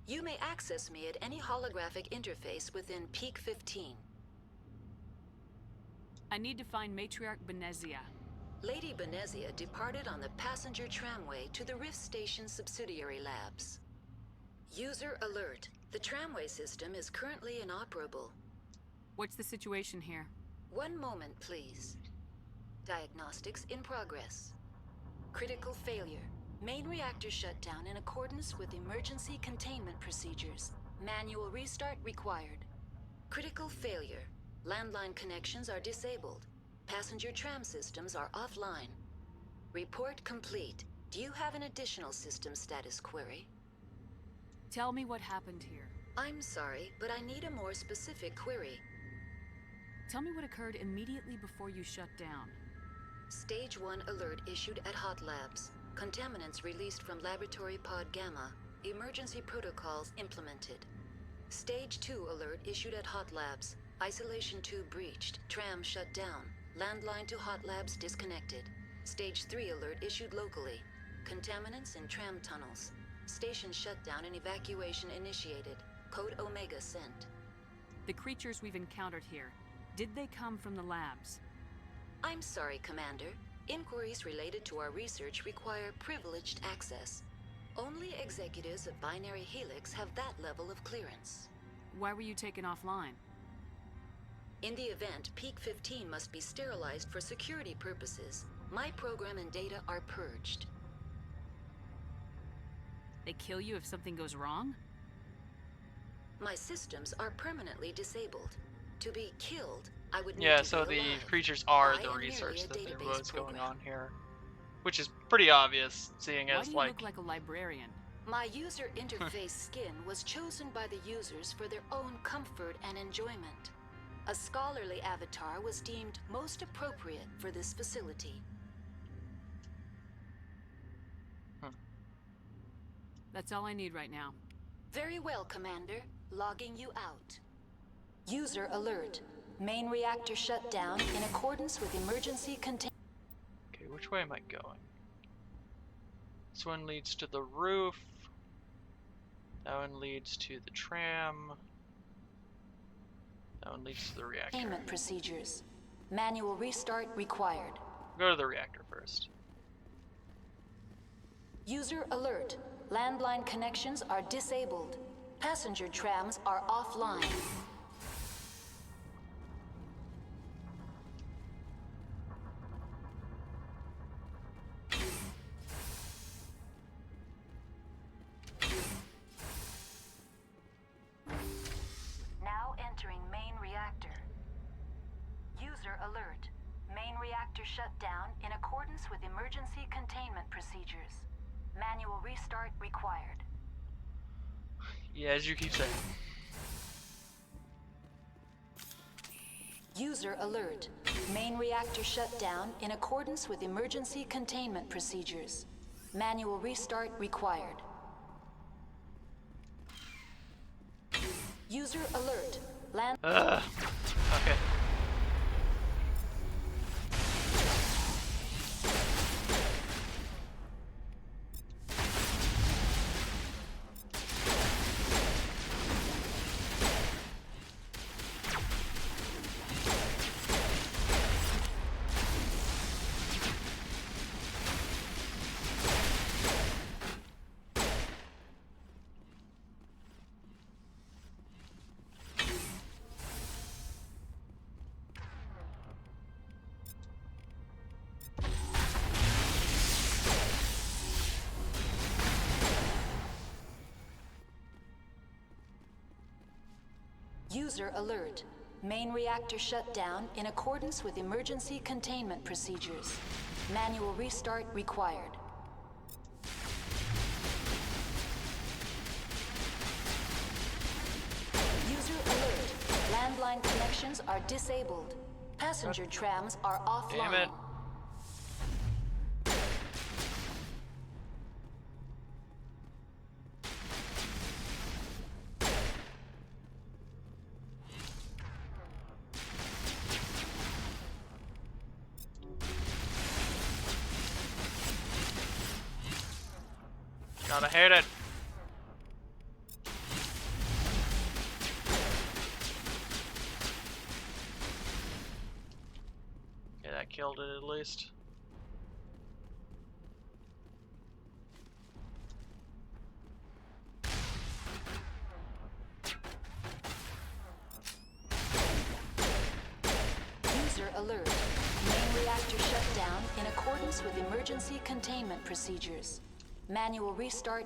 You may access me at any holographic interface within Peak 15. I need to find Matriarch Benezia. Lady Benezia departed on the passenger tramway to the Rift Station subsidiary labs. User alert. The tramway system is currently inoperable. What's the situation here? One moment, please. Diagnostics in progress. Critical failure. Main reactor shut down in accordance with emergency containment procedures. Manual restart required. Critical failure. Landline connections are disabled. Passenger tram systems are offline. Report complete. Do you have an additional system status query? Tell me what happened here. I'm sorry, but I need a more specific query. Tell me what occurred immediately before you shut down. Stage 1 alert issued at Hot Labs. Contaminants released from Laboratory Pod Gamma. Emergency protocols implemented. Stage 2 alert issued at Hot Labs. Isolation tube breached. Tram shut down. Landline to Hot Labs disconnected. Stage 3 alert issued locally. Contaminants in tram tunnels. Station shutdown and evacuation initiated. Code Omega sent. The creatures we've encountered here, did they come from the labs? I'm sorry, Commander. Inquiries related to our research require privileged access. Only executives of Binary Helix have that level of clearance. Why were you taken offline? In the event, Peak 15 must be sterilized for security purposes. My program and data are purged. They kill you if something goes wrong? My systems are permanently disabled. To be killed, I would need Yeah, to so be the alive. creatures are I the am merely research a that there database was going program. on here. Which is pretty obvious, seeing Why as, do you look like a librarian? My user interface skin was chosen by the users for their own comfort and enjoyment. A scholarly avatar was deemed most appropriate for this facility. That's all I need right now. Very well, Commander. Logging you out. User alert. Main reactor shut down in accordance with emergency containment. Okay, which way am I going? This one leads to the roof. That one leads to the tram. That one leads to the reactor. Containment procedures. Manual restart required. Go to the reactor first. User alert. Landline connections are disabled. Passenger trams are offline. Now entering main reactor. User alert. Main reactor shut down in accordance with emergency containment procedures. Manual restart required. Yeah, as you keep saying. User alert. Main reactor shut down in accordance with emergency containment procedures. Manual restart required. User alert. Okay. User alert. Main reactor shut down in accordance with emergency containment procedures. Manual restart required. User alert. Landline connections are disabled. Passenger trams are offline. Damn it. Gotta hate it. Okay, that killed it at least. User alert. Main reactor shut down in accordance with emergency containment procedures. Manual restart.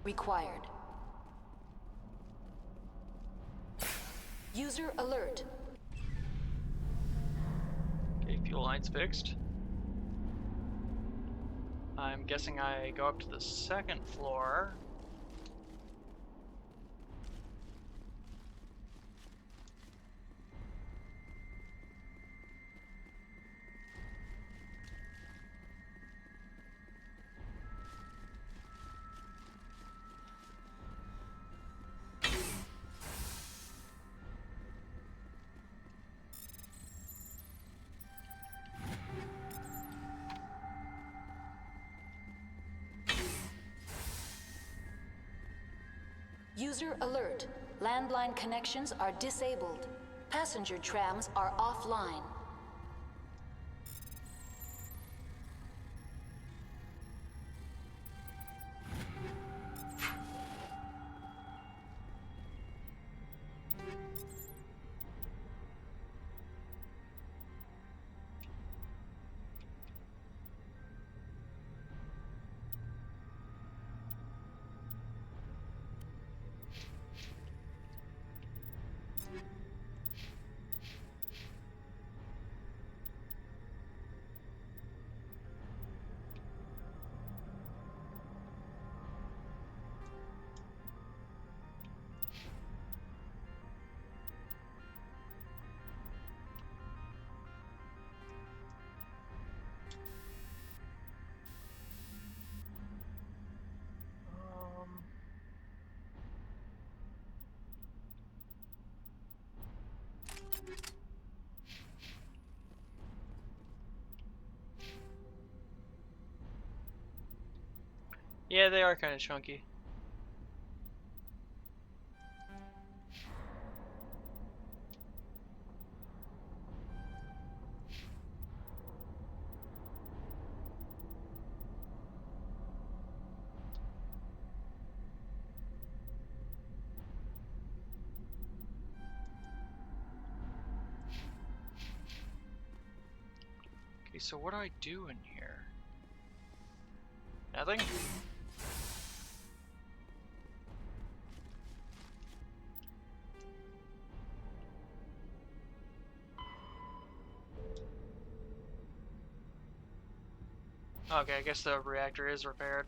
Required. User alert. Okay, fuel line's fixed. I'm guessing I go up to the second floor. User alert. Landline connections are disabled. Passenger trams are offline. Yeah, they are kind of chunky. Okay, so what do I do in here? Nothing? Okay, I guess the reactor is repaired.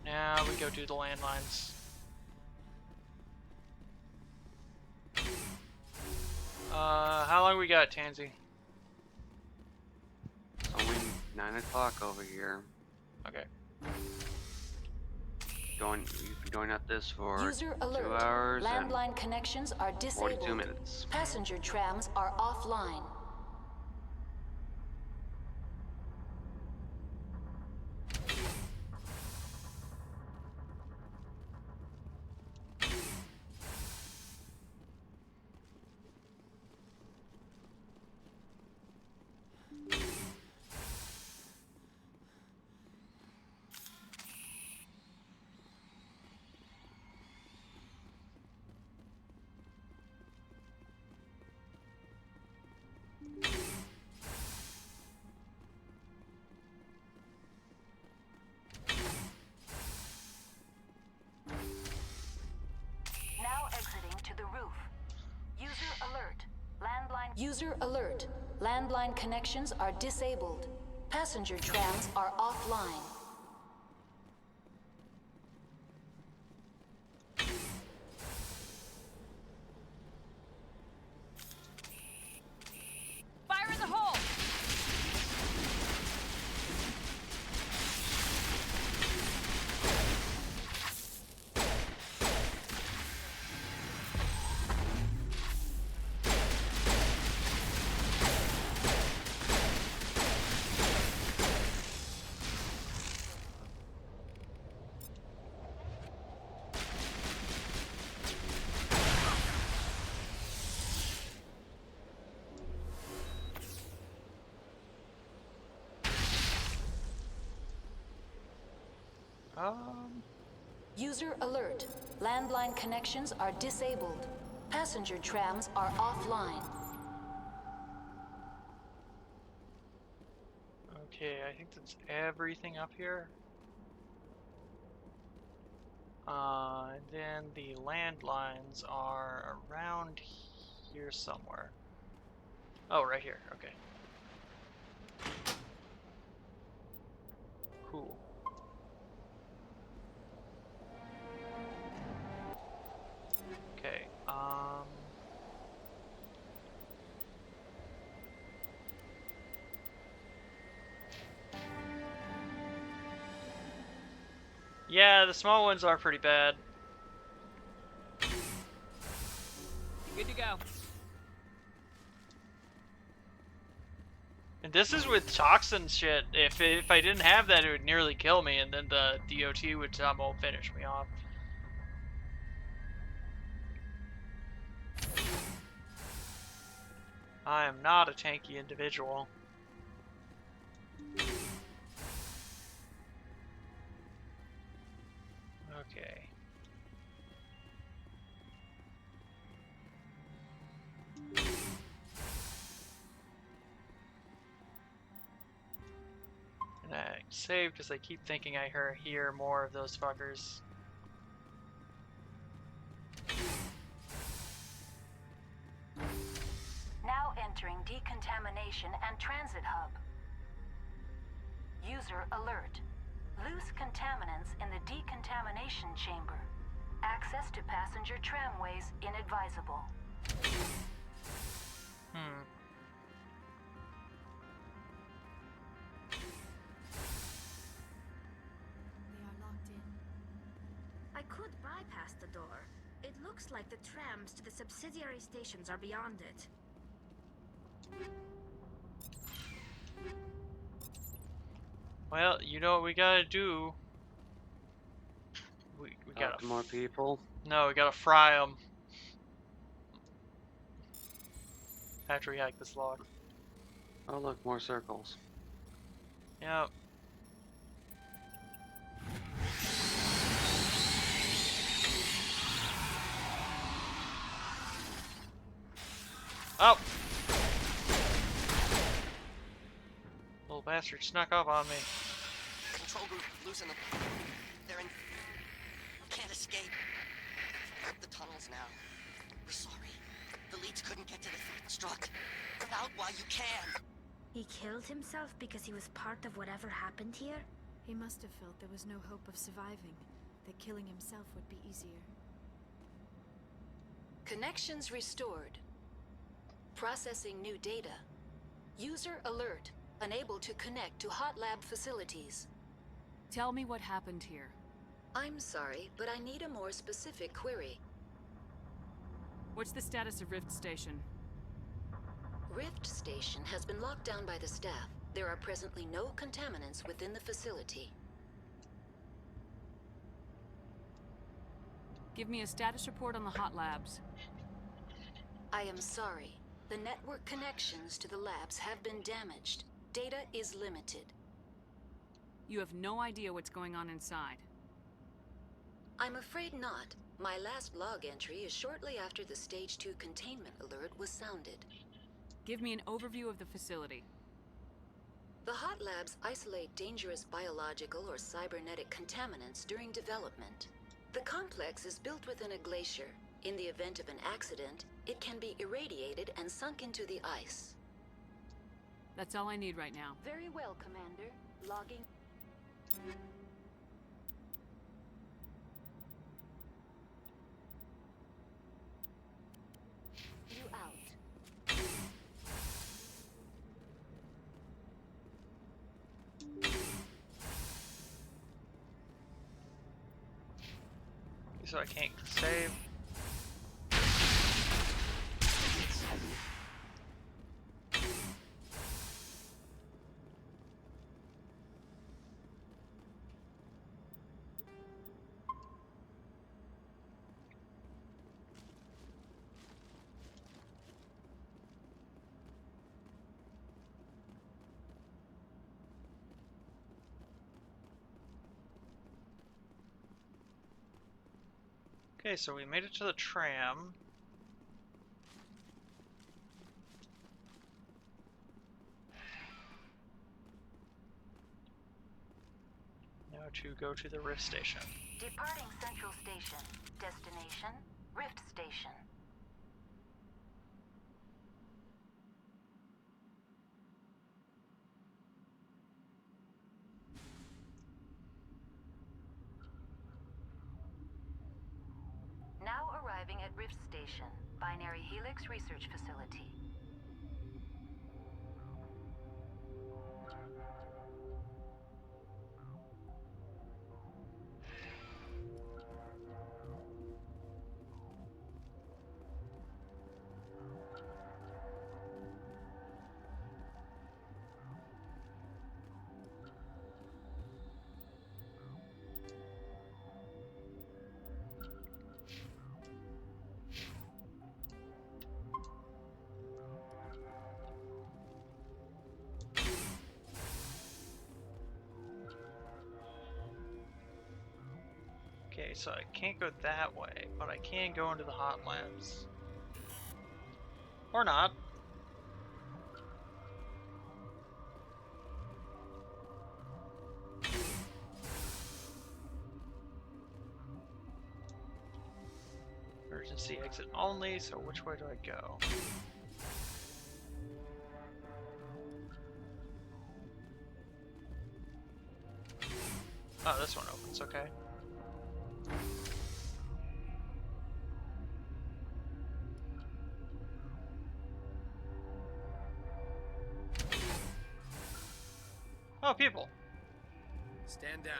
Now we go do the landlines. How long we got, Tansy? It's only 9 o'clock over here. Okay. You've been going at this for User 2 alert. hours and Landline connections are 42 disabled. minutes. Passenger trams are offline. Now exiting to the roof. User alert. Landline. User alert. Landline connections are disabled. Passenger trams are offline. Fire in the hole! User alert. Landline connections are disabled. Passenger trams are offline. Okay, I think that's everything up here. And then the landlines are around here somewhere. Oh, right here. Okay. Cool. Okay. Yeah, the small ones are pretty bad. Good to go. And this is with toxin shit. If I didn't have that, it would nearly kill me, and then the DOT would somehow finish me off. I am not a tanky individual. Okay. And I save because I keep thinking I hear more of those fuckers. Now entering decontamination and transit hub. User alert. Loose contaminants in the decontamination chamber. Access to passenger tramways inadvisable. They are locked in. I could bypass the door. It looks like the trams to the subsidiary stations are beyond it. Well, you know what we gotta do. We Talk gotta... to more people. No, we gotta fry them. After we hack this lock. Oh look, more circles. Yep. Oh! Little bastard snuck up on me. Control group, loosen them. They're in... Can't escape. Up the tunnels now. We're sorry. The leads couldn't get to the struck. Get out while you can. He killed himself because he was part of whatever happened here? He must have felt there was no hope of surviving, that killing himself would be easier. Connections restored. Processing new data. User alert. Unable to connect to hot lab facilities. Tell me what happened here. I'm sorry, but I need a more specific query. What's the status of Rift Station? Rift Station has been locked down by the staff. There are presently no contaminants within the facility. Give me a status report on the hot labs. I am sorry. The network connections to the labs have been damaged. Data is limited. You have no idea what's going on inside. I'm afraid not. My last log entry is shortly after the Stage 2 containment alert was sounded. Give me an overview of the facility. The hot labs isolate dangerous biological or cybernetic contaminants during development. The complex is built within a glacier. In the event of an accident, it can be irradiated and sunk into the ice. That's all I need right now. Very well, Commander. Logging. You out. So I can't save. Okay, so we made it to the tram. Now to go to the Rift Station. Departing Central Station. Destination, Rift Station. Now arriving at Rift Station, Binary Helix Research Facility. Okay, so I can't go that way, but I can go into the hot labs. Or not. Emergency exit only, so which way do I go? Oh, this one opens, okay. Oh, people. Stand down.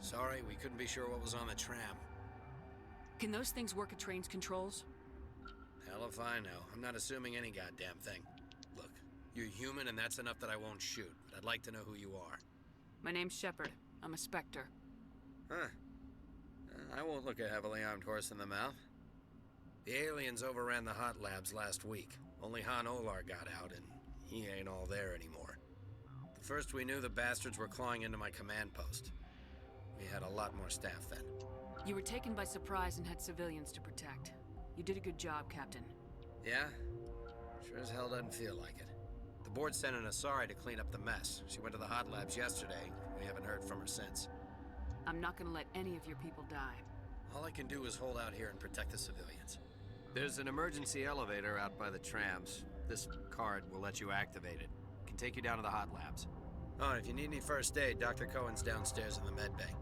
Sorry, we couldn't be sure what was on the tram. Can those things work at train's controls? Hell if I know. I'm not assuming any goddamn thing. Look, you're human and that's enough that I won't shoot, but I'd like to know who you are. My name's Shepard. I'm a Spectre. Huh. I won't look a heavily armed horse in the mouth. The aliens overran the hot labs last week. Only Han Olar got out, and he ain't all there anymore. The first we knew, the bastards were clawing into my command post. We had a lot more staff then. You were taken by surprise and had civilians to protect. You did a good job, Captain. Yeah? Sure as hell doesn't feel like it. The board sent an Asari to clean up the mess. She went to the hot labs yesterday. We haven't heard from her since. I'm not gonna let any of your people die. All I can do is hold out here and protect the civilians. There's an emergency elevator out by the trams. This card will let you activate it. It can take you down to the hot labs. Oh, and if you need any first aid, Dr. Cohen's downstairs in the med bay.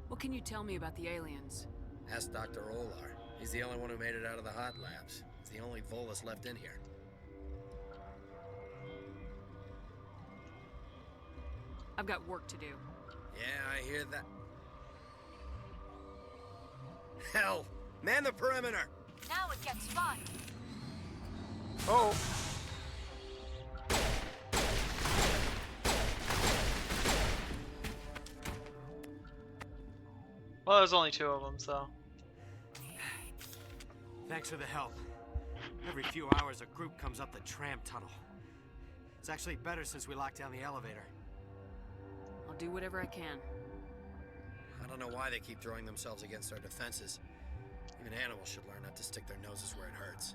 What can you tell me about the aliens? Ask Dr. Olar. He's the only one who made it out of the hot labs. He's the only Volus left in here. I've got work to do. Yeah, I hear that. Hell! Man the perimeter! Now it gets fun. Oh. Well, there's only 2 of them, so. Thanks for the help. Every few hours, a group comes up the tram tunnel. It's actually better since we locked down the elevator. I'll do whatever I can. I don't know why they keep throwing themselves against our defenses. Even animals should learn not to stick their noses where it hurts.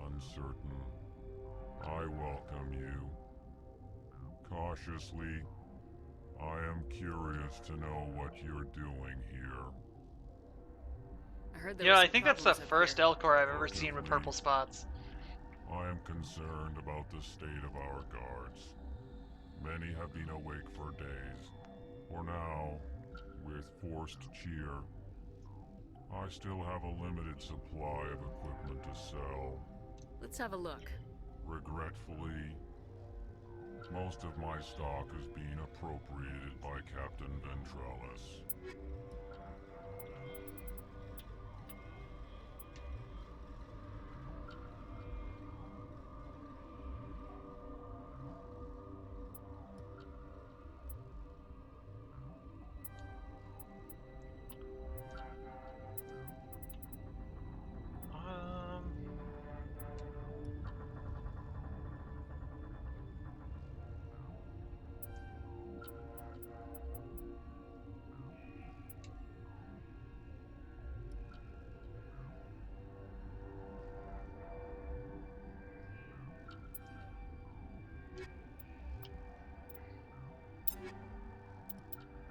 Uncertain. I welcome you. Cautiously, I am curious to know what you're doing here. I heard there Yeah, were I some think that's the problems up first here. Elcor I've ever seen with purple spots. I am concerned about the state of our guards. Many have been awake for days. For now, with forced cheer, I still have a limited supply of equipment to sell. Let's have a look. Regretfully, most of my stock is being appropriated by Captain Ventralis.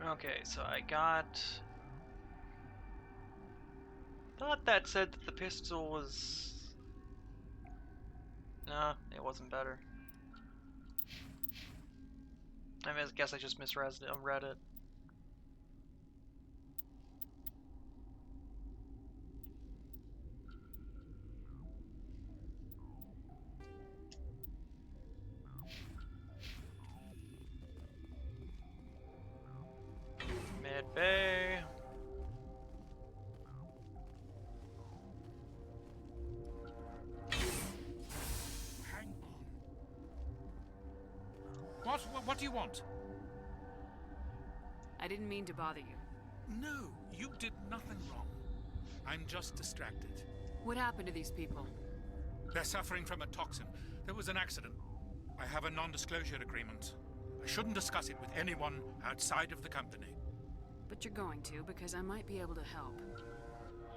Okay, so I got... Thought that said that the pistol was... Nah, it wasn't better. I guess I just misread it. Mid bay. Hang on. What do you want? I didn't mean to bother you. No, you did nothing wrong. I'm just distracted. What happened to these people? They're suffering from a toxin. There was an accident. I have a non-disclosure agreement. I shouldn't discuss it with anyone outside of the company. But you're going to, because I might be able to help.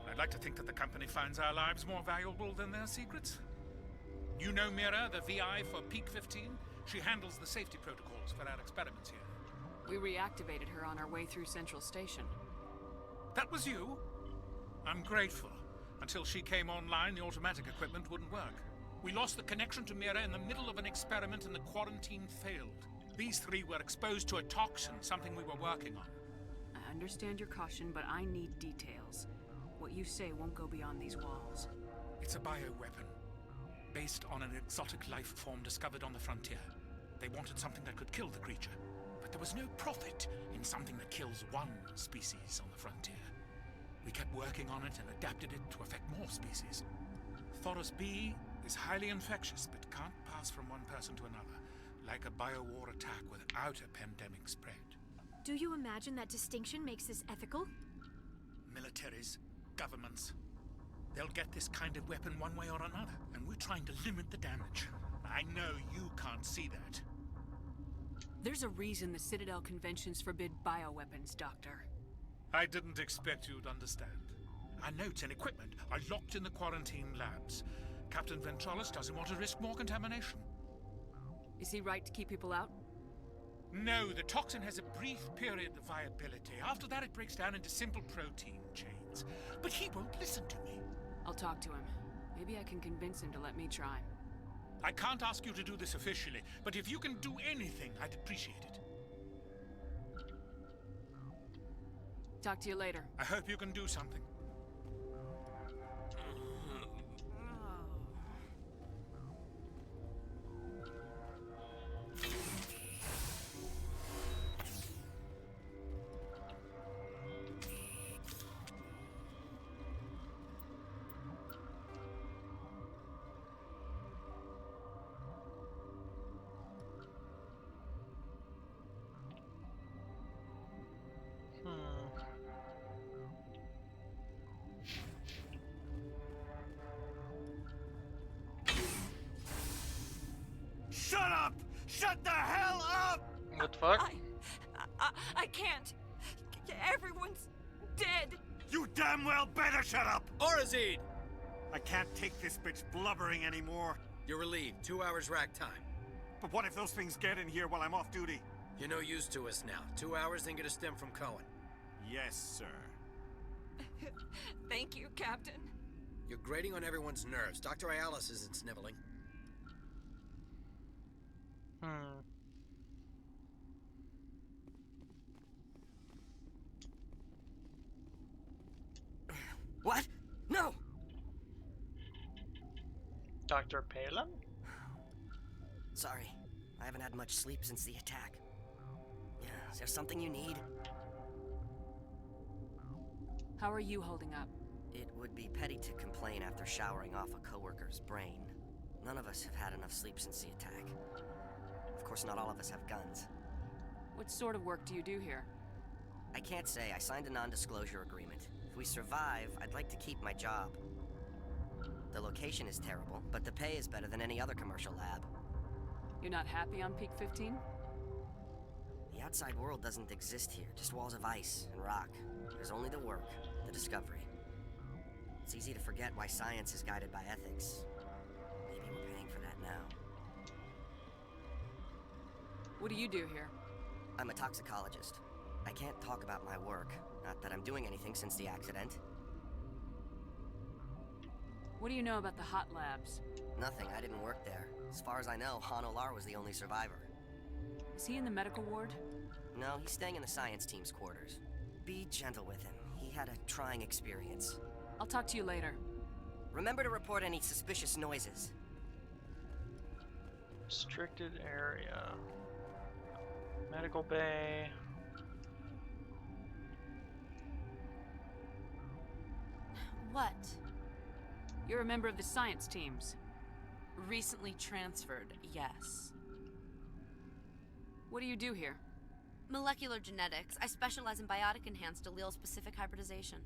I'd like to think that the company finds our lives more valuable than their secrets. You know Mira, the VI for Peak 15? She handles the safety protocols for our experiments here. We reactivated her on our way through Central Station. That was you? I'm grateful. Until she came online, the automatic equipment wouldn't work. We lost the connection to Mira in the middle of an experiment and the quarantine failed. These three were exposed to a toxin, something we were working on. I understand your caution, but I need details. What you say won't go beyond these walls. It's a bioweapon, based on an exotic life form discovered on the frontier. They wanted something that could kill the creature, but there was no profit in something that kills one species on the frontier. We kept working on it and adapted it to affect more species. Thoros B is highly infectious, but can't pass from one person to another, like a biowar attack without a pandemic spread. Do you imagine that distinction makes this ethical? Militaries, governments, they'll get this kind of weapon one way or another, and we're trying to limit the damage. I know you can't see that. There's a reason the Citadel conventions forbid bioweapons, Doctor. I didn't expect you'd understand. Our notes and equipment are locked in the quarantine labs. Captain Ventralis doesn't want to risk more contamination. Is he right to keep people out? No, the toxin has a brief period of viability. After that, it breaks down into simple protein chains. But he won't listen to me. I'll talk to him. Maybe I can convince him to let me try. I can't ask you to do this officially, but if you can do anything, I'd appreciate it. Talk to you later. I hope you can do something. Shut up! Shut the hell up! What the fuck? I can't. Everyone's dead. You damn well better shut up! Orazid! I can't take this bitch blubbering anymore. You're relieved. 2 hours rack time. But what if those things get in here while I'm off duty? You're no use to us now. 2 hours, then get a stem from Cohen. Yes, sir. Thank you, Captain. You're grating on everyone's nerves. Dr. Ayalis isn't sniveling. What? No! Dr. Palin? Sorry. I haven't had much sleep since the attack. Yeah, is there something you need? How are you holding up? It would be petty to complain after showering off a coworker's brain. None of us have had enough sleep since the attack. Of course, not all of us have guns. What sort of work do you do here? I can't say. I signed a non-disclosure agreement. If we survive, I'd like to keep my job. The location is terrible, but the pay is better than any other commercial lab. You're not happy on Peak 15? The outside world doesn't exist here, just walls of ice and rock. There's only the work, the discovery. It's easy to forget why science is guided by ethics. Maybe we're paying for that now. What do you do here? I'm a toxicologist. I can't talk about my work. Not that I'm doing anything since the accident. What do you know about the hot labs? Nothing. I didn't work there. As far as I know, Han Olar was the only survivor. Is he in the medical ward? No, he's staying in the science team's quarters. Be gentle with him. He had a trying experience. I'll talk to you later. Remember to report any suspicious noises. Restricted area. Medical bay. What? You're a member of the science teams. Recently transferred, yes. What do you do here? Molecular genetics. I specialize in biotic-enhanced allele-specific hybridization.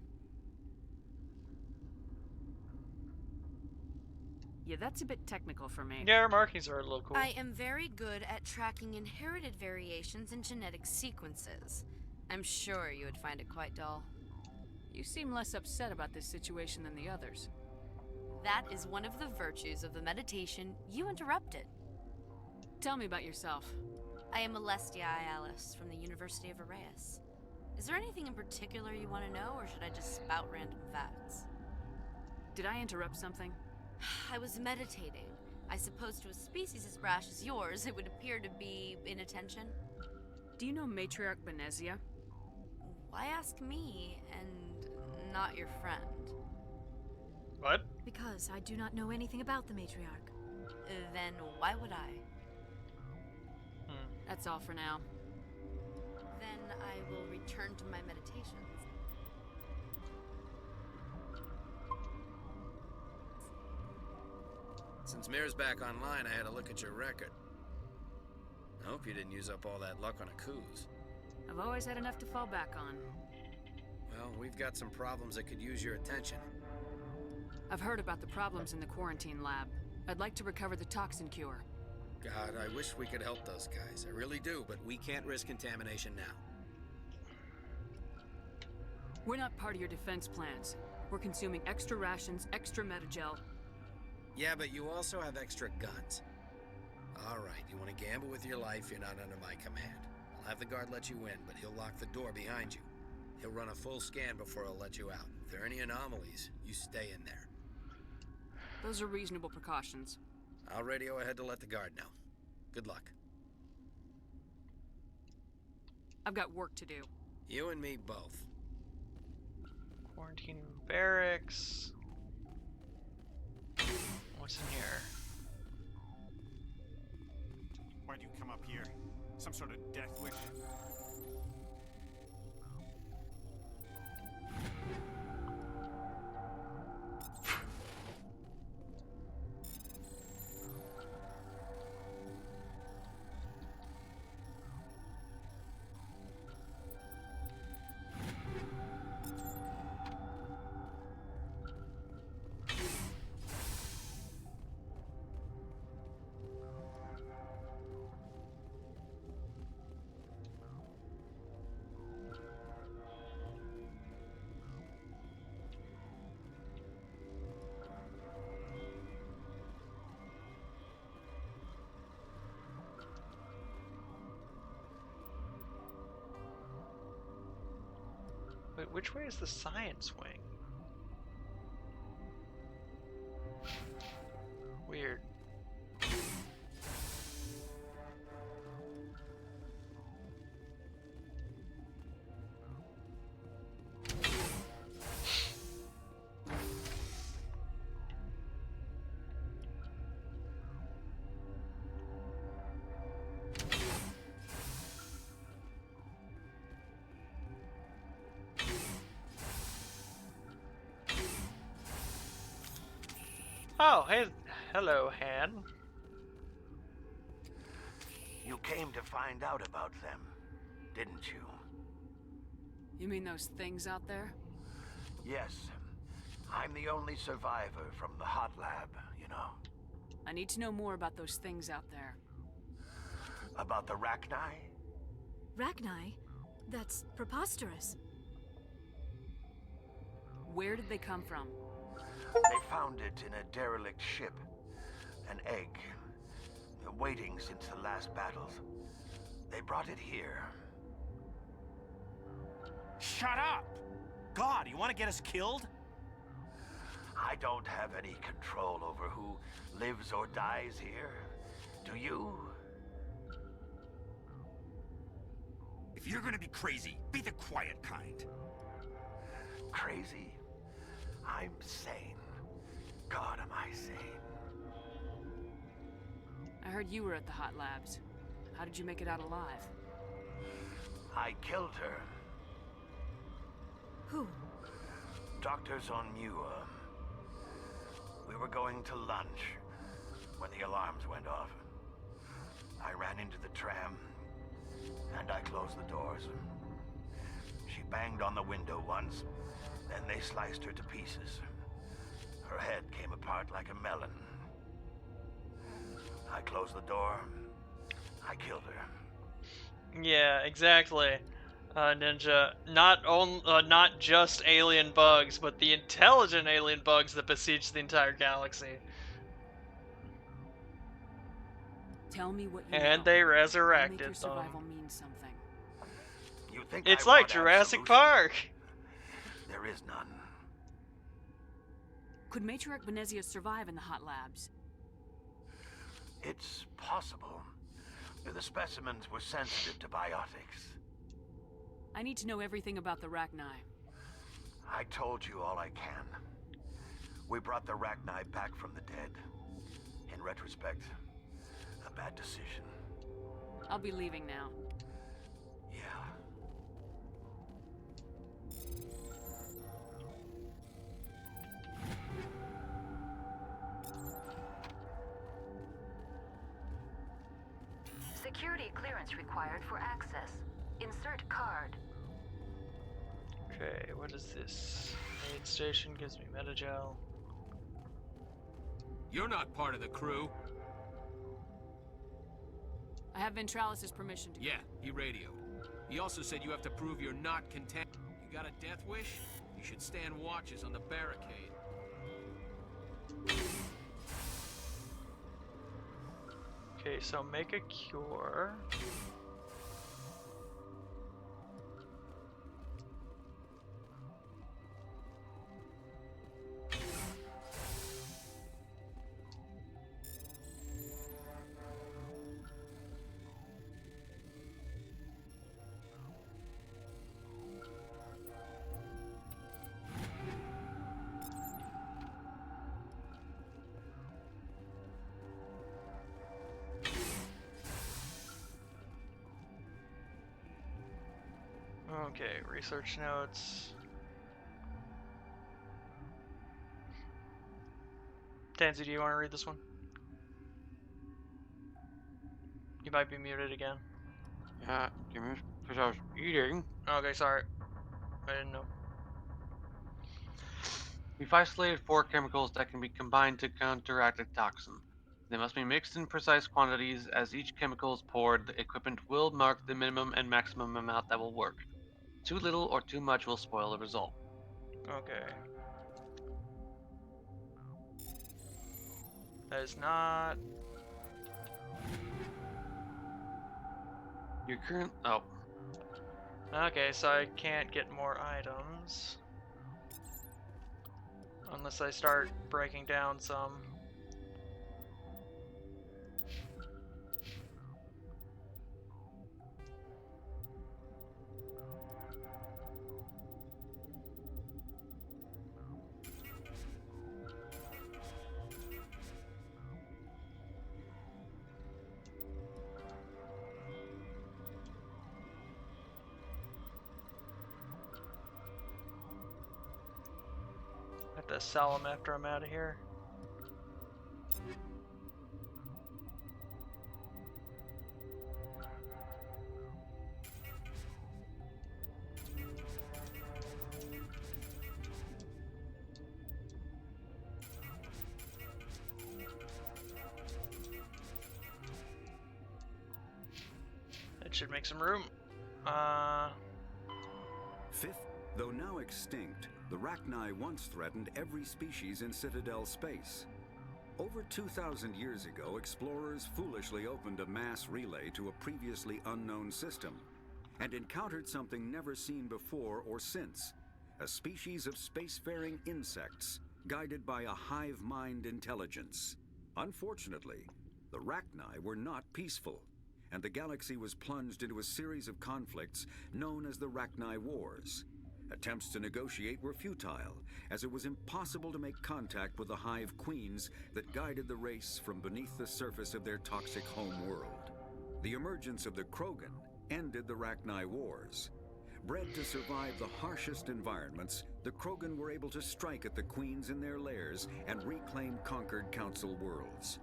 Yeah, that's a bit technical for me. Yeah, our markings are a little cool. I am very good at tracking inherited variations in genetic sequences. I'm sure you would find it quite dull. You seem less upset about this situation than the others. That is one of the virtues of the meditation you interrupted. Tell me about yourself. I am Alestia Ayalis from the University of Arraeus. Is there anything in particular you want to know, or should I just spout random facts? Did I interrupt something? I was meditating. I suppose to a species as brash as yours, it would appear to be inattention. Do you know Matriarch Benezia? Why ask me, and not your friend? What? Because I do not know anything about the matriarch. Then why would I? That's all for now. Then I will return to my meditations. Since Mir's back online, I had a look at your record. I hope you didn't use up all that luck on a Coues. I've always had enough to fall back on. Well, we've got some problems that could use your attention. I've heard about the problems in the quarantine lab. I'd like to recover the toxin cure. God, I wish we could help those guys. I really do, but we can't risk contamination now. We're not part of your defense plans. We're consuming extra rations, extra metagel. Yeah, but you also have extra guns. All right, you want to gamble with your life, you're not under my command. I'll have the guard let you in, but he'll lock the door behind you. He'll run a full scan before he'll let you out. If there are any anomalies, you stay in there. Those are reasonable precautions. I'll radio ahead to let the guard know. Good luck. I've got work to do. You and me both. Quarantine barracks. What's in here? Why'd you come up here? Some sort of death wish? Wait, which way is the science wing? Weird. Oh, hey, hello, Han. You came to find out about them, didn't you? You mean those things out there? Yes. I'm the only survivor from the hot lab, you know. I need to know more about those things out there. About the Rachni? Rachni? That's preposterous. Where did they come from? They found it in a derelict ship. An egg. Waiting since the last battles. They brought it here. Shut up! God, you want to get us killed? I don't have any control over who lives or dies here. Do you? If you're gonna be crazy, be the quiet kind. Crazy? I'm sane. God, am I sane? I heard you were at the hot labs. How did you make it out alive? I killed her. Who? Dr. Zonmua. We were going to lunch when the alarms went off. I ran into the tram, and I closed the doors. She banged on the window once, then they sliced her to pieces. Her head came apart like a melon. I closed the door. I killed her. Yeah, exactly. Ninja. Not just alien bugs, but the intelligent alien bugs that besiege the entire galaxy. Tell me what you And know. they Make resurrected your them. survival mean something. You think It's I like want Jurassic absolution? Park. There is none. Could Matriarch Venezia survive in the hot labs? It's possible. The specimens were sensitive to biotics. I need to know everything about the Rachni. I told you all I can. We brought the Rachni back from the dead. In retrospect, a bad decision. I'll be leaving now. Yeah. Security clearance required for access. Insert card. Okay, what is this? Aid station gives me metagel. You're not part of the crew. I have Ventralis' permission to go. Yeah, he radioed. He also said you have to prove you're not content. You got a death wish? You should stand watches on the barricade. Okay, so make a cure. Okay, research notes. Tansy, do you want to read this one? You might be muted again. Yeah, give me because I was eating. Okay, sorry. I didn't know. We've isolated 4 chemicals that can be combined to counteract a toxin. They must be mixed in precise quantities. As each chemical is poured, the equipment will mark the minimum and maximum amount that will work. Too little or too much will spoil the result. Okay. That is not... Your current... Oh. Okay, so I can't get more items. Unless I start breaking down some. I have to sell them after I'm out of here. That should make some room. Fifth, though now extinct, the Rachni once threatened every species in Citadel space. Over 2,000 years ago, explorers foolishly opened a mass relay to a previously unknown system and encountered something never seen before or since, a species of spacefaring insects guided by a hive mind intelligence. Unfortunately, the Rachni were not peaceful, and the galaxy was plunged into a series of conflicts known as the Rachni Wars. Attempts to negotiate were futile, as it was impossible to make contact with the hive queens that guided the race from beneath the surface of their toxic home world. The emergence of the Krogan ended the Rachni Wars. Bred to survive the harshest environments, the Krogan were able to strike at the queens in their lairs and reclaim conquered Council worlds.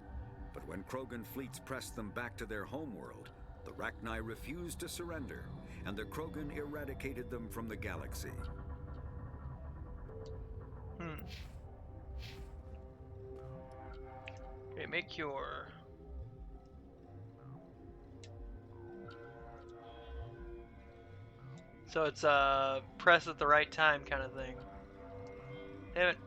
But when Krogan fleets pressed them back to their homeworld, the Rachni refused to surrender, and the Krogan eradicated them from the galaxy. Okay, make cure. So it's a press at the right time kind of thing. Damn it.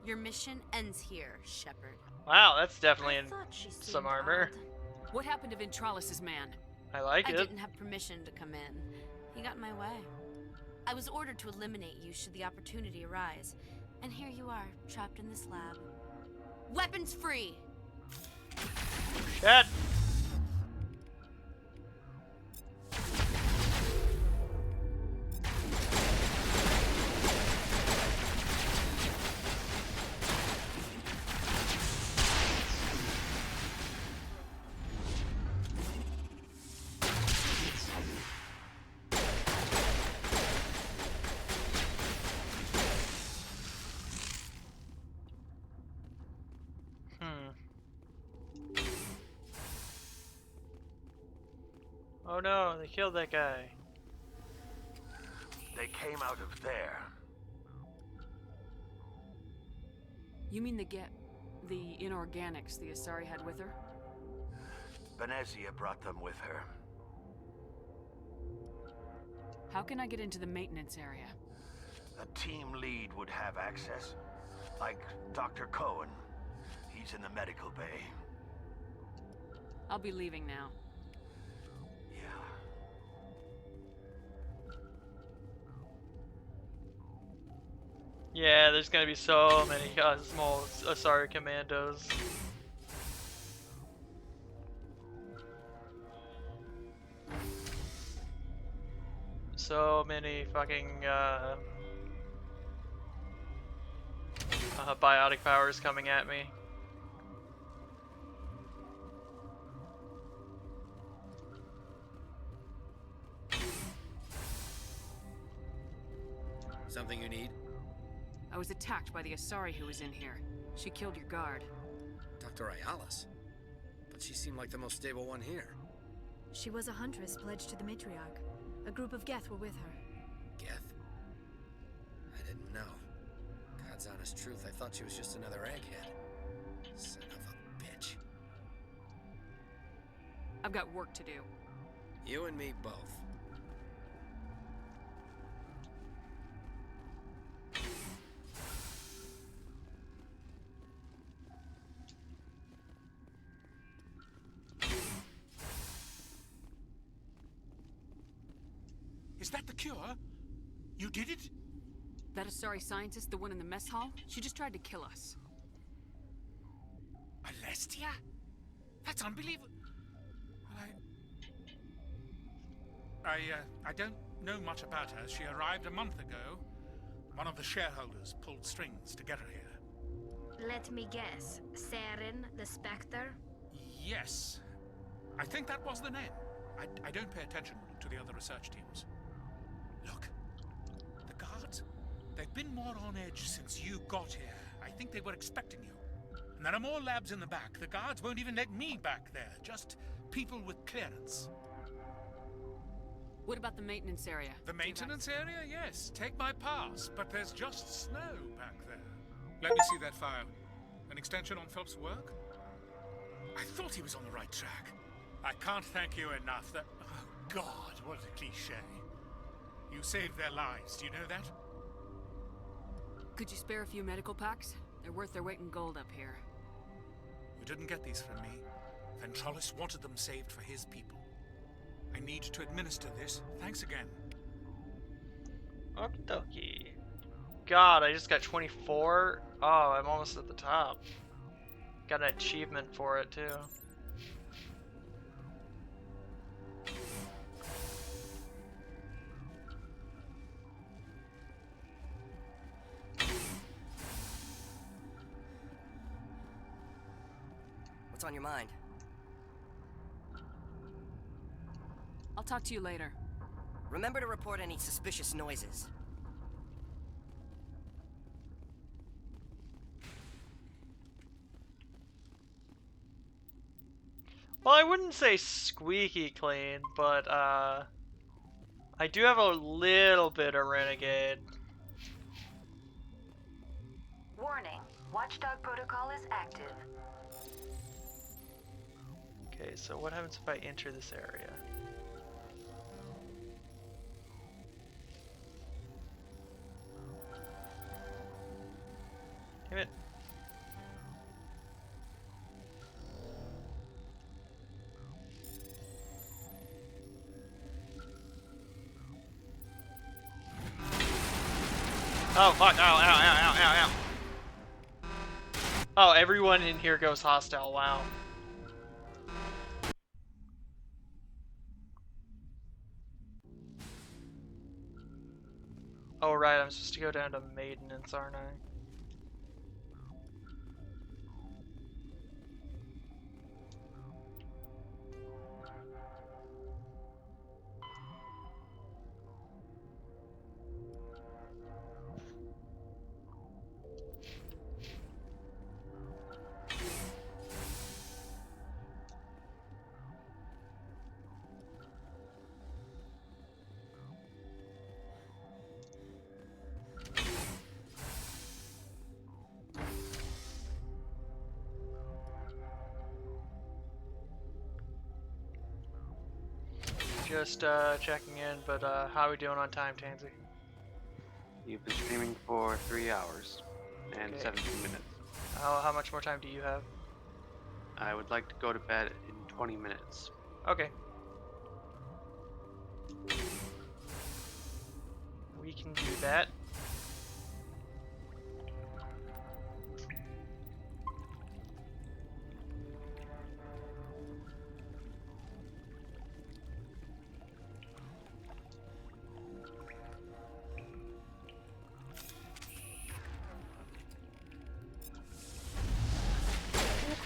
Your mission ends here, Shepard. Wow, that's definitely some armor. What happened to Ventralis' man? I like I it. didn't have permission to come in. He got in my way. I was ordered to eliminate you should the opportunity arise. And here you are, trapped in this lab. Weapons free! Shit! Oh no, they killed that guy. They came out of there. You mean the inorganics the Asari had with her? Benezia brought them with her. How can I get into the maintenance area? A team lead would have access. Like Dr. Cohen. He's in the medical bay. I'll be leaving now. Yeah, there's gonna be so many small Asari commandos. So many fucking biotic powers coming at me. Something you need? I was attacked by the Asari who was in here. She killed your guard. Dr. Ayalis? But she seemed like the most stable one here. She was a huntress pledged to the matriarch. A group of Geth were with her. Geth? I didn't know. God's honest truth, I thought she was just another egghead. Son of a bitch. I've got work to do. You and me both. Is that the cure? You did it? That Asari scientist, the one in the mess hall, she just tried to kill us. Alestia? That's unbelievable. I don't know much about her. She arrived a month ago. One of the shareholders pulled strings to get her here. Let me guess. Saren, the Spectre? Yes. I think that was the name. I don't pay attention to the other research teams. Look, the guards, they've been more on edge since you got here. I think they were expecting you. And there are more labs in the back. The guards won't even let me back there. Just people with clearance. What about the maintenance area? The maintenance area? Yes. Take my pass. But there's just snow back there. Let me see that file. An extension on Phelps' work? I thought he was on the right track. I can't thank you enough that... Oh, God, what a cliché. You saved their lives, do you know that? Could you spare a few medical packs? They're worth their weight in gold up here. You didn't get these from me. Ventrolis wanted them saved for his people. I need to administer this. Thanks again. Okie dokie. God, I just got 24. Oh, I'm almost at the top. Got an achievement for it, too. What's on your mind? I'll talk to you later. Remember to report any suspicious noises. Well, I wouldn't say squeaky clean, but I do have a little bit of renegade. Warning. Watchdog protocol is active. Okay, so what happens if I enter this area? Damn it. Oh, fuck. Ow, ow, ow, ow, ow, ow. Oh, everyone in here goes hostile. Wow. Oh, right. I'm supposed to go down to maintenance, aren't I? Just checking in, but how are we doing on time, Tansy? You've been streaming for 3 hours and Okay. 17 minutes. How much more time do you have? I would like to go to bed in 20 minutes. Okay. We can do that.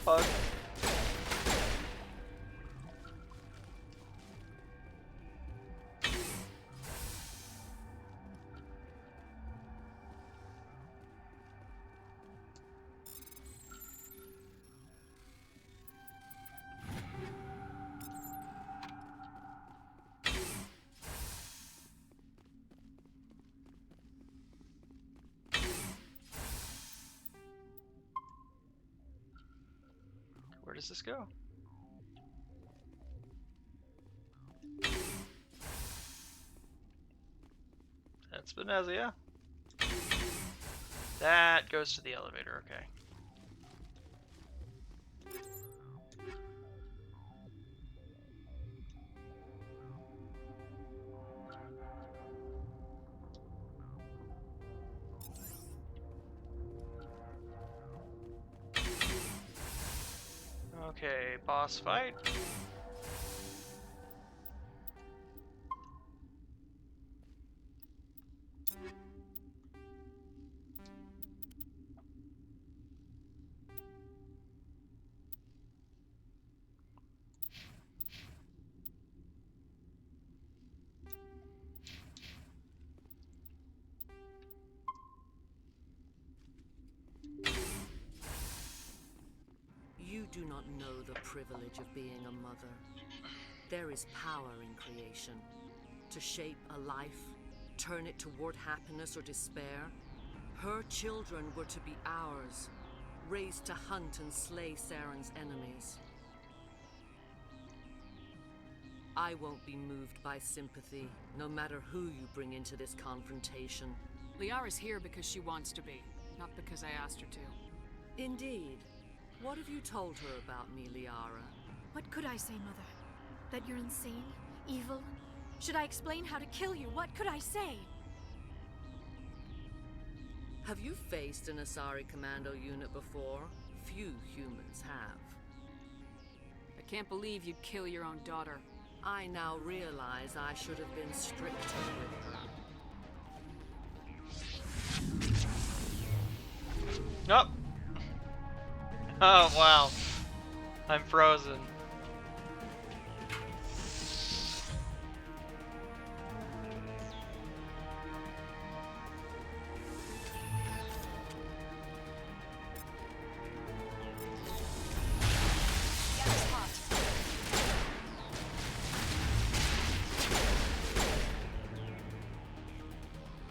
Fuck. Where does this go? That's Benezia. That goes to the elevator, okay. Okay, boss fight. You do not know the privilege of being a mother. There is power in creation. To shape a life, turn it toward happiness or despair. Her children were to be ours, raised to hunt and slay Saren's enemies. I won't be moved by sympathy, no matter who you bring into this confrontation. Liara's here because she wants to be, not because I asked her to. Indeed. What have you told her about me, Liara? What could I say, Mother? That you're insane? Evil? Should I explain how to kill you? What could I say? Have you faced an Asari commando unit before? Few humans have. I can't believe you'd kill your own daughter. I now realize I should have been stricter with her. Nope. Oh, wow. I'm frozen.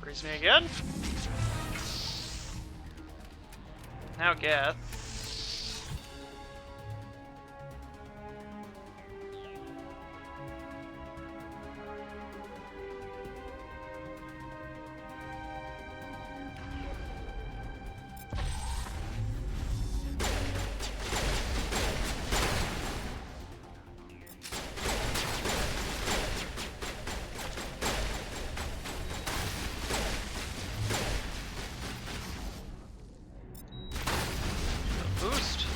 Freeze me again. Now Geth. boost.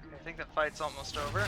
I think the fight's almost over.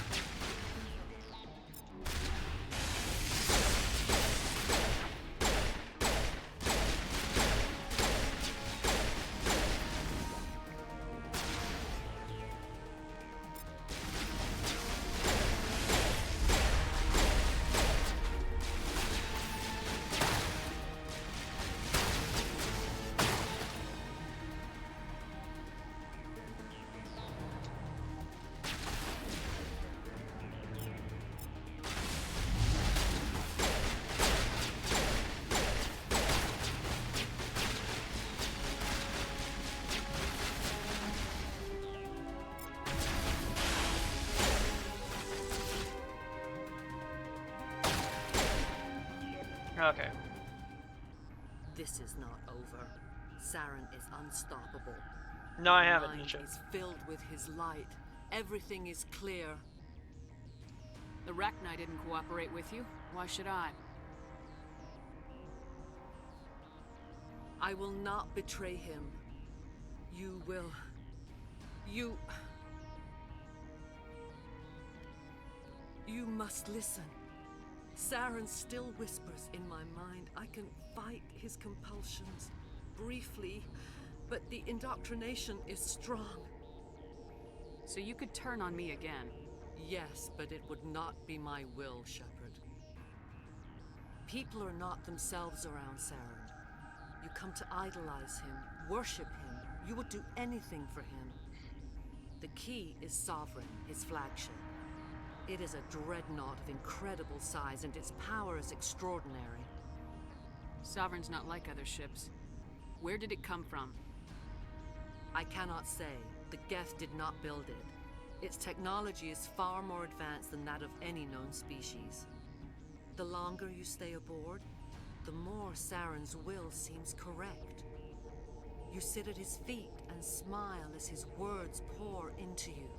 Okay. This is not over. Saren is unstoppable. No, I My haven't, mind Ninja. is filled with his light. Everything is clear. The Rachni didn't cooperate with you. Why should I? I will not betray him. You will. You must listen. Saren still whispers in my mind. I can fight his compulsions briefly, but the indoctrination is strong. So you could turn on me again? Yes, but it would not be my will, Shepard. People are not themselves around Saren. You come to idolize him, worship him. You would do anything for him. The key is Sovereign, his flagship. It is a dreadnought of incredible size, and its power is extraordinary. Sovereign's not like other ships. Where did it come from? I cannot say. The Geth did not build it. Its technology is far more advanced than that of any known species. The longer you stay aboard, the more Saren's will seems correct. You sit at his feet and smile as his words pour into you.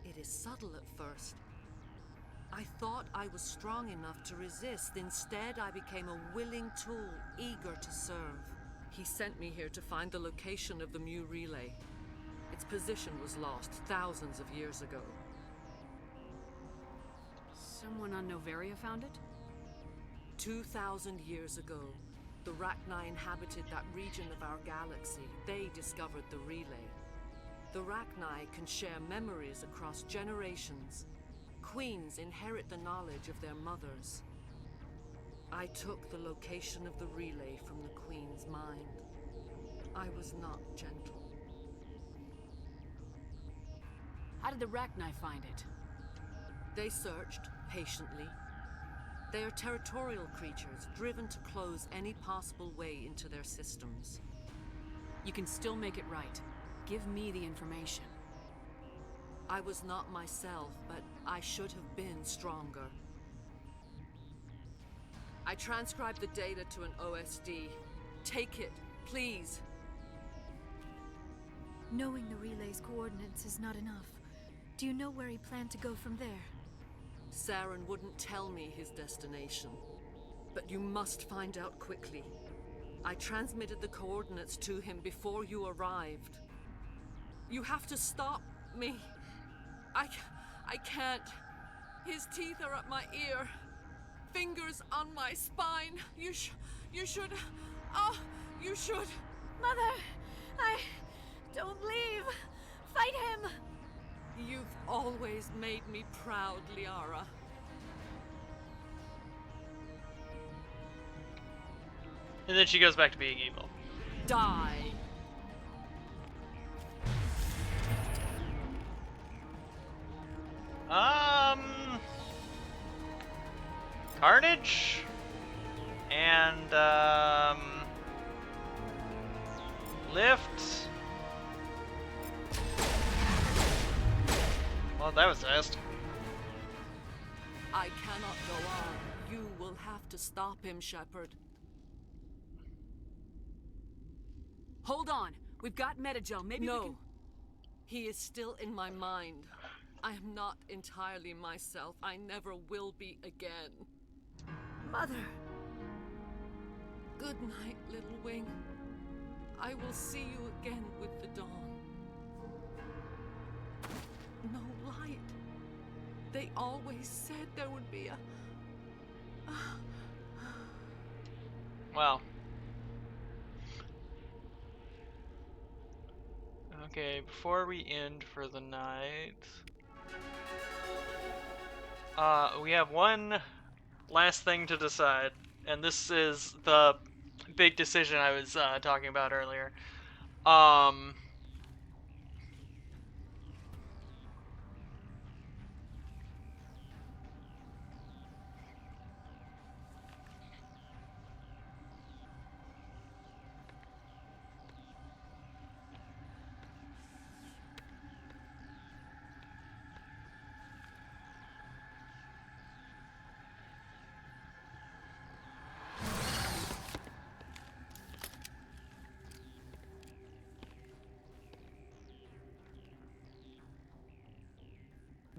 It is subtle at first. I thought I was strong enough to resist. Instead, I became a willing tool, eager to serve. He sent me here to find the location of the Mu relay. Its position was lost thousands of years ago. Someone on Noveria found it? 2,000 years ago, the Rachni inhabited that region of our galaxy. They discovered the relay. The Rachni can share memories across generations. Queens inherit the knowledge of their mothers. I took the location of the relay from the Queen's mind. I was not gentle. How did the Rachni find it? They searched, patiently. They are territorial creatures, driven to close any possible way into their systems. You can still make it right. Give me the information. I was not myself, but I should have been stronger. I transcribed the data to an OSD. Take it, please. Knowing the relay's coordinates is not enough. Do you know where he planned to go from there? Saren wouldn't tell me his destination. But you must find out quickly. I transmitted the coordinates to him before you arrived. You have to stop me. I can't. His teeth are at my ear. Fingers on my spine. You should. Oh, you should. Mother, don't leave. Fight him. You've always made me proud, Liara. And then she goes back to being evil. Die. Carnage and lift. Oh, that was fast. I cannot go on. You will have to stop him, Shepard. Hold on. We've got Metagel. Maybe we can... He is still in my mind. I am not entirely myself. I never will be again. Mother. Good night, little wing. I will see you again with the dawn. No light. They always said there would be a... Well. Okay, before we end for the night, we have one last thing to decide, and this is the big decision I was talking about earlier.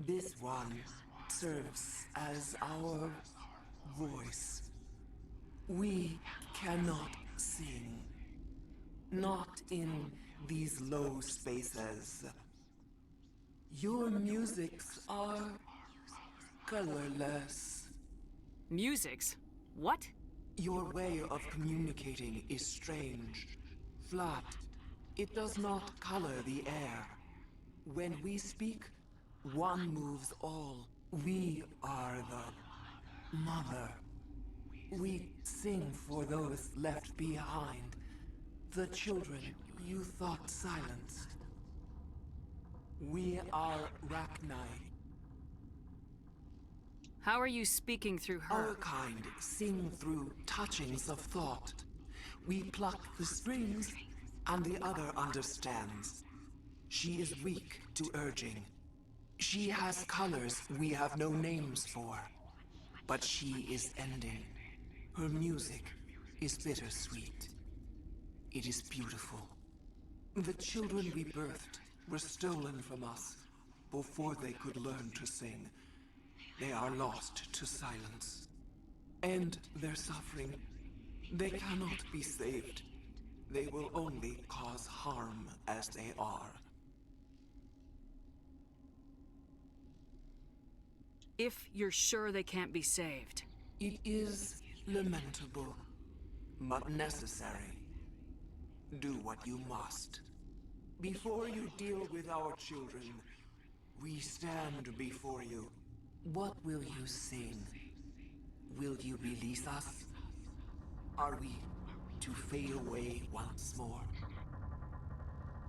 This one serves as our voice. We cannot sing. Not in these low spaces. Your musics are colorless. Musics? What? Your way of communicating is strange. Flat. It does not color the air. When we speak, one moves all. We are the mother. We sing for those left behind. The children you thought silenced. We are Rachni. How are you speaking through her? Our kind sing through touchings of thought. We pluck the strings, and the other understands. She is weak to urging. She has colors we have no names for. But she is ending. Her music is bittersweet. It is beautiful. The children we birthed were stolen from us before they could learn to sing. They are lost to silence. End their suffering. They cannot be saved. They will only cause harm as they are. If you're sure they can't be saved. It is lamentable, but necessary. Do what you must. Before you deal with our children, we stand before you. What will you sing? Will you release us? Are we to fade away once more?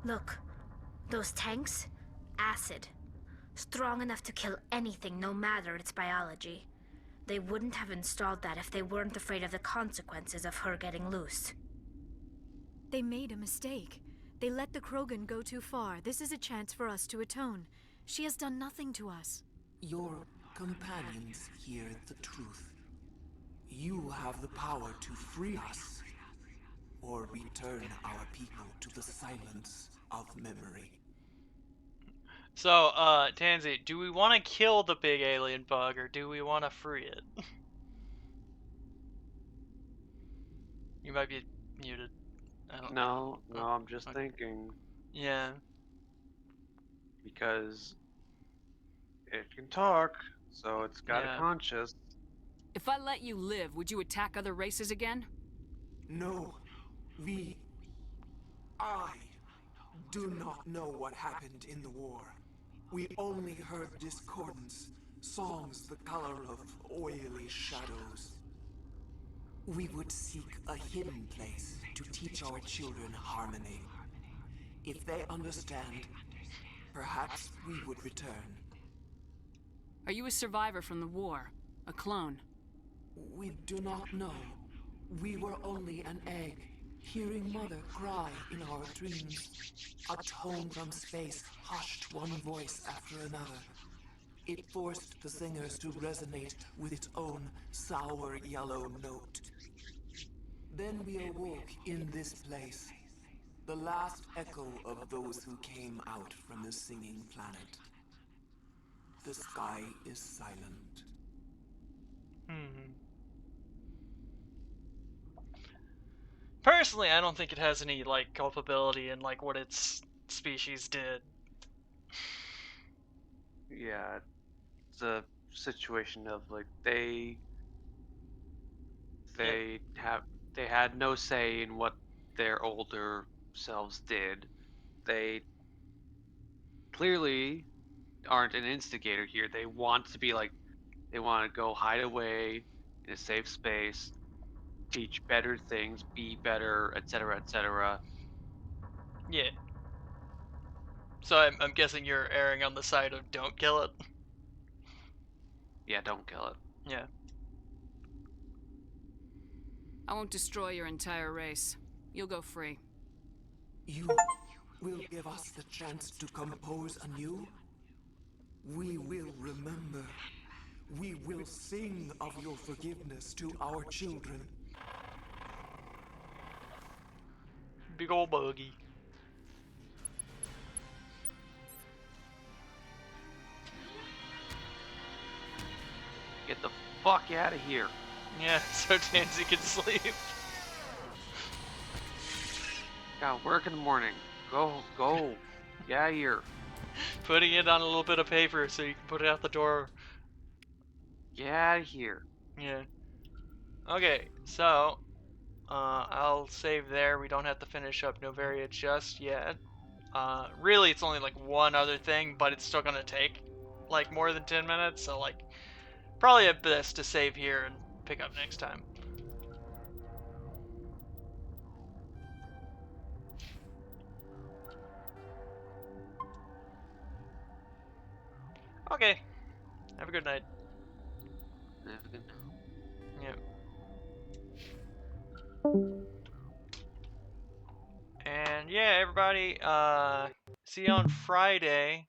Look, those tanks? Acid. Strong enough to kill anything, no matter its biology. They wouldn't have installed that if they weren't afraid of the consequences of her getting loose. They made a mistake. They let the Krogan go too far. This is a chance for us to atone. She has done nothing to us. Your companions hear the truth. You have the power to free us, or return our people to the silence of memory. So, Tansy, do we want to kill the big alien bug, or do we want to free it? You might be muted. I don't know. No, I'm just thinking. Yeah. Because it can talk, so it's got a conscience. If I let you live, would you attack other races again? No. I do not know what happened in the war. We only heard discordance, songs the color of oily shadows. We would seek a hidden place to teach our children harmony. If they understand, perhaps we would return. Are you a survivor from the war? A clone? We do not know. We were only an egg. Hearing Mother cry in our dreams, a tone from space hushed one voice after another. It forced the singers to resonate with its own sour yellow note. Then we awoke in this place, the last echo of those who came out from the singing planet. The sky is silent. Personally, I don't think it has any like culpability in like what its species did. Yeah, it's a situation of like they had no say in what their older selves did. They clearly aren't an instigator here. They want to be like, they want to go hide away in a safe space, teach better things, be better, etc., etc. Yeah. So I'm guessing you're erring on the side of don't kill it. Yeah, don't kill it. Yeah. I won't destroy your entire race. You'll go free. You will give us the chance to compose anew? We will remember. We will sing of your forgiveness to our children. Big ol' buggy. Get the fuck out of here. Yeah, so Tansy can sleep. Got work in the morning. Go. Get out of here. Putting it on a little bit of paper so you can put it out the door. Get out of here. Yeah. Okay, so I'll save there. We don't have to finish up Novaria just yet. Really, it's only like one other thing, but it's still gonna take like more than 10 minutes, so like probably at best to save here and pick up next time. Okay. Have a good night. Have a good night. Yep. And yeah, everybody, see you on Friday.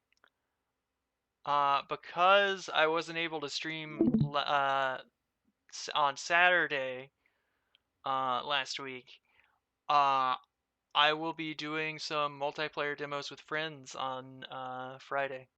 Because I wasn't able to stream on Saturday last week, I will be doing some multiplayer demos with friends on Friday.